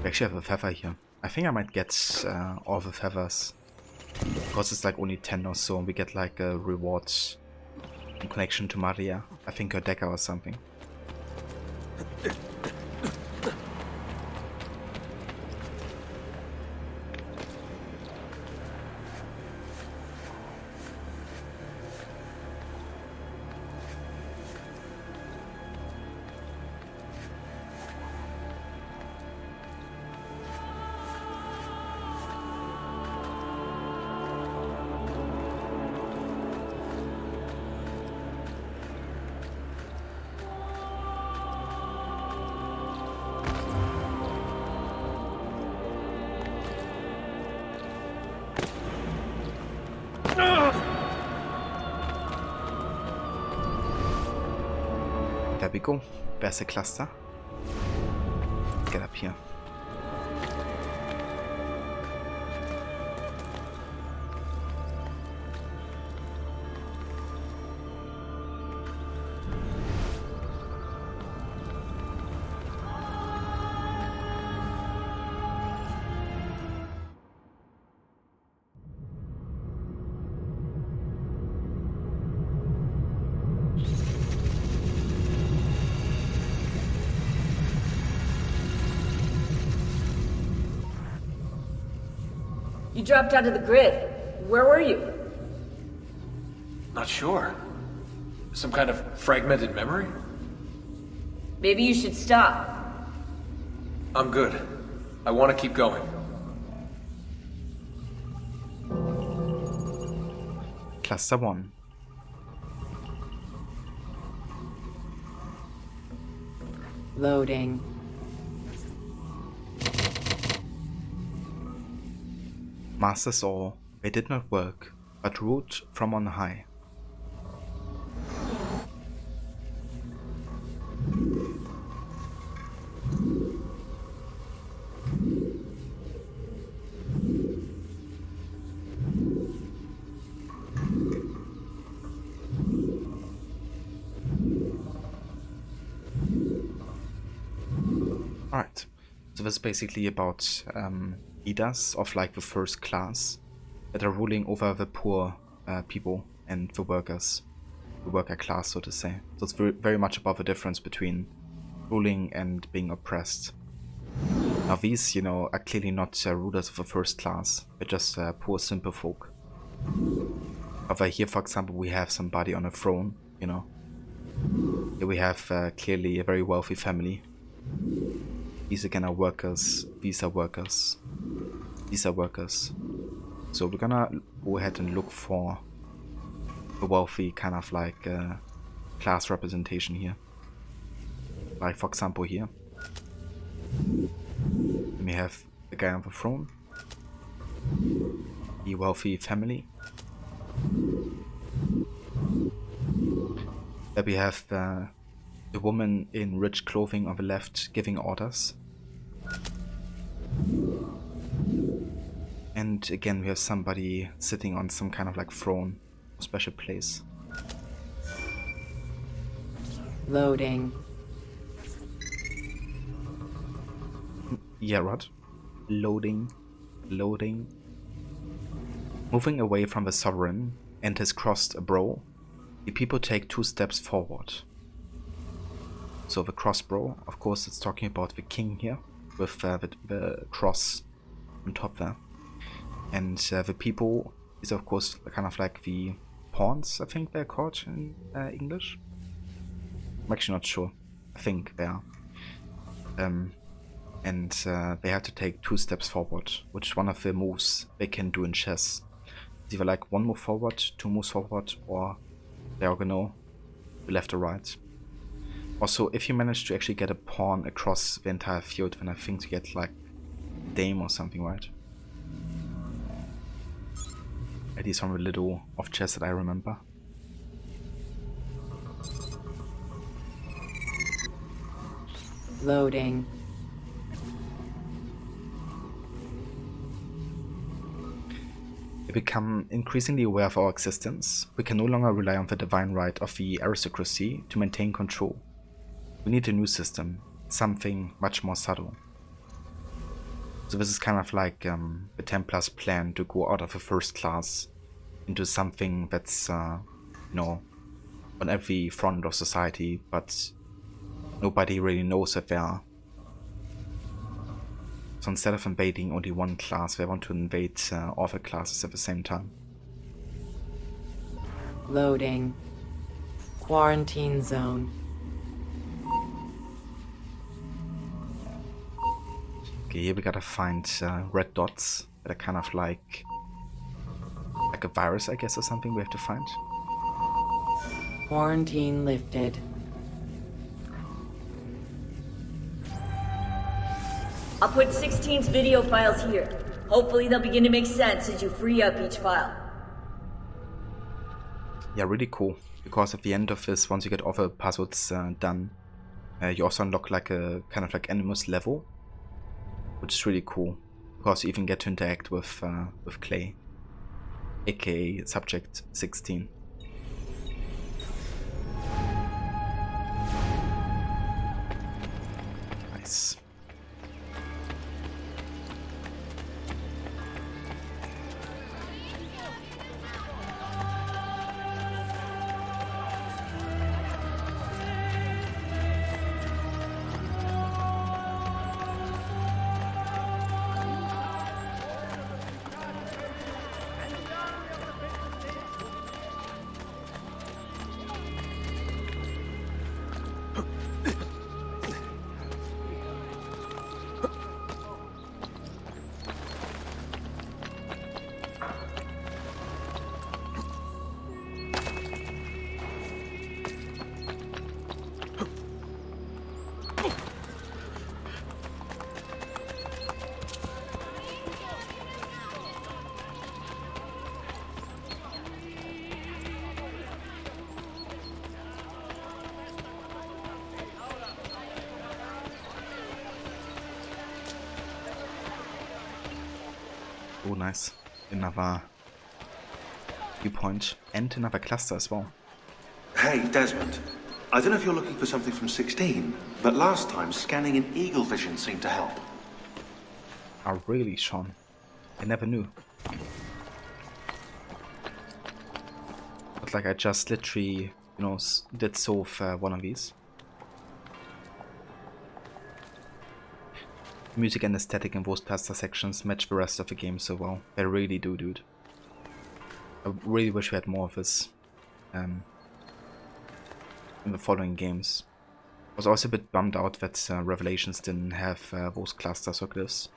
A: We actually have a feather here. I think I might get all the feathers. Because it's like only 10 or so, and we get like a reward in connection to Maria. I think her dagger or something. There we go. There's a cluster. Let's get up here.
R: You dropped out of the grid. Where were you?
O: Not sure. Some kind of fragmented memory?
R: Maybe you should stop.
O: I'm good. I want to keep going.
A: Cluster 1.
R: Loading.
A: Masters all, they did not work, but ruled from on high. Alright, so this is basically about leaders of like the first class that are ruling over the poor people and the workers, the worker class, so to say. So it's very much about the difference between ruling and being oppressed. Now these, you know, are clearly not rulers of the first class, they're just poor simple folk. Over here, for example, we have somebody on a throne, you know. Here we have clearly a very wealthy family. These again are workers, these are workers, these are workers. So we're gonna go ahead and look for a wealthy kind of like class representation here. Like for example here. We have the guy on the throne, the wealthy family. There we have the woman in rich clothing on the left giving orders. And again we have somebody sitting on some kind of like throne, special place.
R: Loading.
A: Yeah, right. Loading. Loading. Moving away from the sovereign and his crossed brow, the people take 2 steps forward. So the cross brow, of course it's talking about the king here, with the cross on top there. And the people is of course kind of like the pawns, I think they're called in English. I'm actually not sure. I think they are. And they have to take 2 steps forward, which is one of the moves they can do in chess. It's either like 1 move forward, 2 moves forward, or diagonal, left or right. Also, if you manage to actually get a pawn across the entire field, then I think you get like dame or something, right? At least from a little of chess that I remember.
H: Loading.
A: We become increasingly aware of our existence. We can no longer rely on the divine right of the aristocracy to maintain control. We need a new system, something much more subtle. So this is kind of like the Templars' plan to go out of a first class into something that's, you know, on every front of society, but nobody really knows that they are. So instead of invading only one class, they want to invade all the classes at the same time.
H: Loading. Quarantine zone.
A: Okay, here we gotta find red dots that are kind of like a virus, I guess, or something we have to find.
H: Quarantine lifted.
R: I'll put 16's video files here. Hopefully they'll begin to make sense as you free up each file.
A: Yeah, really cool. Because at the end of this, once you get all the puzzles done, you also unlock like a kind of like Animus level, which is really cool. Because you even get to interact with Clay, aka Subject 16. Nice. Oh, nice. Another viewpoint and another cluster as well.
P: Hey, Desmond. I don't know if you're looking for something from 16, but last time scanning in eagle vision seemed to help.
A: Oh, really, Sean? I never knew. But like, I just literally, you know, did solve one of these. Music and aesthetic in those cluster sections match the rest of the game so well. They really do, dude. I really wish we had more of this in the following games. I was also a bit bummed out that Revelations didn't have those clusters or glyphs.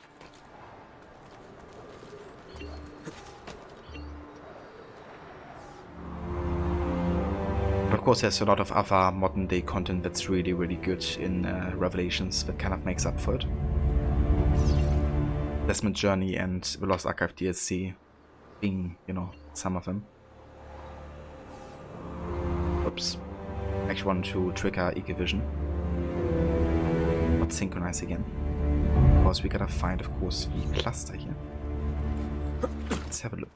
A: But of course, there's a lot of other modern day content that's really, really good in Revelations that kind of makes up for it. Desmond Journey and the Lost Archive DLC being, you know, some of them. Oops. I actually wanted to trigger Eagle Vision. Not synchronize again. Because we gotta find, of course, the cluster here. Let's have a look.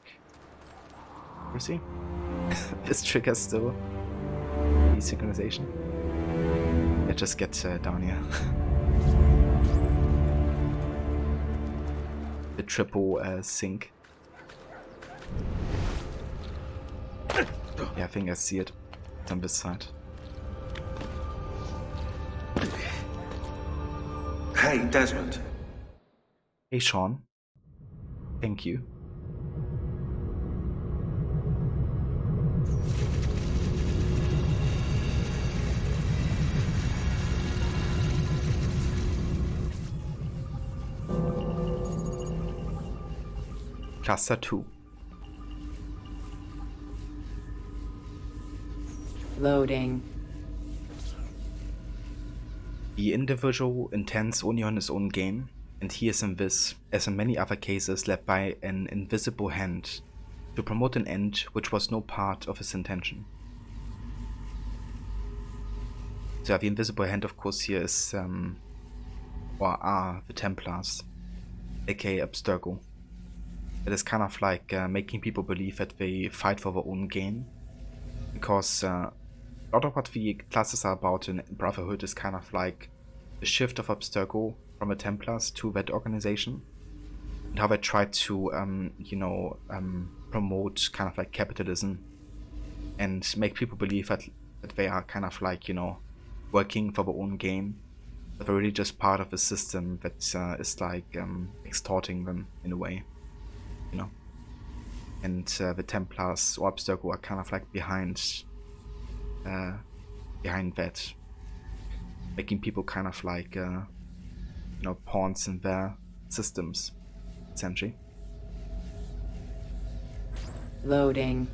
A: Where is he? This triggers still the synchronization. Yeah, just get down here. The triple sync. Yeah, I think I see it. It's on this side.
P: Hey, Desmond.
A: Hey, Sean. Thank you. Cluster 2.
H: Loading.
A: The individual intends only on his own gain, and he is in this, as in many other cases, led by an invisible hand to promote an end which was no part of his intention. So the invisible hand, of course, here is, or are the Templars, aka Abstergo. It is kind of like making people believe that they fight for their own gain, because a lot of what the classes are about in Brotherhood is kind of like the shift of Abstergo from the Templars to that organization, and how they try to, promote kind of like capitalism and make people believe that they are kind of like, working for their own gain, but they're really just part of a system that is like extorting them in a way, And the Templars or Abstergo are kind of like behind that, making people kind of like pawns in their systems, essentially.
H: Loading.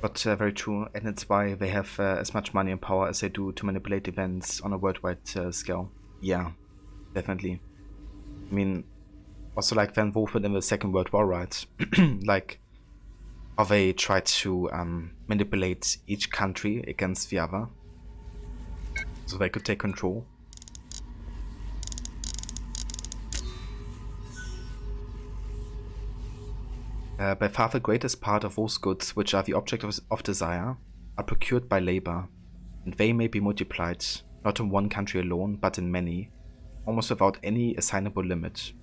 A: But very true, and it's why they have as much money and power as they do to manipulate events on a worldwide scale. Yeah, definitely. I mean, also like the involvement in the Second World War, right? Like how they try to manipulate each country against the other, so they could take control. By far the greatest part of those goods which are the object of desire are procured by labor, and they may be multiplied, not in one country alone, but in many, almost without any assignable limit,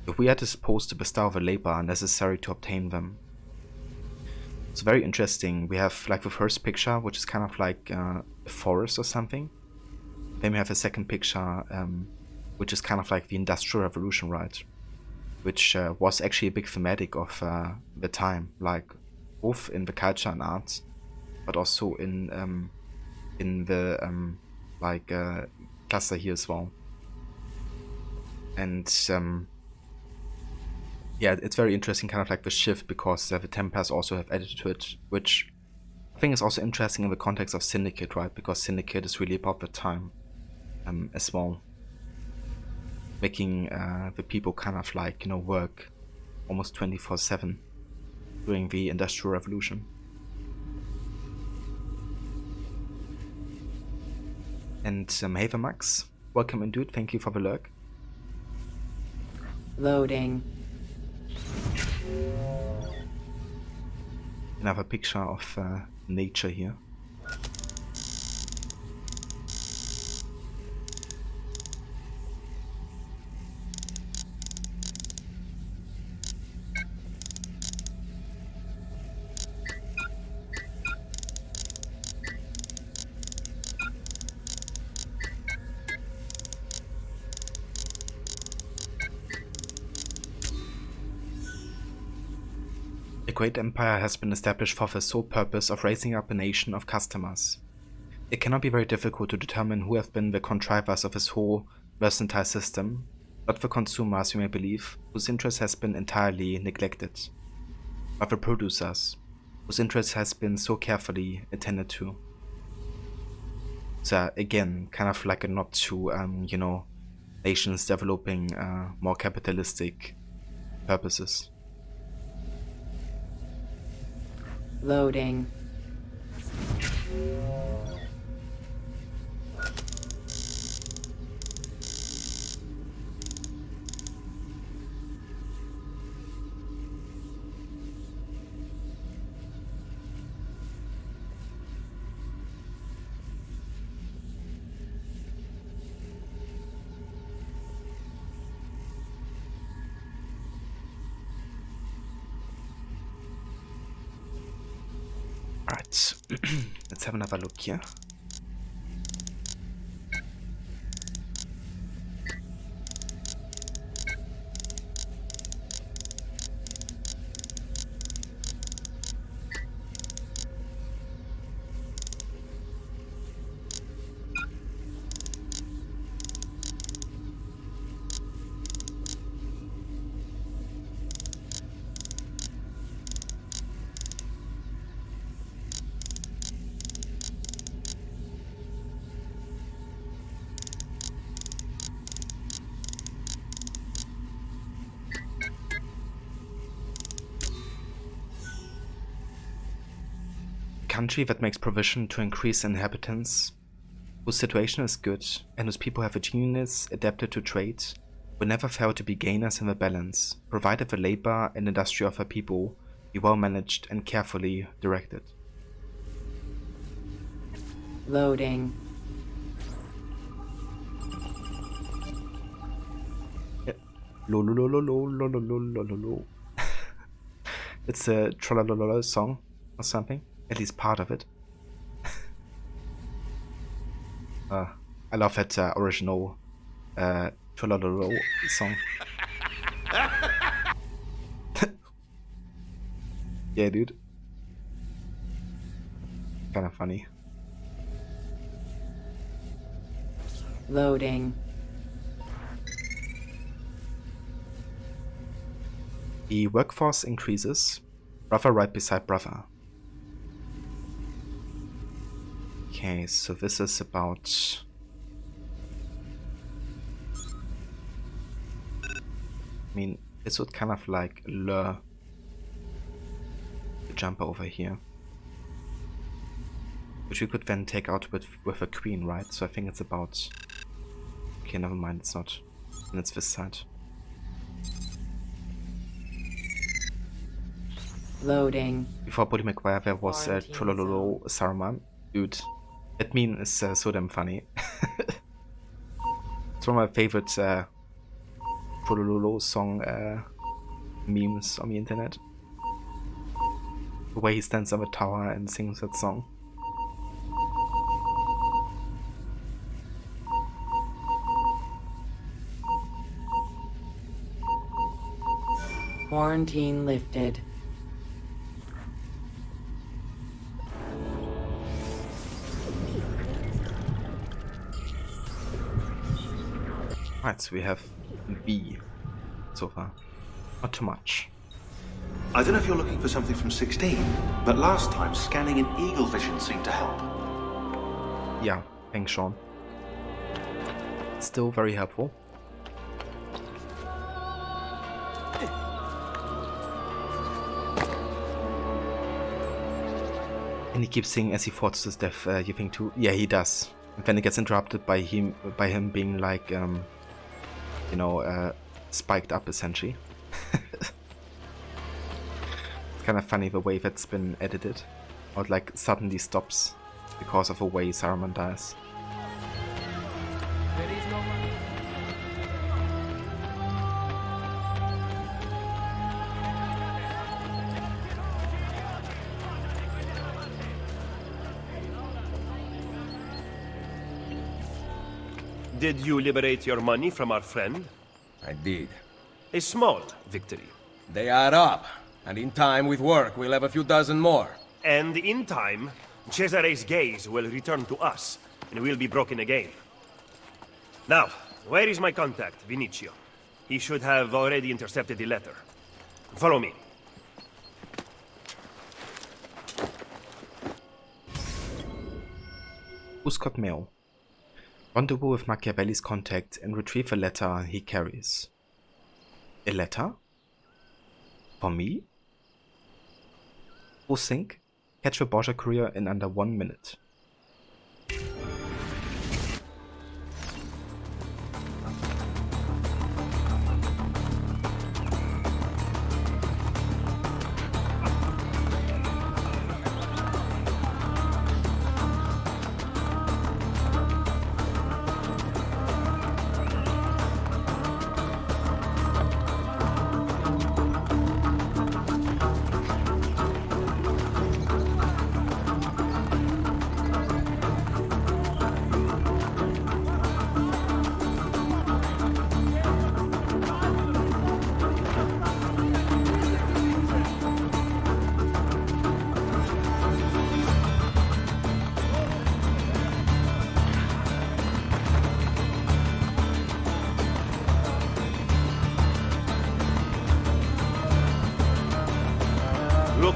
A: if we are disposed to bestow the labor necessary to obtain them. It's very interesting. We have like the first picture, which is kind of like a forest or something. Then we have a second picture, which is kind of like the Industrial Revolution, right? Which was actually a big thematic of the time, like both in the culture and arts, but also in the cluster here as well. And yeah, it's very interesting, kind of like the shift, because the Templars also have added to it, which I think is also interesting in the context of Syndicate, right? Because Syndicate is really about the time as well. Making the people kind of like, work almost 24/7 during the Industrial Revolution. And hey there, Max, welcome in, dude. Thank you for the lurk.
H: Loading.
A: Another picture of nature here. A great empire has been established for the sole purpose of raising up a nation of customers. It cannot be very difficult to determine who have been the contrivers of this whole mercantile system, not the consumers, you may believe, whose interest has been entirely neglected, but the producers, whose interest has been so carefully attended to. So again, kind of like a nod to, nations developing more capitalistic purposes.
H: Loading.
A: Right. Let's have another look here. Country that makes provision to increase inhabitants, whose situation is good, and whose people have a genius adapted to trade, will never fail to be gainers in the balance, provided the labor and industry of her people be well managed and carefully directed.
H: Loading.
A: Lo lo lo lo lo lo lo lo lo lo lo. It's a Trollololo song or something. At least part of it. I love that original Trollololo song. Yeah, dude. Kind of funny.
H: Loading.
A: The workforce increases. Brother right beside brother. Okay, so this is about... I mean, this would kind of like lure the jumper over here. Which we could then take out with a queen, right? So I think it's about... Okay, never mind, it's not. And it's this side.
H: Loading.
A: Before Bully McGuire there was Trollololo Saruman. Dude, that meme is so damn funny. It's one of my favorite Trollololo song memes on the internet. The way he stands on the tower and sings that song.
H: Quarantine lifted.
A: Right, so we have V so far. Not too much.
P: I don't know if you're looking for something from 16, but last time scanning in eagle vision seemed to help.
A: Yeah, thanks, Sean. Still very helpful. And he keeps singing as he falls to his death, you think too? Yeah, he does. And then it gets interrupted by him being like, you know, spiked up essentially. It's kind of funny the way that's been edited. Or it, like suddenly stops because of the way Saruman dies.
F: Did you liberate your money from our friend?
K: I did.
F: A small victory.
K: They add up, and in time with work we'll have a few dozen more.
F: And in time, Cesare's gaze will return to us, and we'll be broken again. Now, where is my contact, Vinicio? He should have already intercepted the letter. Follow me.
A: Who's got mail? Rendezvous with Machiavelli's contact and retrieve a letter he carries. A letter? For me? Who think? Catch the Borgia courier in under 1 minute.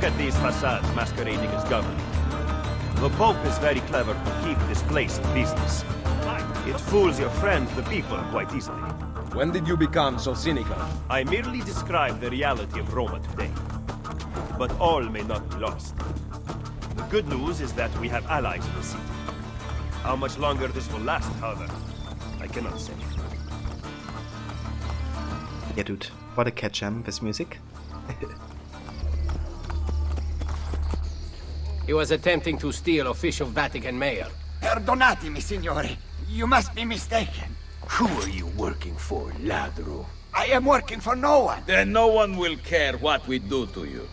F: Look at these facades masquerading as government. The Pope is very clever to keep this place in business. It fools your friends, the people, quite easily.
K: When did you become so cynical?
F: I merely describe the reality of Roma today. But all may not be lost. The good news is that we have allies in the city. How much longer this will last, however, I cannot say.
A: Yeah, dude, what a catch this music.
N: He was attempting to steal official Vatican mail.
Q: Perdonatemi, signore. You must be mistaken.
X: Who are you working for, ladro?
Q: I am working for no one.
X: Then no one will care what we do to you.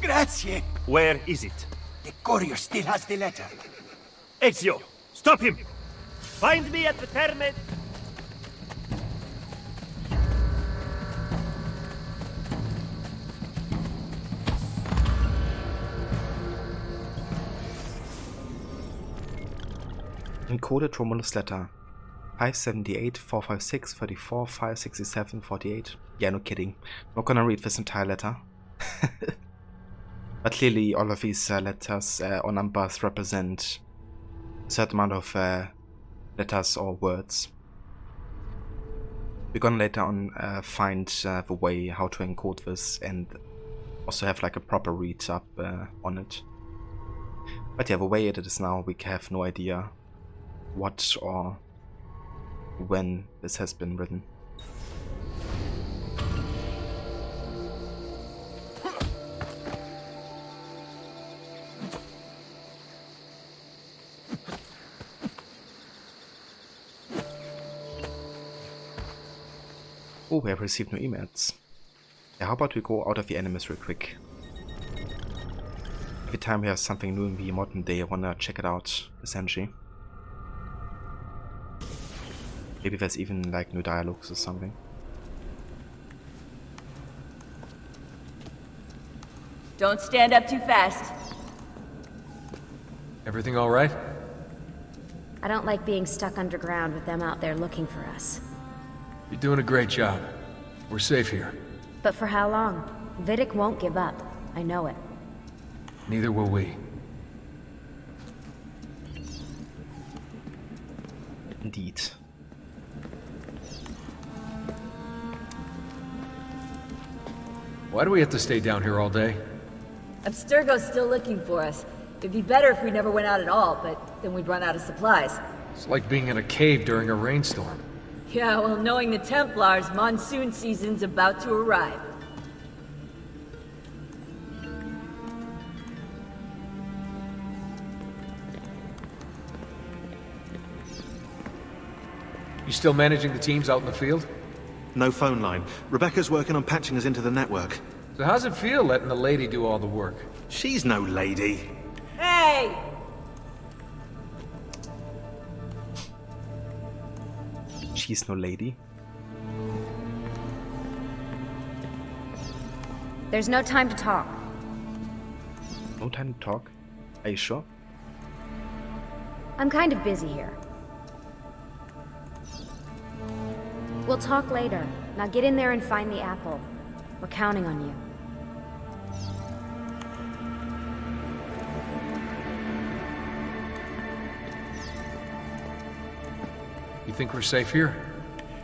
Q: Grazie.
F: Where is it?
Q: The courier still has the letter.
F: Ezio, stop him! Find me at the Terme.
A: Encoded Romulus letter 578 456 34 567 48. Yeah, no kidding. Not gonna read this entire letter. But clearly all of these letters or numbers represent a certain amount of letters or words. We're gonna later on find the way how to encode this and also have like a proper read up on it. But yeah, the way it is now, we have no idea what or when this has been written. Oh, we have received new emails. Yeah, how about we go out of the enemies real quick? Every time we have something new in the modern day, I wanna check it out, essentially. Maybe there's even like new dialogues or something.
R: Don't stand up too fast.
O: Everything all right?
S: I don't like being stuck underground with them out there looking for us.
O: You're doing a great job. We're safe here.
S: But for how long? Vidic won't give up. I know it.
O: Neither will we.
A: Indeed.
O: Why do we have to stay down here all day?
R: Abstergo's still looking for us. It'd be better if we never went out at all, but then we'd run out of supplies.
O: It's like being in a cave during a rainstorm.
R: Yeah, well, knowing the Templars, monsoon season's about to arrive.
O: You still managing the teams out in the field?
P: No phone line. Rebecca's working on patching us into the network.
O: So how's it feel letting the lady do all the work?
P: She's no lady.
R: Hey!
A: She's no lady.
S: There's no time to talk.
A: No time to talk? Are you sure?
S: I'm kind of busy here. We'll talk later. Now get in there and find the apple. We're counting on you.
O: You think we're safe here?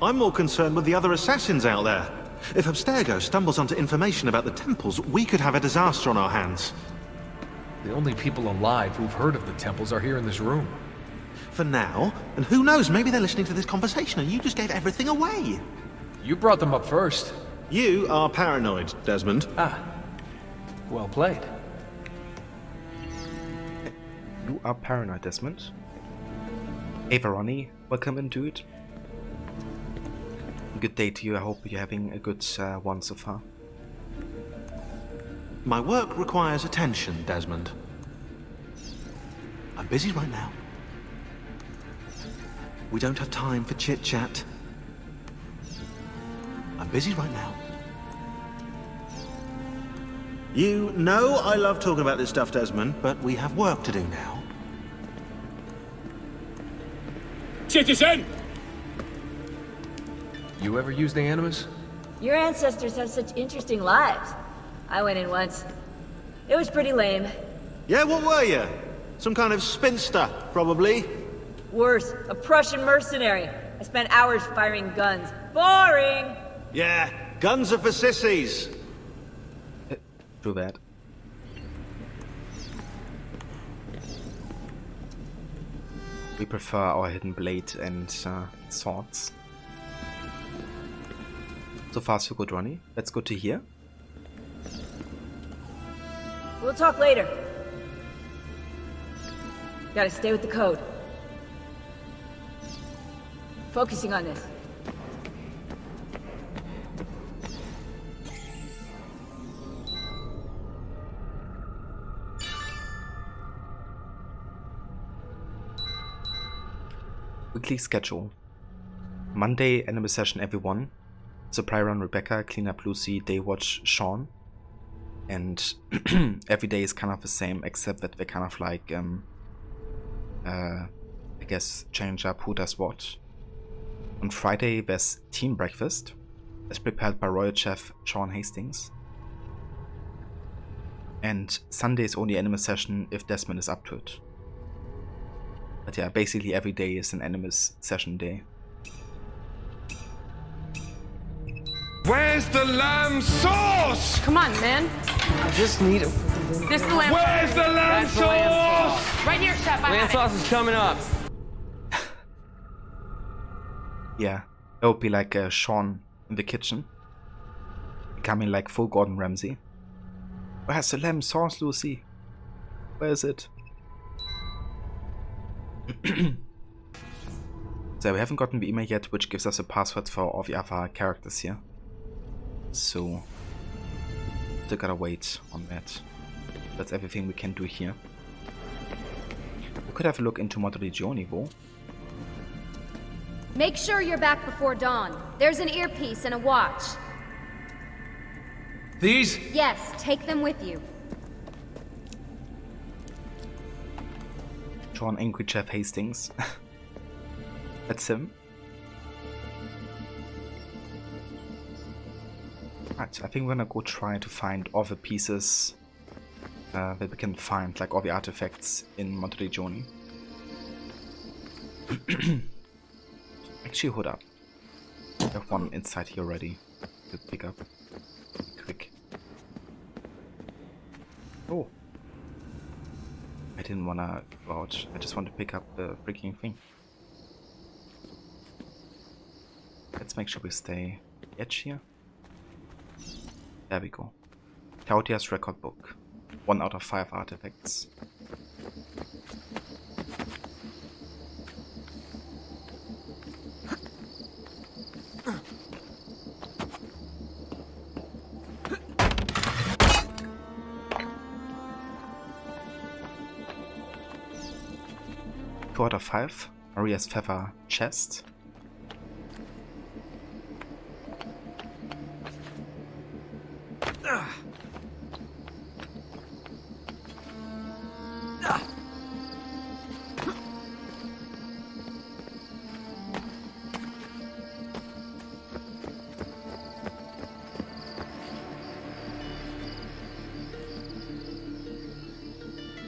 P: I'm more concerned with the other assassins out there. If Abstergo stumbles onto information about the temples, we could have a disaster on our hands.
O: The only people alive who've heard of the temples are here in this room.
P: For now, and who knows, maybe they're listening to this conversation and you just gave everything away.
O: You brought them up first.
P: You are paranoid, Desmond.
O: Ah, well played.
A: You are paranoid, Desmond. Hey Veroni, welcome in, dude. Good day to you, I hope you're having a good one so far.
P: My work requires attention, Desmond. I'm busy right now. We don't have time for chit-chat. I'm busy right now. You know I love talking about this stuff, Desmond, but we have work to do now.
X: Citizen!
O: You ever use the Animus?
R: Your ancestors have such interesting lives. I went in once. It was pretty lame.
P: Yeah, what were you? Some kind of spinster, probably.
R: Worse, a Prussian mercenary. I spent hours firing guns. Boring!
P: Yeah, guns are for sissies.
A: True that. We prefer our hidden blade and swords. So far so good, Ronnie. That's good to hear.
R: We'll talk later. Gotta stay with the code. Focusing on this.
A: Weekly schedule. Monday, anime session everyone. Supply run Rebecca, clean up Lucy, day watch Sean. And every day is kind of the same, except that they kind of like, I guess, change up who does what. On Friday, there's team breakfast, as prepared by Royal Chef Sean Hastings. And Sunday is only anime session if Desmond is up to it. But yeah, basically every day is an Animus session day.
B: Where's the lamb sauce?
J: Come on, man.
B: I just need it.
J: This is the lamb
B: Where's
J: sauce.
B: the lamb
J: That's the lamb
B: sauce?
J: sauce. Right here, chef. I
N: Lamb
J: have
N: sauce is coming up.
A: Yeah, it would be like Sean in the kitchen, becoming like full Gordon Ramsay. Where's the lamb sauce, Lucy? Where is it? So we haven't gotten the email yet, which gives us a password for all the other characters here. So still gotta wait on that. That's everything we can do here. We could have a look into Monteregione though.
S: Make sure you're back before dawn. There's an earpiece and a watch.
O: These?
S: Yes, take them with you.
A: Sean Angry Chef Hastings. That's him. Right, I think we're gonna go try to find all the pieces that we can find, like all the artifacts in Monteregione. Actually, hold up. I have one inside here already to pick up. Quick. Oh. I didn't wanna go out. I just want to pick up the freaking thing. Let's make sure we stay edge here. There we go. Claudia's record book. 1 out of 5 artifacts. Two out of 5. Maria's feather chest.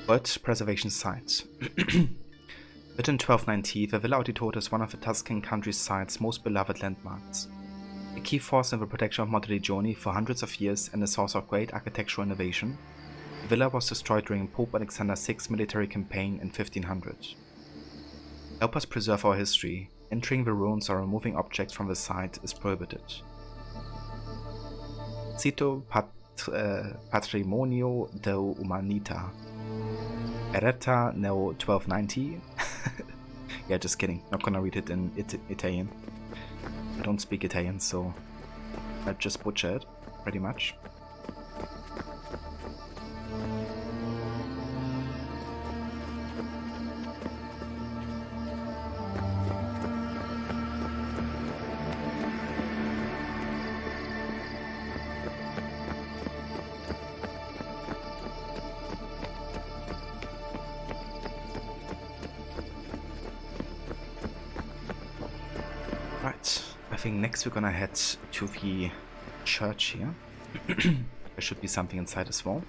A: Bird preservation site. Built in 1290, the Villa Auditore is one of the Tuscan countryside's most beloved landmarks. A key force in the protection of Monteregione for hundreds of years and a source of great architectural innovation, the villa was destroyed during Pope Alexander VI's military campaign in 1500. Help us preserve our history. Entering the ruins or removing objects from the site is prohibited. Sito Patrimonio de Umanità. Eretta nel 1290. Yeah, just kidding. Not gonna read it in Italian. I don't speak Italian, so I just butcher it, pretty much. think next we're gonna head to the church here. There should be something inside as well.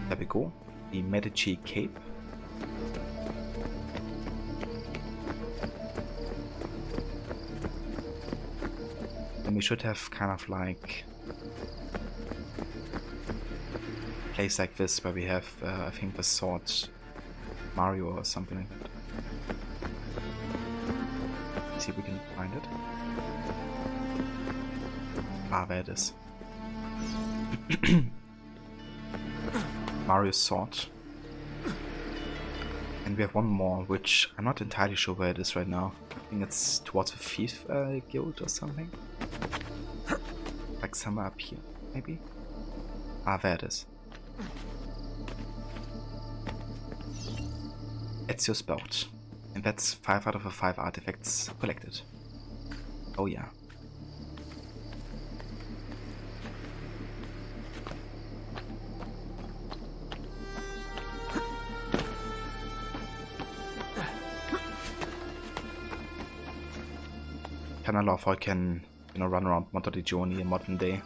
A: There we go. The Medici Cape. And we should have kind of like a place like this where we have, I think, the sword Mario or something like that. Let's see if we can find it. Ah, there it is. Mario's sword. And we have one more, which I'm not entirely sure where it is right now. I think it's towards the Thief Guild or something. Like somewhere up here, maybe? Ah, there it is. Ezio's belt. And that's 5 out of the 5 artifacts collected. Oh yeah. Kinda love how I can, you know, run around Monteriggioni in modern day.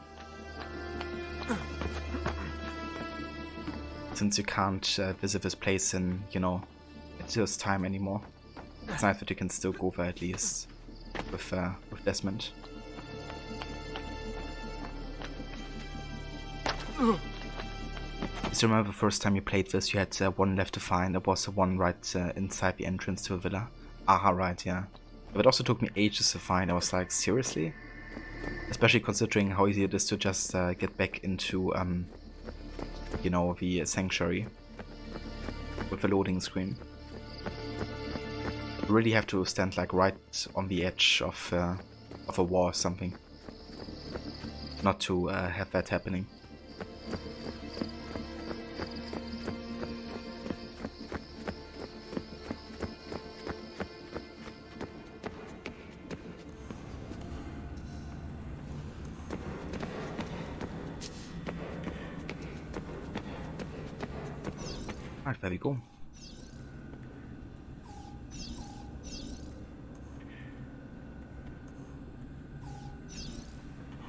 A: Since you can't visit this place in, you know, Ezio's time anymore. It's nice that you can still go there at least with Desmond. Just remember the first time you played this, you had one left to find. There was the one right inside the entrance to a villa. Aha, right, yeah. But it also took me ages to find. I was like, seriously? Especially considering how easy it is to just get back into, you know, the sanctuary with the loading screen. You really have to stand like right on the edge of a wall or something, not to have that happening. Alright, there we go.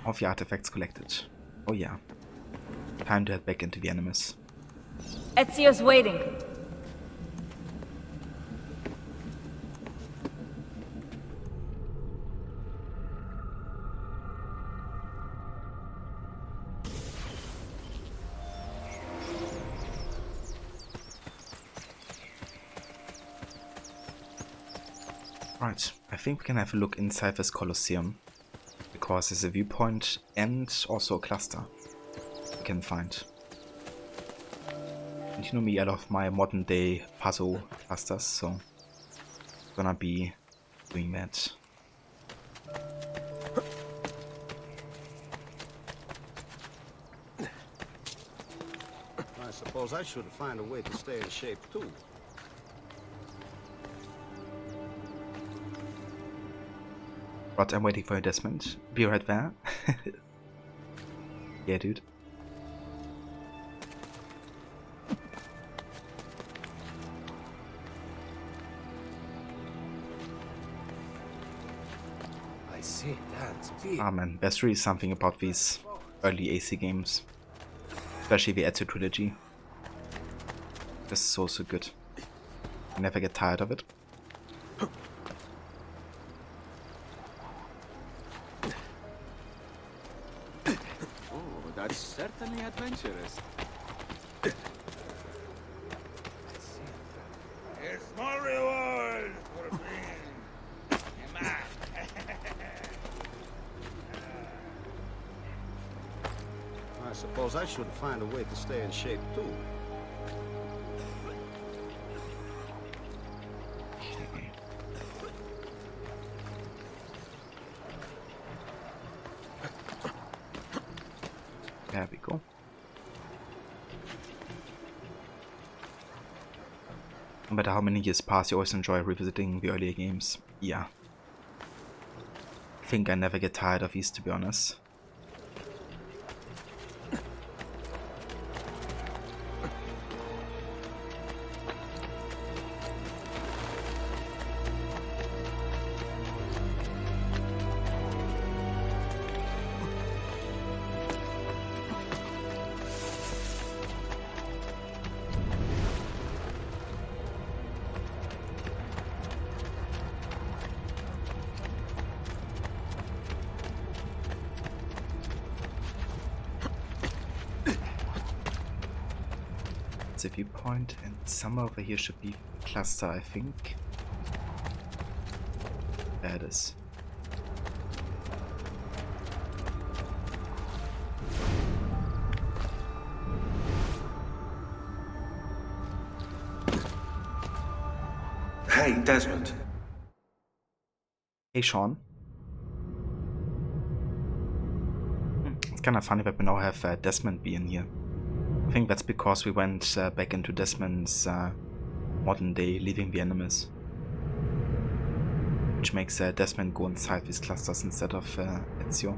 A: All the artifacts collected. Oh yeah. Time to head back into the Animus.
R: Ezio's waiting.
A: Right, I think we can have a look inside this Colosseum, because there's a viewpoint and also a cluster we can find. And you know me, I love my modern day puzzle clusters, so I'm gonna be doing that.
G: I suppose I should find a way to stay in shape too.
A: But I'm waiting for you, Desmond. Be right there. Yeah, dude.
N: I see, that's big.
A: Ah man, there's really something about these early AC games. Especially the Ezio trilogy. This is so good. I never get tired of it.
D: That's certainly adventurous.
X: A small reward for being a man.
G: I suppose I should find a way to stay in shape too.
A: There we go. No matter how many years pass, you always enjoy revisiting the earlier games. Yeah. I think I never get tired of these, to be honest. That's a viewpoint, and somewhere over here should be a cluster, I think. There it is.
P: Hey, Desmond.
A: Hey, Sean. It's kind of funny that we now have Desmond being here. I think that's because we went back into Desmond's modern day, leaving the enemies. Which makes Desmond go inside these clusters instead of Ezio.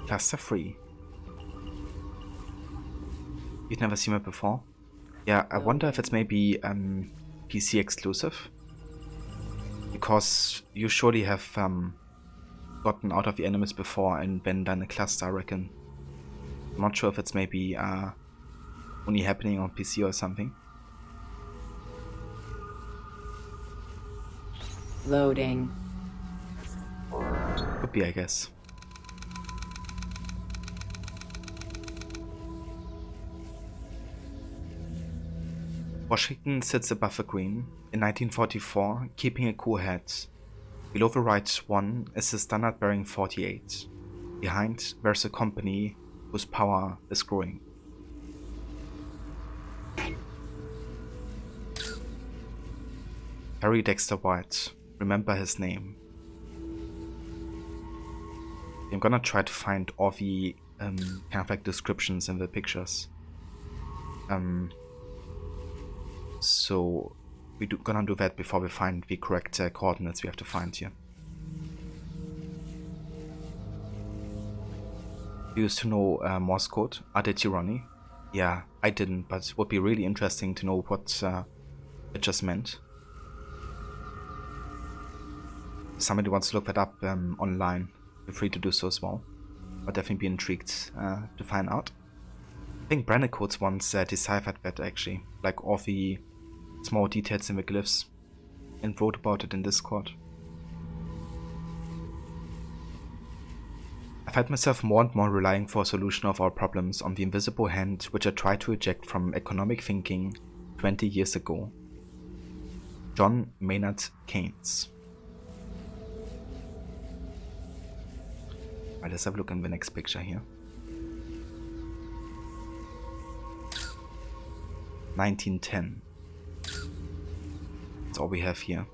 A: Cluster 3. You've never seen it before? Yeah, I wonder if it's maybe PC exclusive. Because you surely have gotten out of the enemies before and then done a cluster, I reckon. I'm not sure if it's maybe only happening on PC or something.
H: Loading.
A: Could be, I guess. Washington sits above the green, in 1944, keeping a cool head. Below the right one is the standard bearing 48. Behind, there's a company whose power is growing. Harry Dexter White, remember his name. I'm gonna try to find all the kind of like descriptions in the pictures. So we're gonna do that before we find the correct coordinates we have to find here. You used to know Morse code? Did you, Ronnie? Yeah, I didn't, but it would be really interesting to know what it just meant. If somebody wants to look that up online, feel free to do so as well. I'll definitely be intrigued to find out. I think Brandicoats once deciphered that actually, like all the small details in the glyphs, and wrote about it in Discord. I find myself more and more relying for a solution of our problems on the invisible hand which I tried to eject from economic thinking 20 years ago. John Maynard Keynes. Right, let's have a look in the next picture here. 1910. That's all we have here.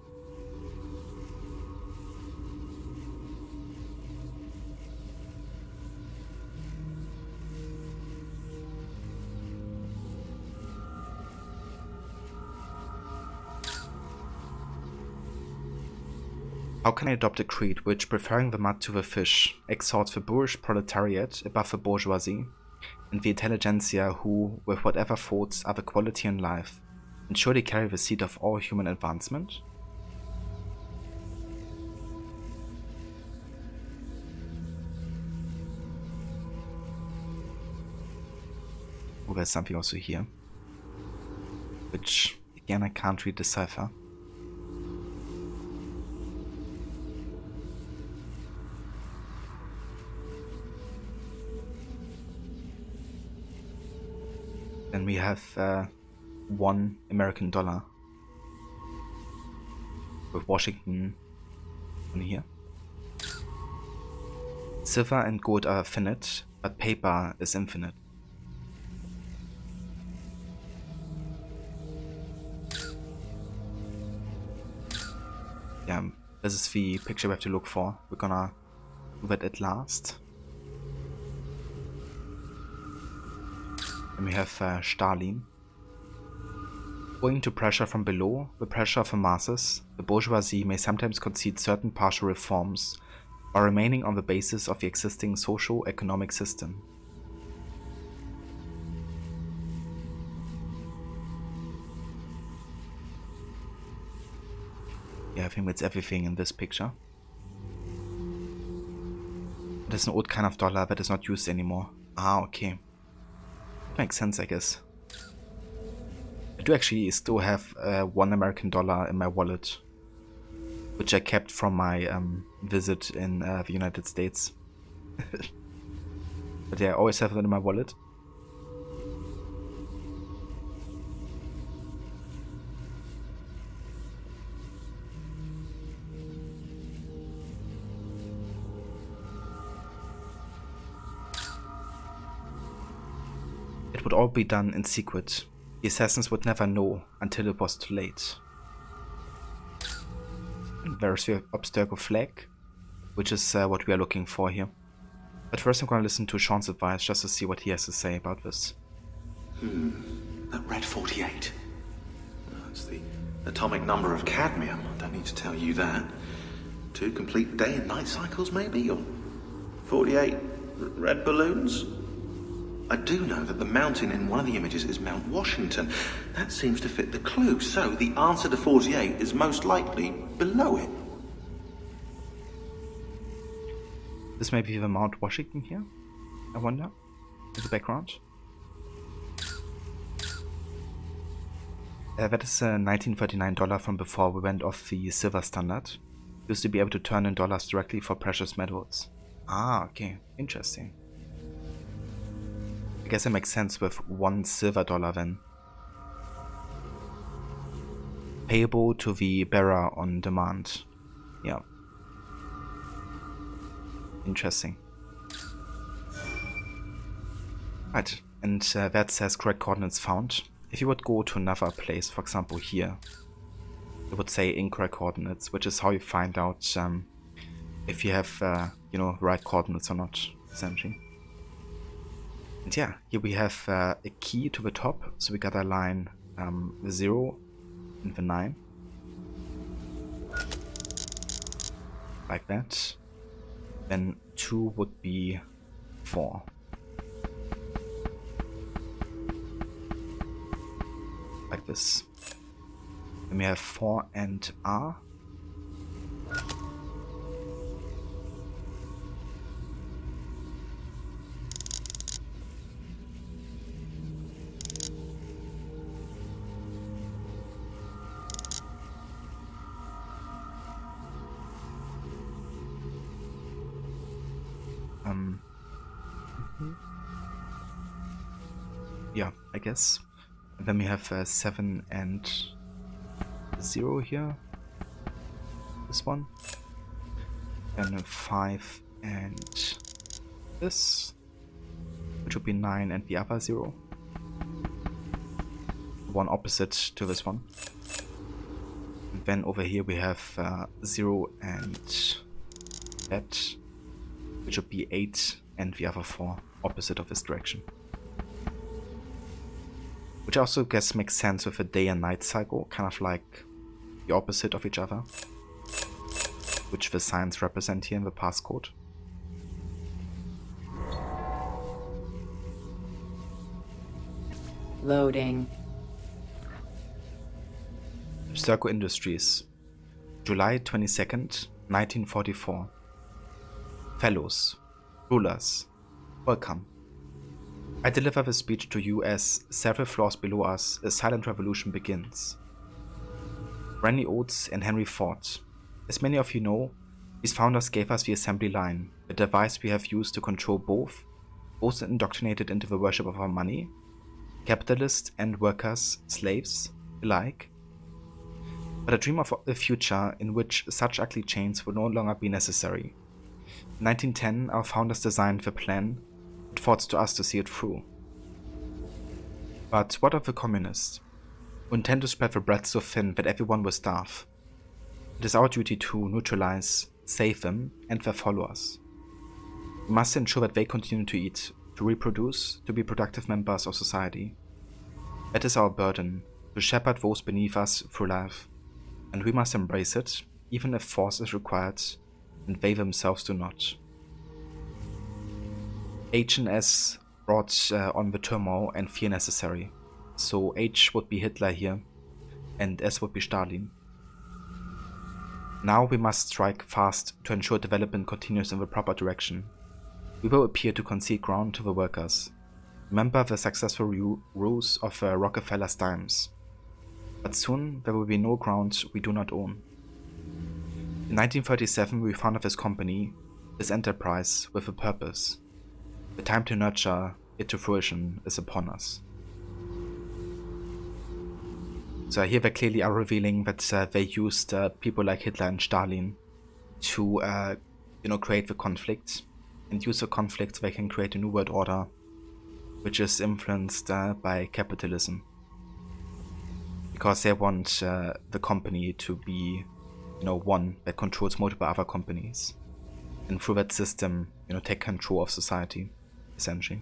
A: How can I adopt a creed which, preferring the mud to the fish, exalts the boorish proletariat above the bourgeoisie, and the intelligentsia who, with whatever faults are the quality in life, and surely carry the seed of all human advancement? Oh, there's something also here, which again I can't read decipher. Then we have $1 American with Washington on here. Silver and gold are finite, but paper is infinite. Yeah, this is the picture we have to look for. We're gonna do that at last. And we have Stalin. Owing to pressure from below, the pressure of the masses, the bourgeoisie may sometimes concede certain partial reforms while remaining on the basis of the existing socio-economic system. Yeah, I think that's everything in this picture. There's an old kind of dollar that is not used anymore. Ah, okay. Makes sense, I guess. I do actually still have $1 in my wallet, which I kept from my visit in the United States. But yeah, I always have it in my wallet. It would all be done in secret. The assassins would never know until it was too late. And there's the Abstergo flag, which is what we are looking for here. But first I'm going to listen to Sean's advice just to see what he has to say about this.
P: That red 48. That's the atomic number of cadmium. I don't need to tell you that. 2 complete day and night cycles maybe, or 48 red balloons? I do know that the mountain in one of the images is Mount Washington. That seems to fit the clue, so the answer to 48 is most likely below it.
A: This may be the Mount Washington here, I wonder, in the background. That is a $1939 from before we went off the silver standard. Used to be able to turn in dollars directly for precious metals. Ah, okay, interesting. I guess it makes sense with $1 silver then. Payable to the bearer on demand. Yeah. Interesting. Right, and that says correct coordinates found. If you would go to another place, for example here, it would say incorrect coordinates, which is how you find out if you have, you know, right coordinates or not, essentially. And yeah, here we have a key to the top, so we got a line the 0 and the 9. Like that. Then 2 would be 4. Like this. Then we have 4 and R. Yeah, I guess. And then we have 7 and 0 here. This one. Then 5 and this, which would be 9 and the other 0. One opposite to this one. And then over here we have 0 and that, which would be 8 and the other 4 opposite of this direction. Which also guess makes sense with a day and night cycle, kind of like the opposite of each other, which the signs represent here in the passcode.
H: Loading.
A: Abstergo Industries, July 22nd, 1944. Fellows, rulers, welcome. I deliver this speech to you as, several floors below us, a silent revolution begins. Randy Oates and Henry Ford. As many of you know, these founders gave us the assembly line, a device we have used to control both indoctrinated into the worship of our money, capitalists and workers, slaves, alike. But a dream of a future in which such ugly chains would no longer be necessary. In 1910, our founders designed the plan. It falls to us to see it through. But what of the communists, who intend to spread the bread so thin that everyone will starve? It is our duty to neutralize, save them, and their followers. We must ensure that they continue to eat, to reproduce, to be productive members of society. That is our burden, to shepherd those beneath us through life, and we must embrace it, even if force is required, and they themselves do not. H and S brought on the turmoil and fear necessary, so H would be Hitler here, and S would be Stalin. Now we must strike fast to ensure development continues in the proper direction. We will appear to concede ground to the workers. Remember the successful ruse of Rockefeller's dimes. But soon there will be no ground we do not own. In 1937 we founded this company, this enterprise, with a purpose. The time to nurture it to fruition is upon us. So here they clearly are revealing that they used people like Hitler and Stalin to create the conflict, and use the conflict so they can create a new world order which is influenced by capitalism, because they want the company to be one that controls multiple other companies, and through that system take control of society, essentially.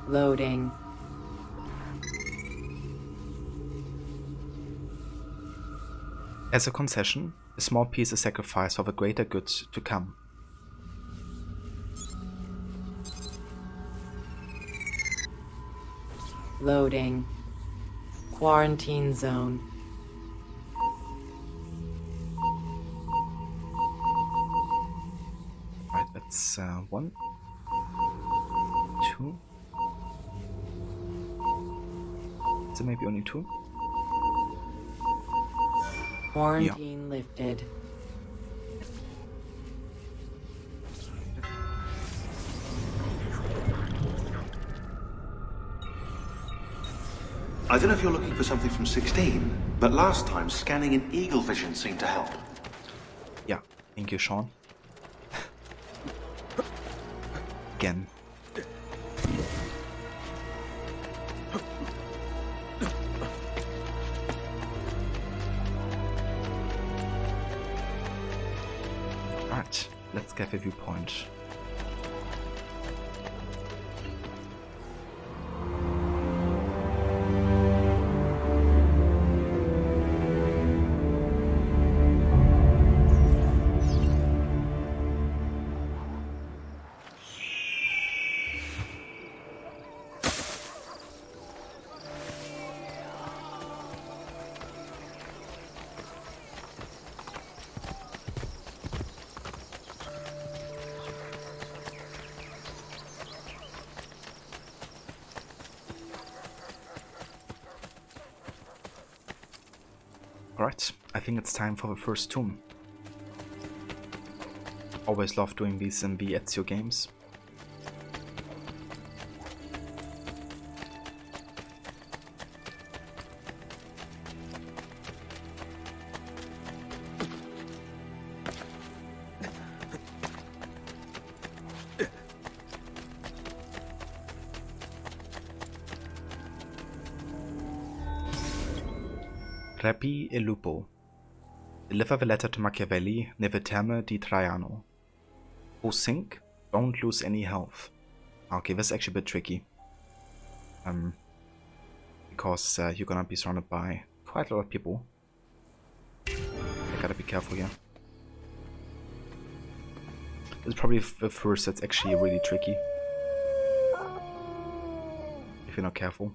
H: Loading.
A: As a concession, a small piece is sacrificed for the greater good to come.
H: Loading. Quarantine zone.
A: Right, that's 1, 2. Is it maybe only 2?
H: Quarantine lifted.
P: I don't know if you're looking for something from 16, but last time scanning in Eagle Vision seemed to help.
A: Yeah, thank you, Sean. Again. Right, let's get a viewpoint. Alright, I think it's time for the first tomb. Always love doing these in the Ezio games. Repi e Lupo. Deliver the letter to Machiavelli near the Terme di Traiano. Who sink? Don't lose any health. Okay, that's actually a bit tricky. Because you're gonna be surrounded by quite a lot of people. I gotta be careful here. This is probably the first that's actually really tricky. If you're not careful.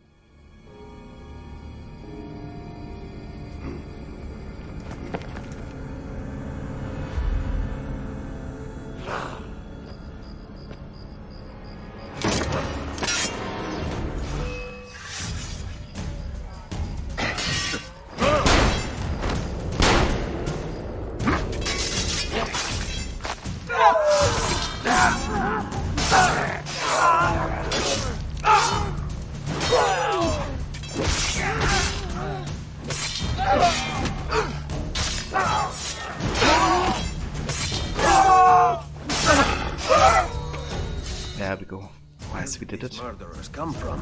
A: There we go. Nice, we did it.
K: Murderers come from?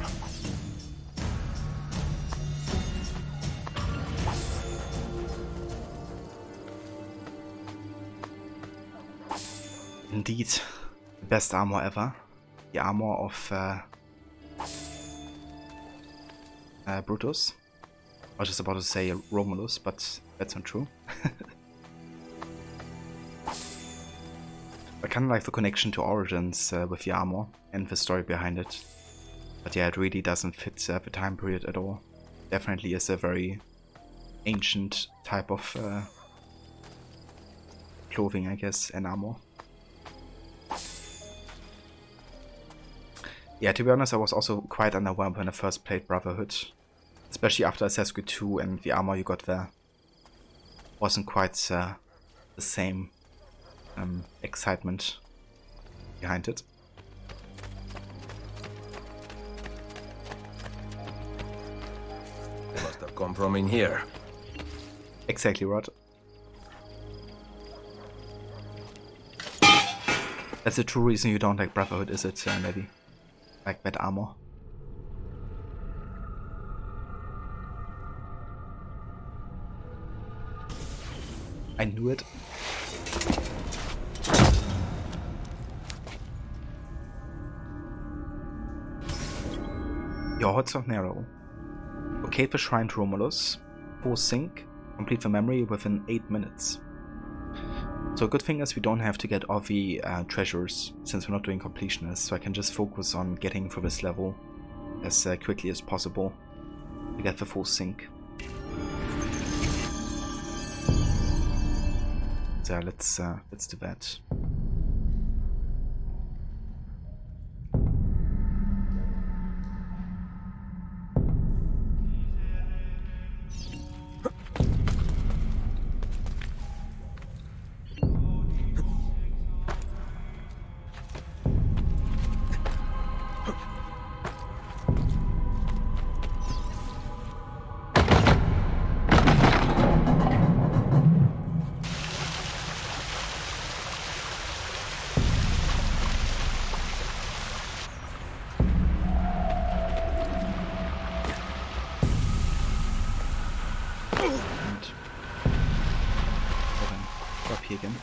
A: Indeed, the best armor ever. The armor of Brutus. I was just about to say Romulus, but that's not true. I kind of like the connection to Origins with the armor and the story behind it. But yeah, it really doesn't fit the time period at all. Definitely is a very ancient type of clothing, I guess, and armor. Yeah, to be honest, I was also quite underwhelmed when I first played Brotherhood. Especially after Assassin's Creed 2 and the armor you got there. Wasn't quite the same excitement behind it.
E: They must have come from in here.
A: Exactly, Rod. That's the true reason you don't like Brotherhood, is it, maybe? Like bad armor? I knew it. Your Hots of Narrow. Locate the Shrine to Romulus. Full sync. Complete the memory within 8 minutes. So a good thing is we don't have to get all the treasures, since we're not doing completionists, so I can just focus on getting through this level as quickly as possible to get the full sync. So let's do that. Again.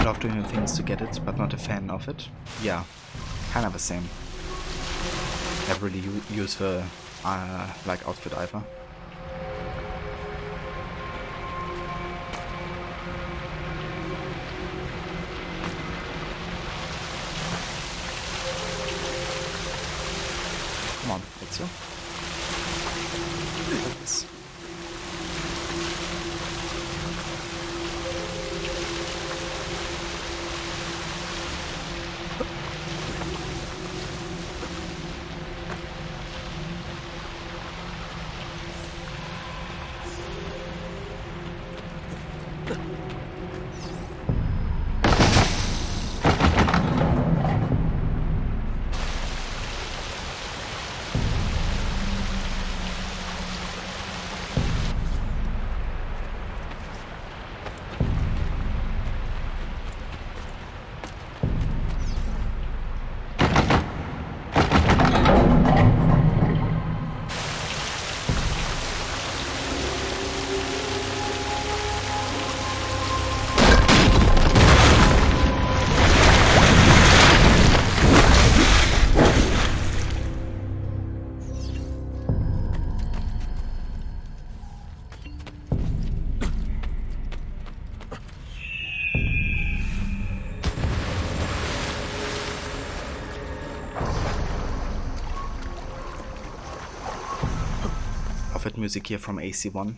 A: Love doing things to get it, but not a fan of it. Yeah, kind of the same. Never really use the like outfit either. Come on, let's go. Let's. Music here from AC1.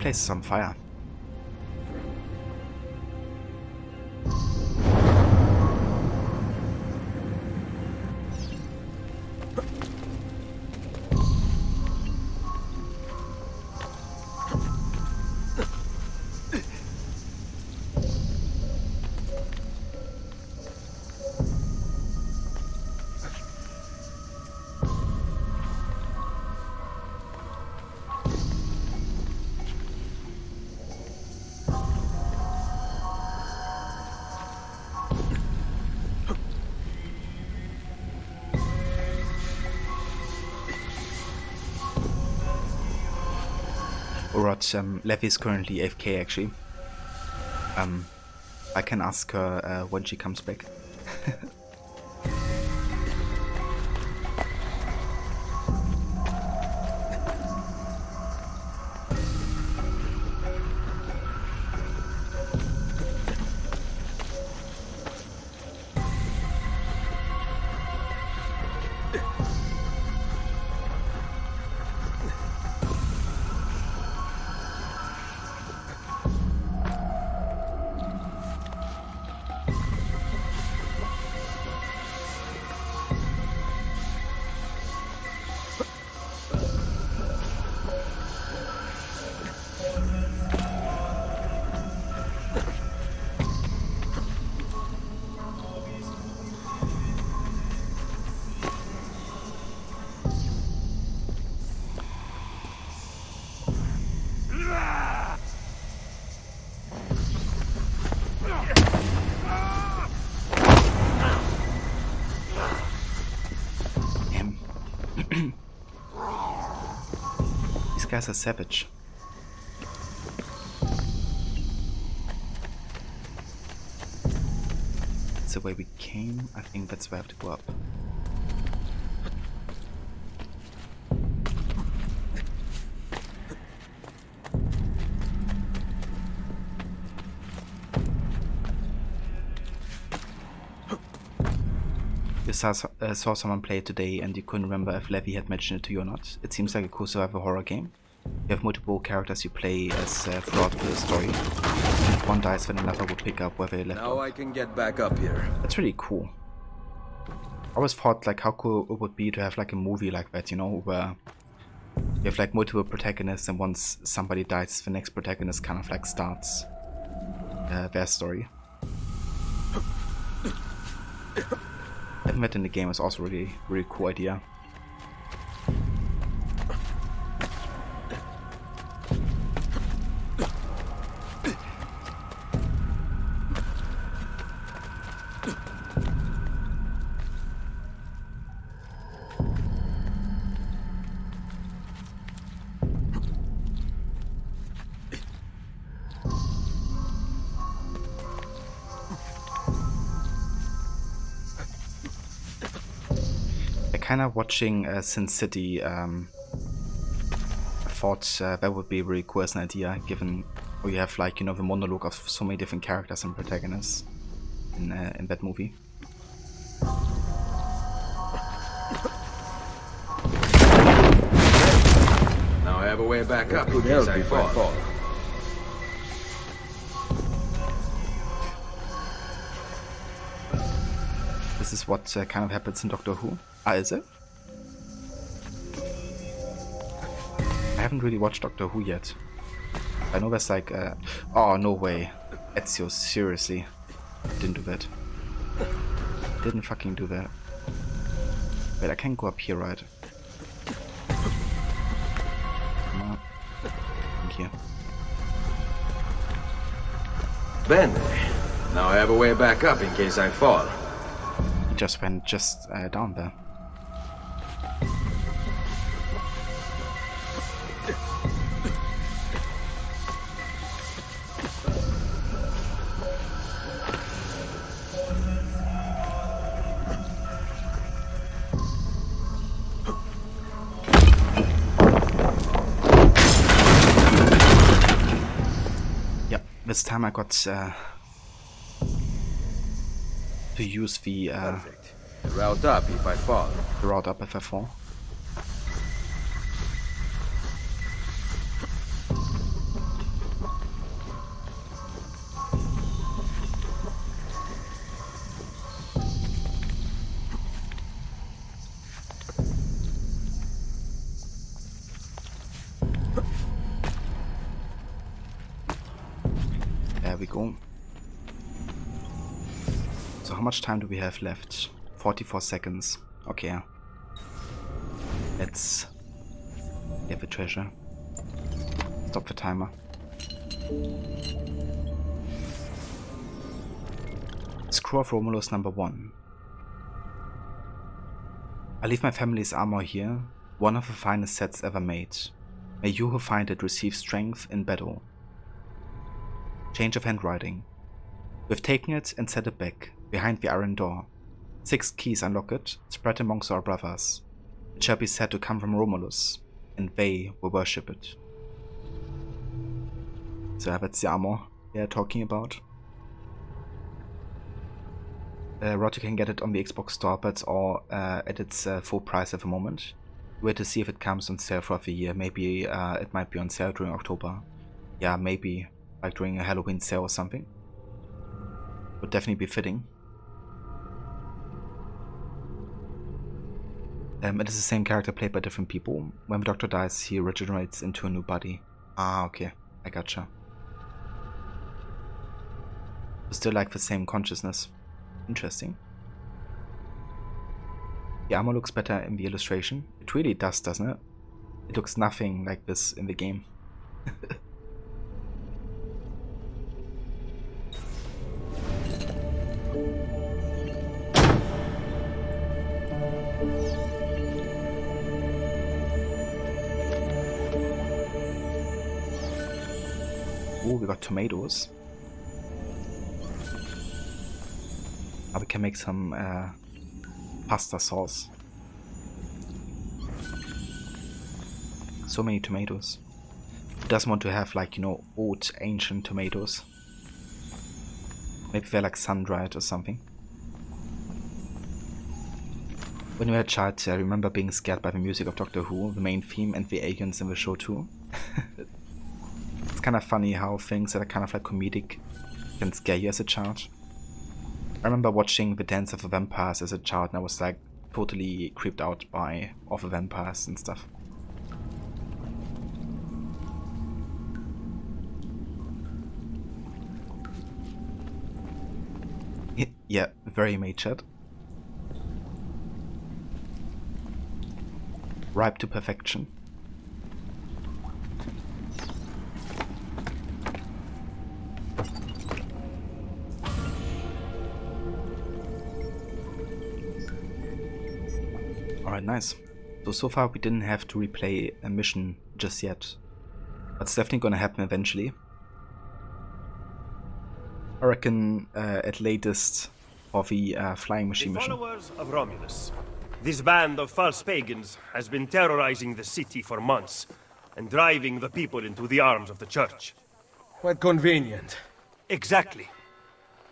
A: place is on fire. Alright, Levy is currently AFK actually. I can ask her when she comes back. These guys are savage. That's the way we came. I think that's where I have to go up. You saw someone play it today and you couldn't remember if Levy had mentioned it to you or not. It seems like a cool survival horror game. You have multiple characters you play as throughout the story. If one dies, then another will pick up where they left off.
E: Now I can get back up here.
A: That's really cool. I always thought like how cool it would be to have like a movie like that, you know, where you have like multiple protagonists and once somebody dies, the next protagonist kind of like starts their story. Having that in the game is also really cool idea. Kind of watching Sin City, I thought that would be really cool as an idea, given we have like, you know, the monologue of so many different characters and protagonists in that movie.
E: Now I have a way back up in case I fall.
A: This is what kind of happens in Doctor Who. Ah, is it? I haven't really watched Doctor Who yet. I know there's like oh, no way. Ezio, seriously. Didn't do that. Didn't fucking do that. Wait, I can go up here, right? Come on. Thank you.
E: Bene. Now I have a way back up in case I fall.
A: He just went down there. This time I got to use the
E: route up if I fall.
A: The route up if I fall. There we go. So how much time do we have left? 44 seconds. Okay. Let's get the treasure. Stop the timer. Scroll of Romulus number 1. I leave my family's armor here, one of the finest sets ever made. May you who find it receive strength in battle. Change of handwriting. We've taken it and set it back, behind the iron door. 6 keys unlock it, spread amongst our brothers. It shall be said to come from Romulus, and they will worship it. So that's the armor they're talking about. Rod, you can get it on the Xbox store, but it's all at its full price at the moment. Wait to see if it comes on sale throughout the year. Maybe it might be on sale during October. Yeah, maybe like during a Halloween sale or something. Would definitely be fitting. It is the same character played by different people. When the Doctor dies, he regenerates into a new body. Ah, okay. I gotcha. Still like the same consciousness. Interesting. The armor looks better in the illustration. It really does, doesn't it? It looks nothing like this in the game. Oh, we got tomatoes. Now we can make some pasta sauce. So many tomatoes. Who doesn't want to have, like, you know, old ancient tomatoes? Maybe they're like sun-dried or something. When we were a child, I remember being scared by the music of Doctor Who, the main theme, and the aliens in the show too. It's kind of funny how things that are kind of like comedic can scare you as a child. I remember watching The Dance of the Vampires as a child, and I was like totally creeped out by all the vampires and stuff. Yeah, very matured. Ripe to perfection. Alright, nice. So far we didn't have to replay a mission just yet. But it's definitely gonna happen eventually. I reckon at latest for the flying machine mission.
F: Followers of Romulus. This band of false pagans has been terrorizing the city for months and driving the people into the arms of the church.
K: Quite convenient.
F: Exactly.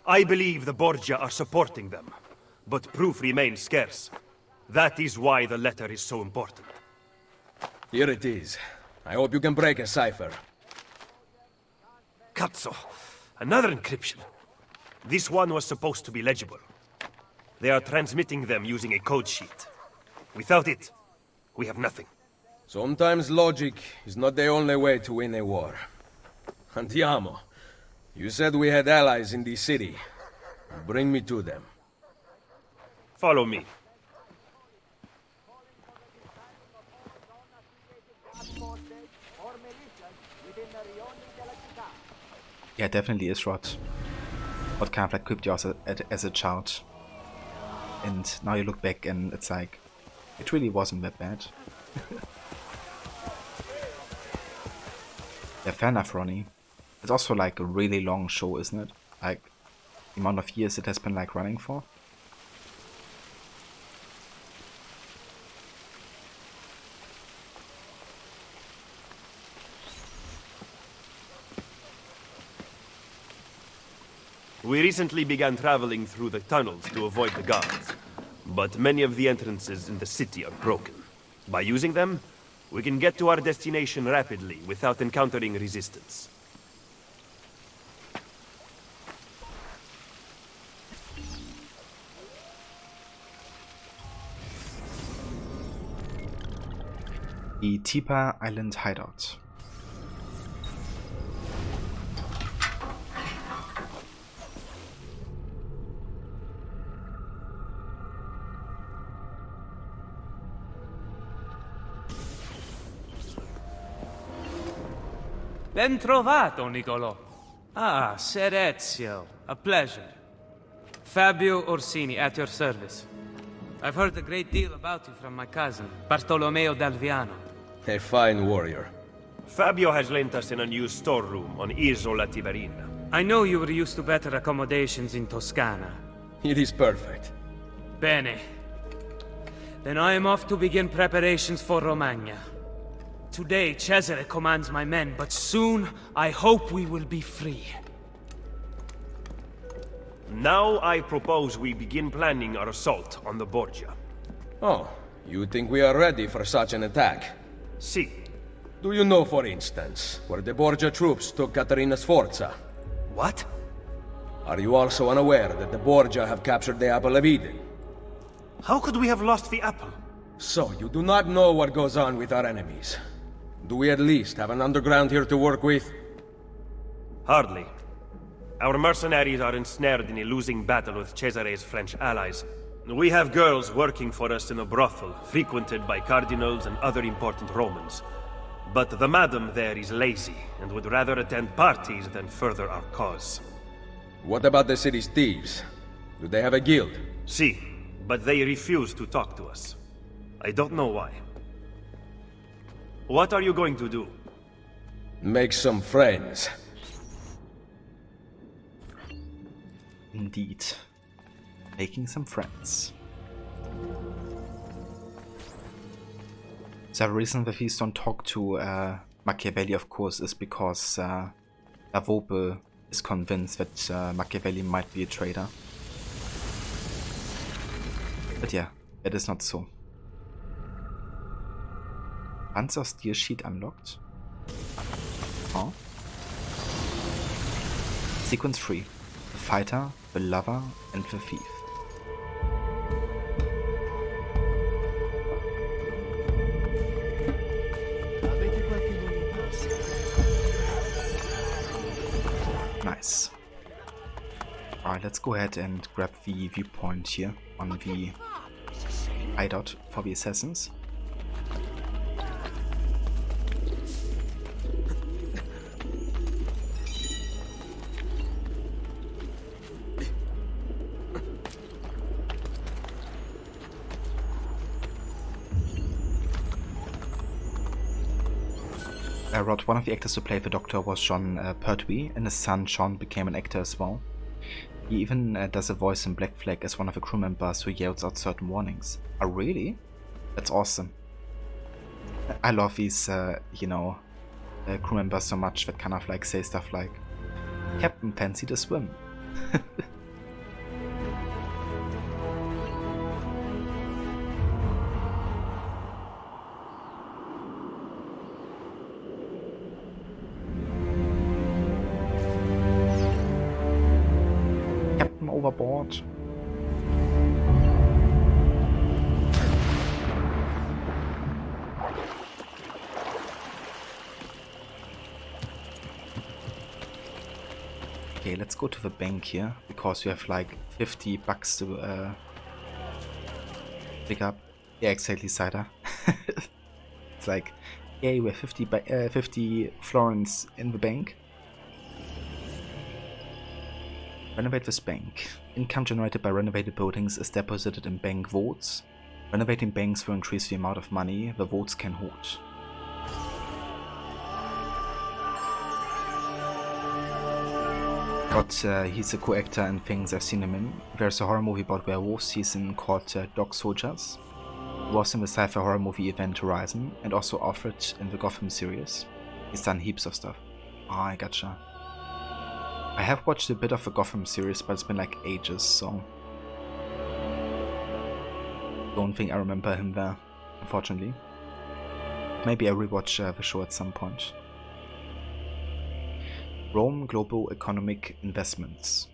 F: I believe the Borgia are supporting them, but proof remains scarce. That is why the letter is so important.
K: Here it is. I hope you can break a cipher.
F: Cazzo! Another encryption. This one was supposed to be legible. They are transmitting them using a code sheet. Without it, we have nothing.
K: Sometimes logic is not the only way to win a war. Andiamo. You said we had allies in the city. Bring me to them.
F: Follow me.
A: Yeah, definitely is Rod. What kind of like equipped you as a child. And now you look back and it's like, it really wasn't that bad. Yeah, fair enough, Ronnie. It's also like a really long show, isn't it? Like, the amount of years it has been like running for.
F: We recently began traveling through the tunnels to avoid the guards, but many of the entrances in the city are broken. By using them, we can get to our destination rapidly without encountering resistance.
A: The Tipa Island hideout.
J: Ben trovato, Nicolò. Ah, Ser Ezio. A pleasure. Fabio Orsini, at your service. I've heard a great deal about you from my cousin, Bartolomeo d'Alviano.
K: A fine warrior.
F: Fabio has lent us in a new storeroom on Isola Tiberina.
J: I know you were used to better accommodations in Toscana.
K: It is perfect.
J: Bene. Then I am off to begin preparations for Romagna. Today, Cesare commands my men, but soon I hope we will be free.
F: Now I propose we begin planning our assault on the Borgia.
K: Oh, you think we are ready for such an attack?
F: Si.
K: Do you know, for instance, where the Borgia troops took Caterina Sforza?
F: What?
K: Are you also unaware that the Borgia have captured the Apple of Eden?
F: How could we have lost the apple?
K: So, you do not know what goes on with our enemies. Do we at least have an underground here to work with?
F: Hardly. Our mercenaries are ensnared in a losing battle with Cesare's French allies. We have girls working for us in a brothel, frequented by cardinals and other important Romans. But the madam there is lazy, and would rather attend parties than further our cause.
K: What about the city's thieves? Do they have a guild?
F: Si, but they refuse to talk to us. I don't know why. What are you going to do?
K: Make some friends.
A: Indeed. Making some friends. So the reason that we don't talk to Machiavelli, of course, is because Lavope is convinced that Machiavelli might be a traitor. But yeah, it is not so. Panzer Steel Sheet unlocked. Oh. Sequence 3. The Fighter, the Lover, and the Thief. Nice. Alright, let's go ahead and grab the viewpoint here on the hideout for the assassins. One of the actors who played the Doctor was John Pertwee, and his son Sean became an actor as well. He even does a voice in Black Flag as one of the crew members who yells out certain warnings. Oh really? That's awesome. I love these, you know, crew members so much that kind of like say stuff like, Captain, fancy to swim. Overboard. Okay, let's go to the bank here because we have like 50 bucks to pick up. Yeah, exactly, Cider. It's like, yay, we have 50 florins in the bank. Renovate this bank. Income generated by renovated buildings is deposited in bank vaults. Renovating banks will increase the amount of money the vaults can hold. But he's a cool actor and things I've seen him in. There's a horror movie about werewolves he's in called Dog Soldiers. He was in the sci-fi horror movie Event Horizon and also Alfred in the Gotham series. He's done heaps of stuff. Ah, I gotcha. I have watched a bit of the Gotham series, but it's been like ages, so don't think I remember him there, unfortunately. Maybe I rewatch the show at some point. Rome Global Economic Investments.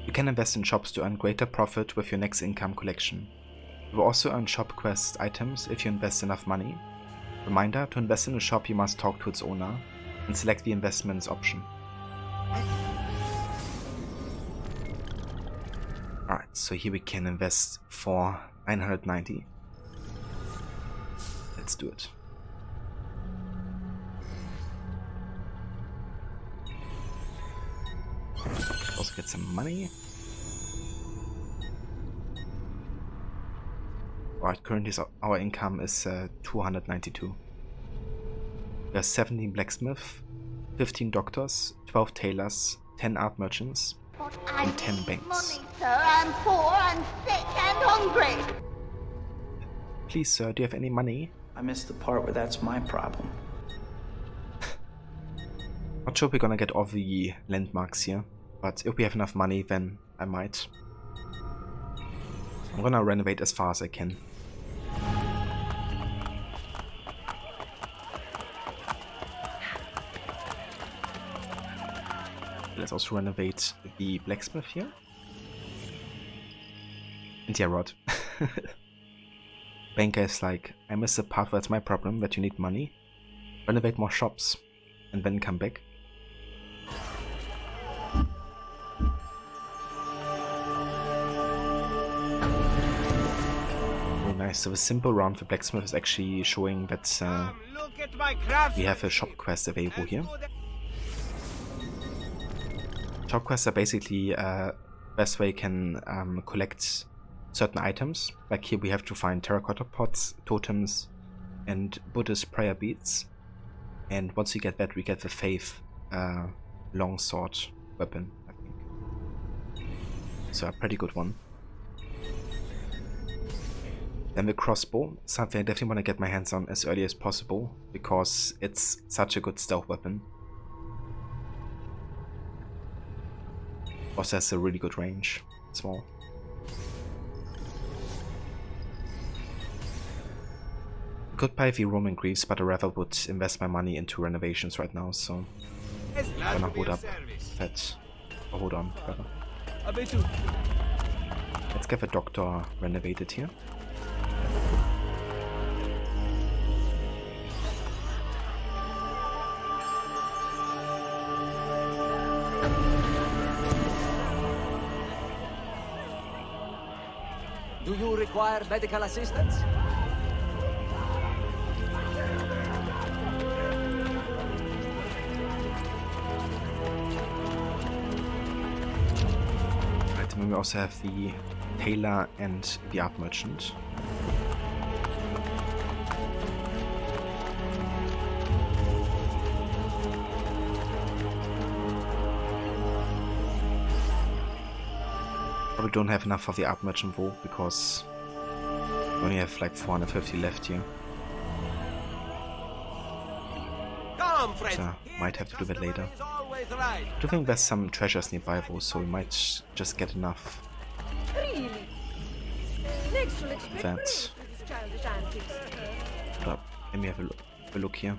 A: You can invest in shops to earn greater profit with your next income collection. You will also earn shop quest items if you invest enough money. Reminder, to invest in a shop you must talk to its owner and select the investments option. Alright, so here we can invest for 990. Let's do it. get some money. Alright, currently our income is 292. We have 17 blacksmiths, 15 doctors, 12 tailors, 10 art merchants, and 10 banks.
W: Money, sir. I'm poor, I'm sick and hungry.
A: Please, sir, do you have any money?
C: I missed the part where that's my problem.
A: Not sure we're gonna get all the landmarks here, but if we have enough money, then I might. I'm gonna renovate as far as I can. Let's also renovate the blacksmith here. And yeah, Rod. Banker is like, I missed the part where it's my problem that you need money. Renovate more shops and then come back. Very nice. So a simple round for blacksmith is actually showing that we have a shop quest available here. Shop quests are basically best way you can collect certain items. Like here we have to find terracotta pots, totems, and Buddhist prayer beads. And once we get that, we get the faith longsword weapon, I think. So a pretty good one. Then the crossbow, something I definitely want to get my hands on as early as possible, because it's such a good stealth weapon. Also has a really good range. Small. Could buy the Roman Greaves, but I rather would invest my money into renovations right now, so I'm gonna hold up that. Oh, hold on, rather. Let's get the doctor renovated here.
J: Do you require medical assistance?
A: Right, and then we also have the tailor and the art merchant. Probably don't have enough of the art merchant though, because we only have like 450 left here. So might have to do that later. I do think there's some treasures nearby though, so we might just get enough. That. Hold up. Let me have a look here.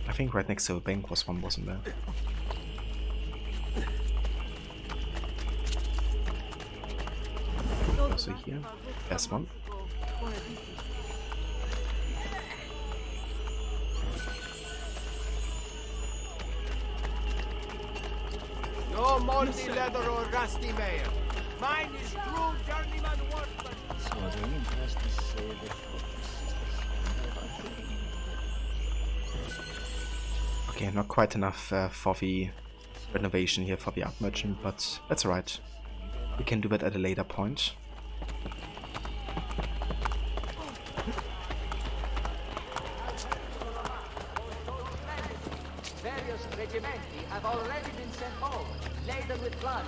A: I think right next to the bank was one, wasn't there? Also here, there's one.
V: No moldy leather or rusty mail. Mine is true journeyman workman.
A: Okay, not quite enough for the renovation here for the art merchant, but that's alright. We can do that at a later point.
J: Various regimenti have already been sent home, laden with blood.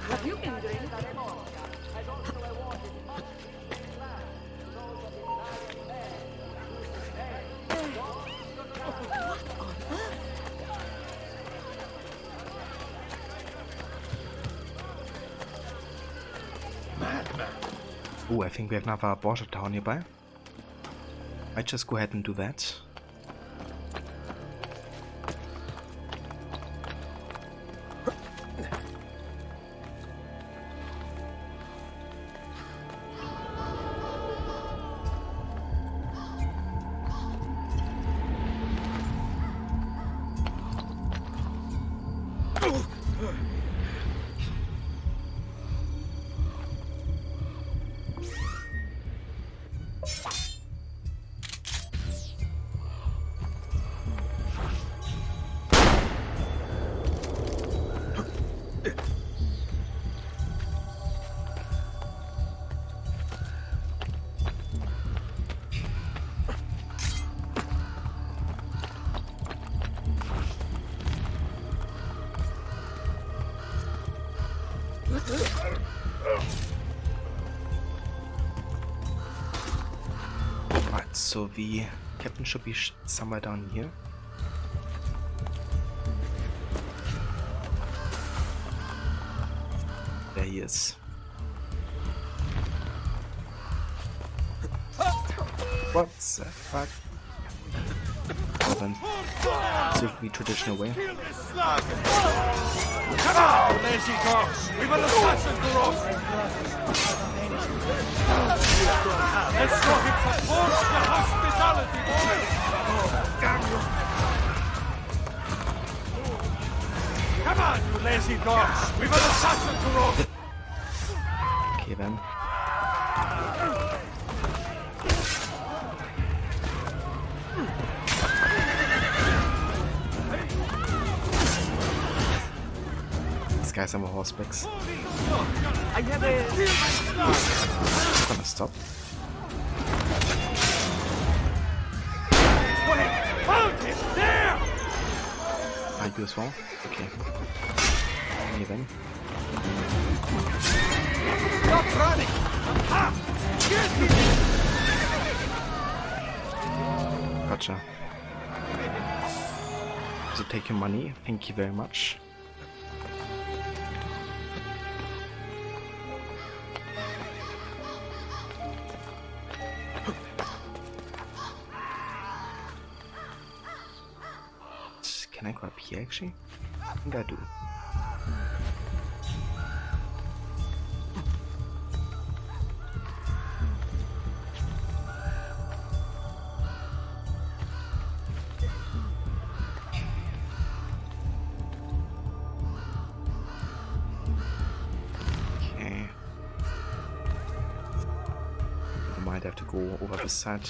J: Have you been doing has also awarded much
A: Oh, I think we have another border town nearby. Might just go ahead and do that. so the captain should be somewhere down here. There he is. What the fuck? Well then, so the traditional way.
V: Come on, lazy dogs! We've an assassin to roast! Let's show him some force and hospitality, boys! Damn you! Come on, you lazy dogs! We've an assassin to roast!
A: Okay then. These guys have horsebacks.
J: I have a...
A: I'm gonna stop.
V: Hold him! There!
A: I do as well? Okay. Me then.
V: Stop running! Ah! Get him!
A: Gotcha. So take your money. Thank you very much. Can I go up here actually? I think I do. Okay. I might have to go over this side.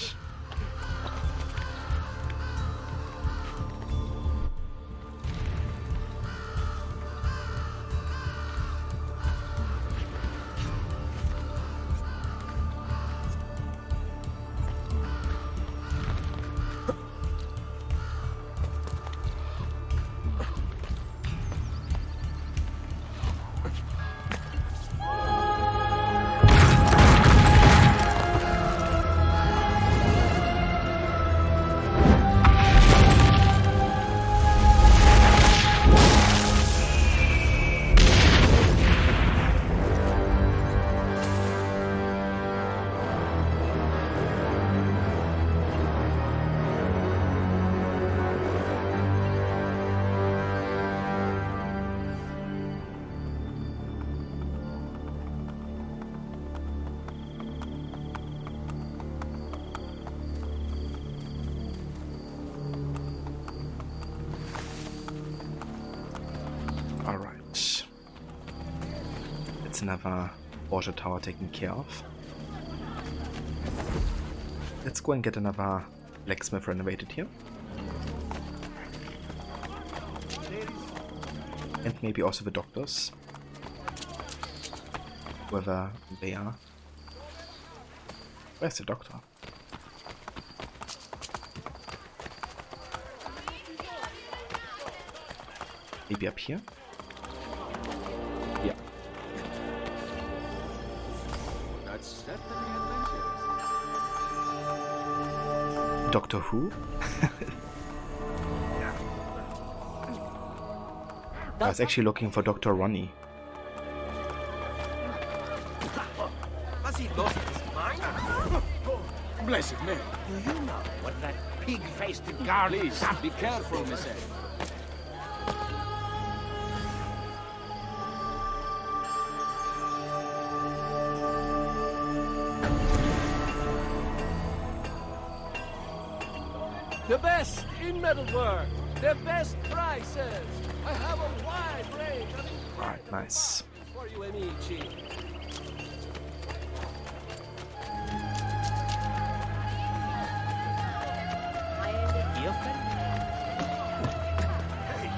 A: Alright. It's another water tower taken care of. Let's go and get another blacksmith renovated here. And maybe also the doctors. Whether they are. Where's the doctor? Maybe up here? Yeah.
D: That's certainly adventurous.
A: Doctor Who? I was actually looking for Dr. Ronnie.
V: Has he lost his mind?
X: Blessed man.
V: Do you know what that pig-faced guard is?
X: Please, be careful, Mister.
J: The best in metalwork! The best prices! I have a wide range of
A: Right, nice.
J: for you, amici.
V: Hey,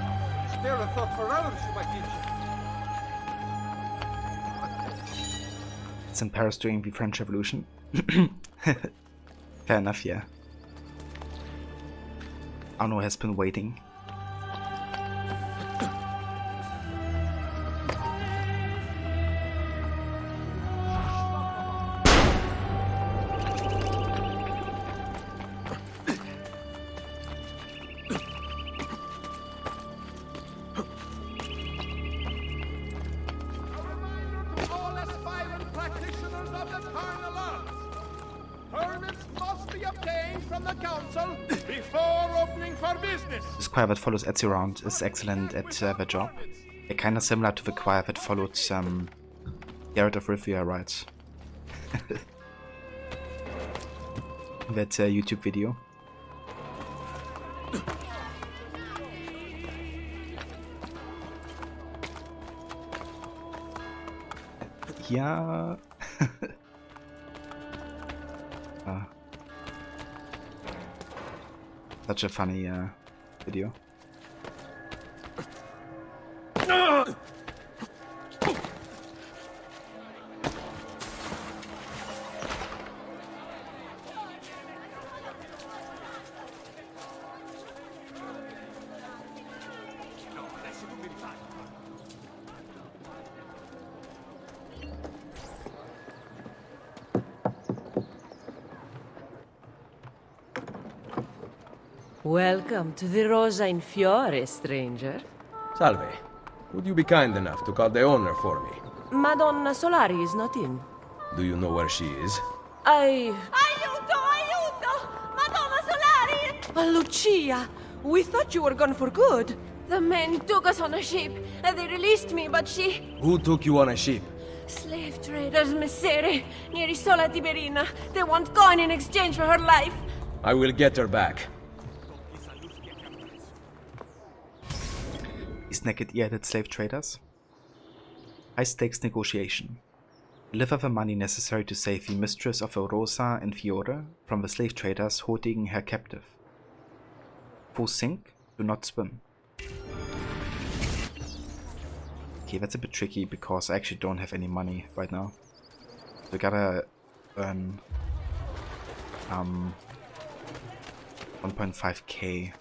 V: spare a thought for others, you might
A: It's in Paris during the French Revolution. Fair enough, yeah. Arno has been waiting.
V: obtained from the council before opening for business.
A: The squire that follows Ezio around is excellent at their job. They're kind of similar to the choir that followed Garrett of Rivia, right? That YouTube video. Yeah. Such a funny video.
L: Welcome to the Rosa in Fiore, stranger.
K: Salve. Would you be kind enough to call the owner for me?
L: Madonna Solari is not in.
K: Do you know where she is?
L: Aiuto! Aiuto! Madonna Solari! Lucia! We thought you were gone for good. The men took us on a ship, and they released me, but she...
K: Who took you on a ship?
L: Slave traders, Messere, near Isola Tiberina. They want coin in exchange for her life.
K: I will get her back.
A: These naked ear-headed slave traders. High-stakes negotiation. Deliver the money necessary to save the mistress of Rosa and Fiore from the slave traders holding her captive. Full sink, do not swim. Okay, that's a bit tricky because I actually don't have any money right now. So I gotta earn 1.5k.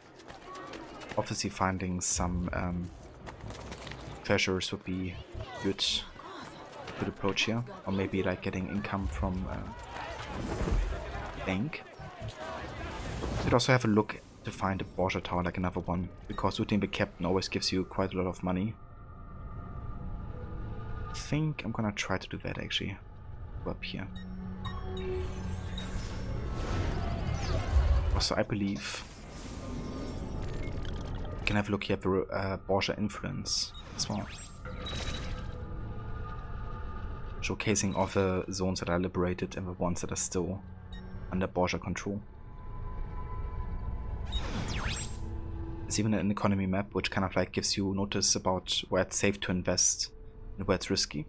A: Obviously finding some treasures would be good approach here, or maybe like getting income from bank. Could also have a look to find a Borgia tower, like another one, because looting the captain always gives you quite a lot of money. I think I'm gonna try to do that actually. Go up here. Also, I believe you can have a look here for Borgia influence as well. Showcasing all the zones that are liberated and the ones that are still under Borgia control. There's even an economy map which kind of like gives you notice about where it's safe to invest and where it's risky.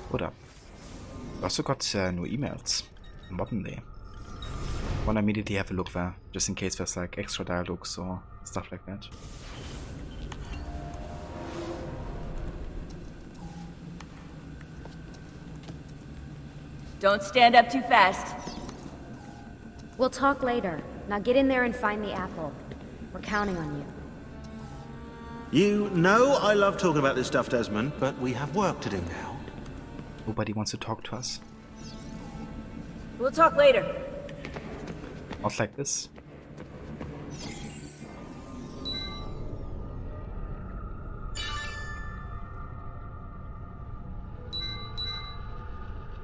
A: What up? I also got new emails. Modern day. I wanna immediately have a look there, just in case there's like extra dialogues or stuff like that.
R: Don't stand up too fast.
S: We'll talk later. Now get in there and find the apple. We're counting on you.
P: You know I love talking about this stuff, Desmond, but we have work to do now.
A: Nobody wants to talk to us.
R: We'll talk later.
A: Not like this.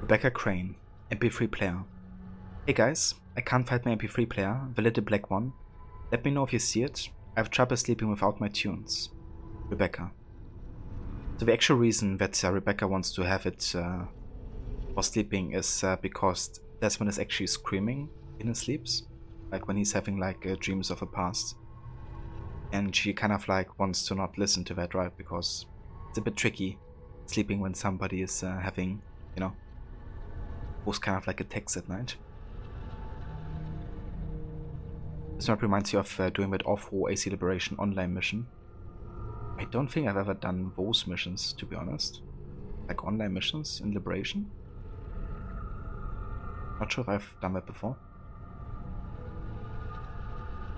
A: Rebecca Crane, MP3 player. Hey guys, I can't find my MP3 player, the little black one. Let me know if you see it. I have trouble sleeping without my tunes. Rebecca. So the actual reason that Rebecca wants to have it for sleeping is because Desmond is actually screaming in his sleeps. Like when he's having like dreams of a past. And she kind of like wants to not listen to that, right? Because it's a bit tricky sleeping when somebody is having, you know, those kind of like attacks at night. This map reminds you of doing that awful AC Liberation online mission. I don't think I've ever done those missions, to be honest. Like online missions in Liberation. Not sure if I've done that before.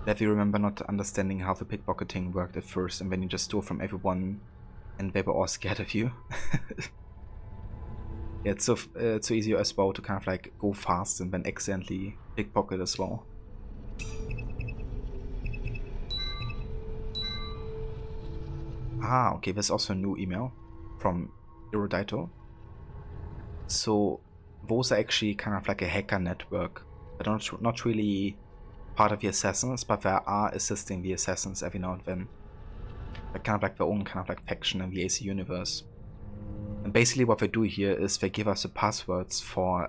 A: If you remember not understanding how the pickpocketing worked at first, and then you just stole from everyone and they were all scared of you. Yeah, it's so easy as well to kind of like go fast and then accidentally pickpocket as well. Ah, okay, there's also a new email. from Erudito. So those are actually kind of like a hacker network. They're not really part of the assassins, but they are assisting the assassins every now and then. They're kind of like their own kind of like faction in the AC universe. And basically what they do here is they give us the passwords for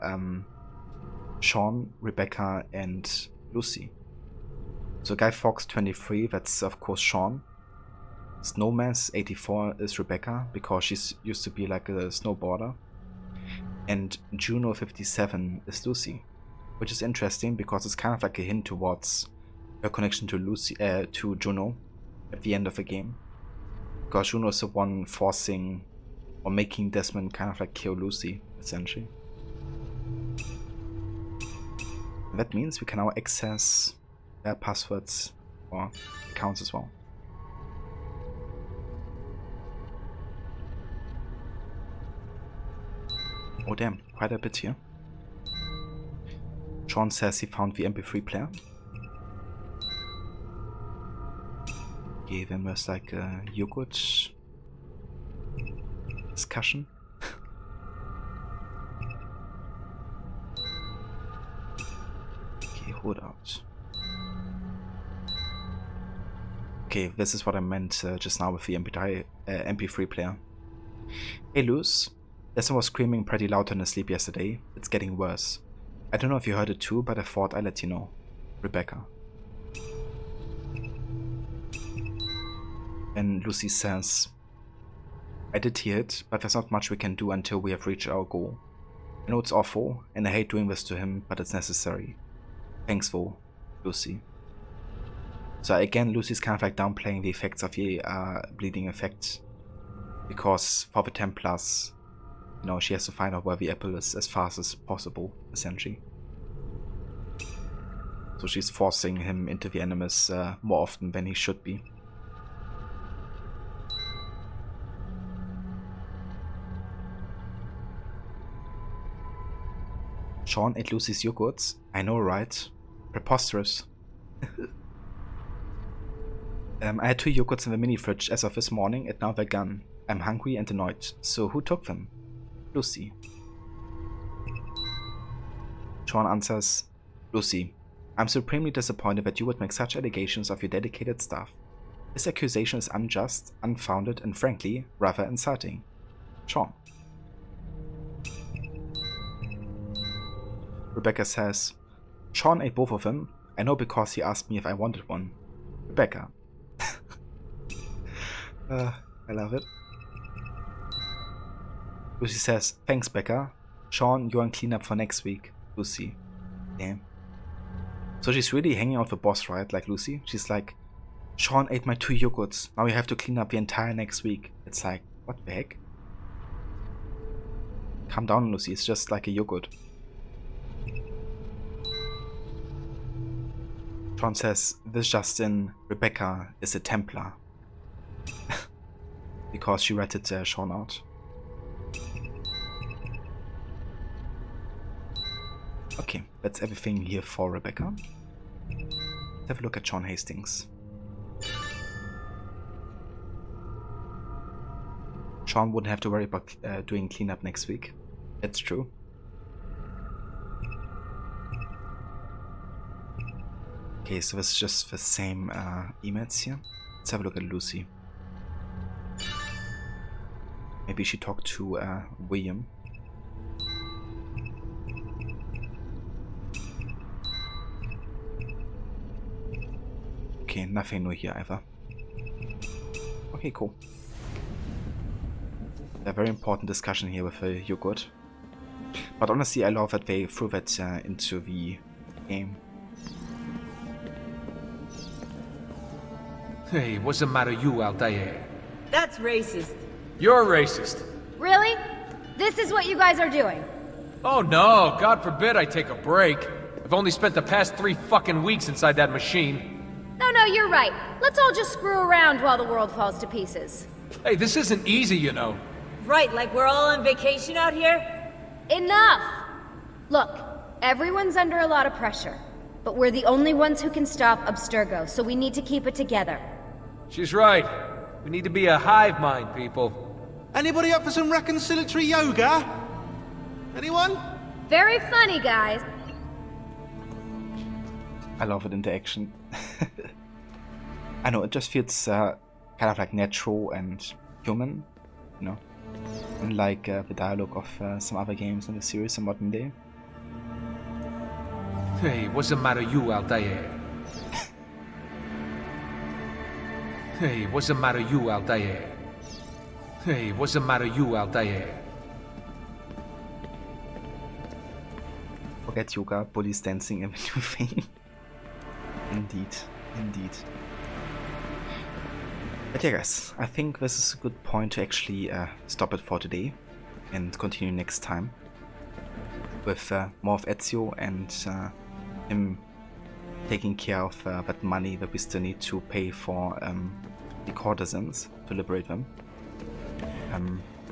A: Sean, Rebecca, and Lucy. So Guy Fawkes 23, that's of course Sean. Snowmass 84 is Rebecca, because she used to be like a snowboarder. And Juno 57 is Lucy, which is interesting because it's kind of like a hint towards her connection to to Juno at the end of the game. Because Juno is the one forcing or making Desmond kind of like kill Lucy, essentially. And that means we can now access their passwords or accounts as well. Oh damn, quite a bit here. Sean says he found the MP3 player. Okay, then there's like a yogurt discussion. Okay, hold out. Okay, this is what I meant just now with the MP3 player. Hey Luz, Desmond was screaming pretty loud in his sleep yesterday. It's getting worse. I don't know if you heard it too, but I thought I'd let you know. Rebecca. And Lucy says, I did hear it, but there's not much we can do until we have reached our goal. I know it's awful, and I hate doing this to him, but it's necessary. Thanks though, Lucy. So again, Lucy's kind of like downplaying the effects of the bleeding effect. Because for the Templars, you know, she has to find out where the apple is as fast as possible, essentially. So she's forcing him into the Animus more often than he should be. Sean ate Lucy's yogurts. I know, right? Preposterous. I had 2 yogurts in the mini fridge as of this morning, and now they're gone. I'm hungry and annoyed. So who took them? Lucy. Sean answers, Lucy, I'm supremely disappointed that you would make such allegations of your dedicated staff. This accusation is unjust, unfounded, and frankly, rather insulting. Sean. Rebecca says, Sean ate both of them. I know because he asked me if I wanted one. Rebecca. I love it. Lucy says, thanks Becca. Sean, you're on cleanup for next week. Lucy. Damn. So she's really hanging out the boss, right? Like Lucy. She's like, Sean ate my 2 yogurts. Now you have to clean up the entire next week. It's like, what the heck? Calm down, Lucy. It's just like a yogurt. Sean says, this Justin, Rebecca is a Templar. Because she ratted Sean out. Okay, that's everything here for Rebecca. Let's have a look at Sean Hastings. Sean wouldn't have to worry about doing cleanup next week. That's true. Okay, so it's just the same emails here. Let's have a look at Lucy. Maybe she talked to William. Okay, nothing new here either. Okay, cool. A very important discussion here with the yogurt. But honestly, I love that they threw that into the game.
O: Hey, what's the matter you, Altair?
R: That's racist.
O: You're racist.
S: Really? This is what you guys are doing?
O: Oh no, God forbid I take a break. I've only spent the past 3 fucking weeks inside that machine.
S: No, you're right. Let's all just screw around while the world falls to pieces.
O: Hey, this isn't easy, you know.
R: Right, like we're all on vacation out here?
S: Enough! Look, everyone's under a lot of pressure. But we're the only ones who can stop Abstergo, so we need to keep it together.
O: She's right. We need to be a hive mind, people.
G: Anybody up for some reconciliatory yoga? Anyone?
S: Very funny, guys.
A: I love it, interaction. I know, it just feels kind of like natural and human, you know, unlike the dialogue of some other games in the series in modern day.
O: Hey, what's the matter, you, Altair? Hey, what's the matter, you, Altair? Hey, what's the matter, you, Altair?
A: Forget yoga, body dancing, and new thing. Indeed, indeed. But yeah, guys, I think this is a good point to actually stop it for today and continue next time with more of Ezio and him taking care of that money that we still need to pay for the courtesans to liberate them.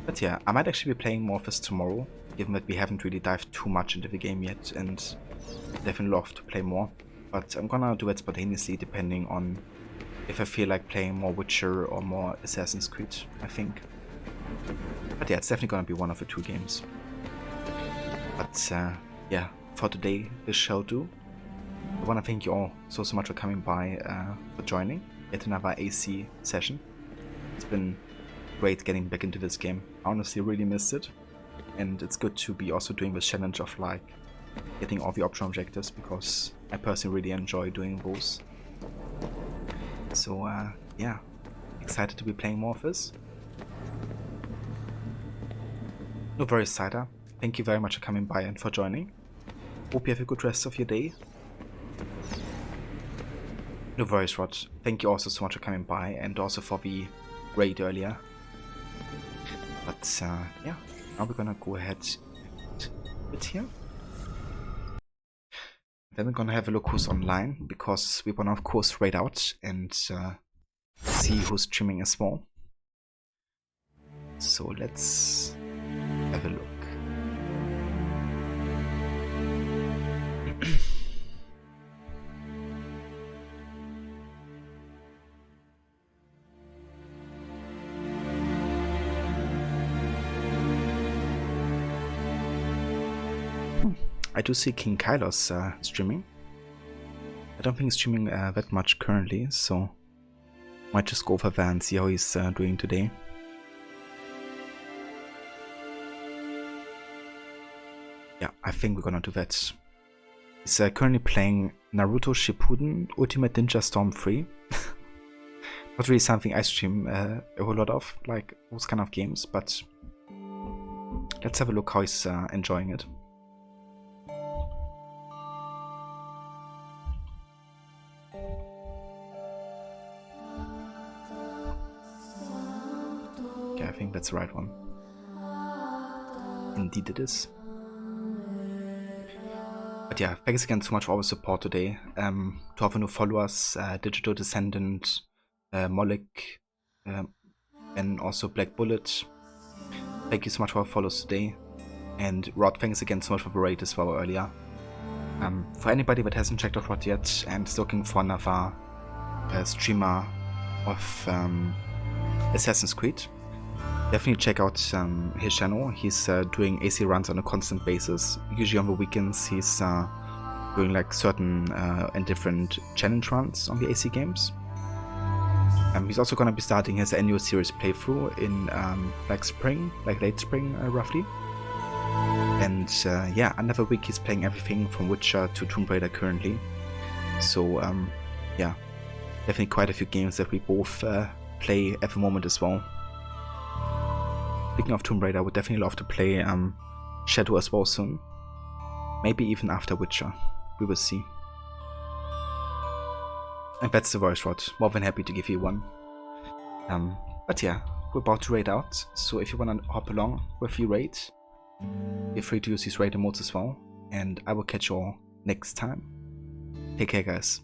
A: But yeah, I might actually be playing more of this tomorrow, given that we haven't really dived too much into the game yet, and definitely love to play more. But I'm gonna do it spontaneously, depending on if I feel like playing more Witcher or more Assassin's Creed, I think. But yeah, it's definitely gonna be one of the two games. But yeah, for today, this shall do. I wanna thank you all so much for coming by, for joining yet another AC session. It's been great getting back into this game. I honestly really missed it. And it's good to be also doing this challenge of like getting all the optional objectives, because I personally really enjoy doing those. So yeah, excited to be playing more of this. No worries, Cider. Thank you very much for coming by and for joining. Hope you have a good rest of your day. No worries, Rod. Thank you also so much for coming by and also for the raid earlier. But yeah, now we're gonna go ahead and quit here. Then we're gonna have a look who's online, because we wanna of course raid out and see who's streaming as well. So let's have a look. I do see King Kylos streaming. I don't think he's streaming that much currently, so might just go over there and see how he's doing today. Yeah, I think we're gonna do that. He's currently playing Naruto Shippuden Ultimate Ninja Storm 3. Not really something I stream a whole lot of, like those kind of games, but let's have a look how he's enjoying it. Okay, I think that's the right one. Indeed it is. But yeah, thanks again so much for all the support today. To all the new followers, Digital Descendant, Molek, and also Black Bullet. Thank you so much for our follows today. And Rod, thanks again so much for the raid as well earlier. For anybody that hasn't checked out Rod yet and is looking for another streamer of Assassin's Creed, definitely check out his channel. He's doing AC runs on a constant basis. Usually on the weekends he's doing like certain and different challenge runs on the AC games. He's also going to be starting his annual series playthrough in like late spring roughly. And yeah, another week he's playing everything from Witcher to Tomb Raider currently. So yeah, definitely quite a few games that we both play at the moment as well. Speaking of Tomb Raider, I would definitely love to play Shadow as well soon. Maybe even after Witcher. We will see. And that's the voice, Rod. More than happy to give you one. But yeah, we're about to raid out. So if you want to hop along with your raid, feel free to use these raid emotes as well. And I will catch you all next time. Take care, guys.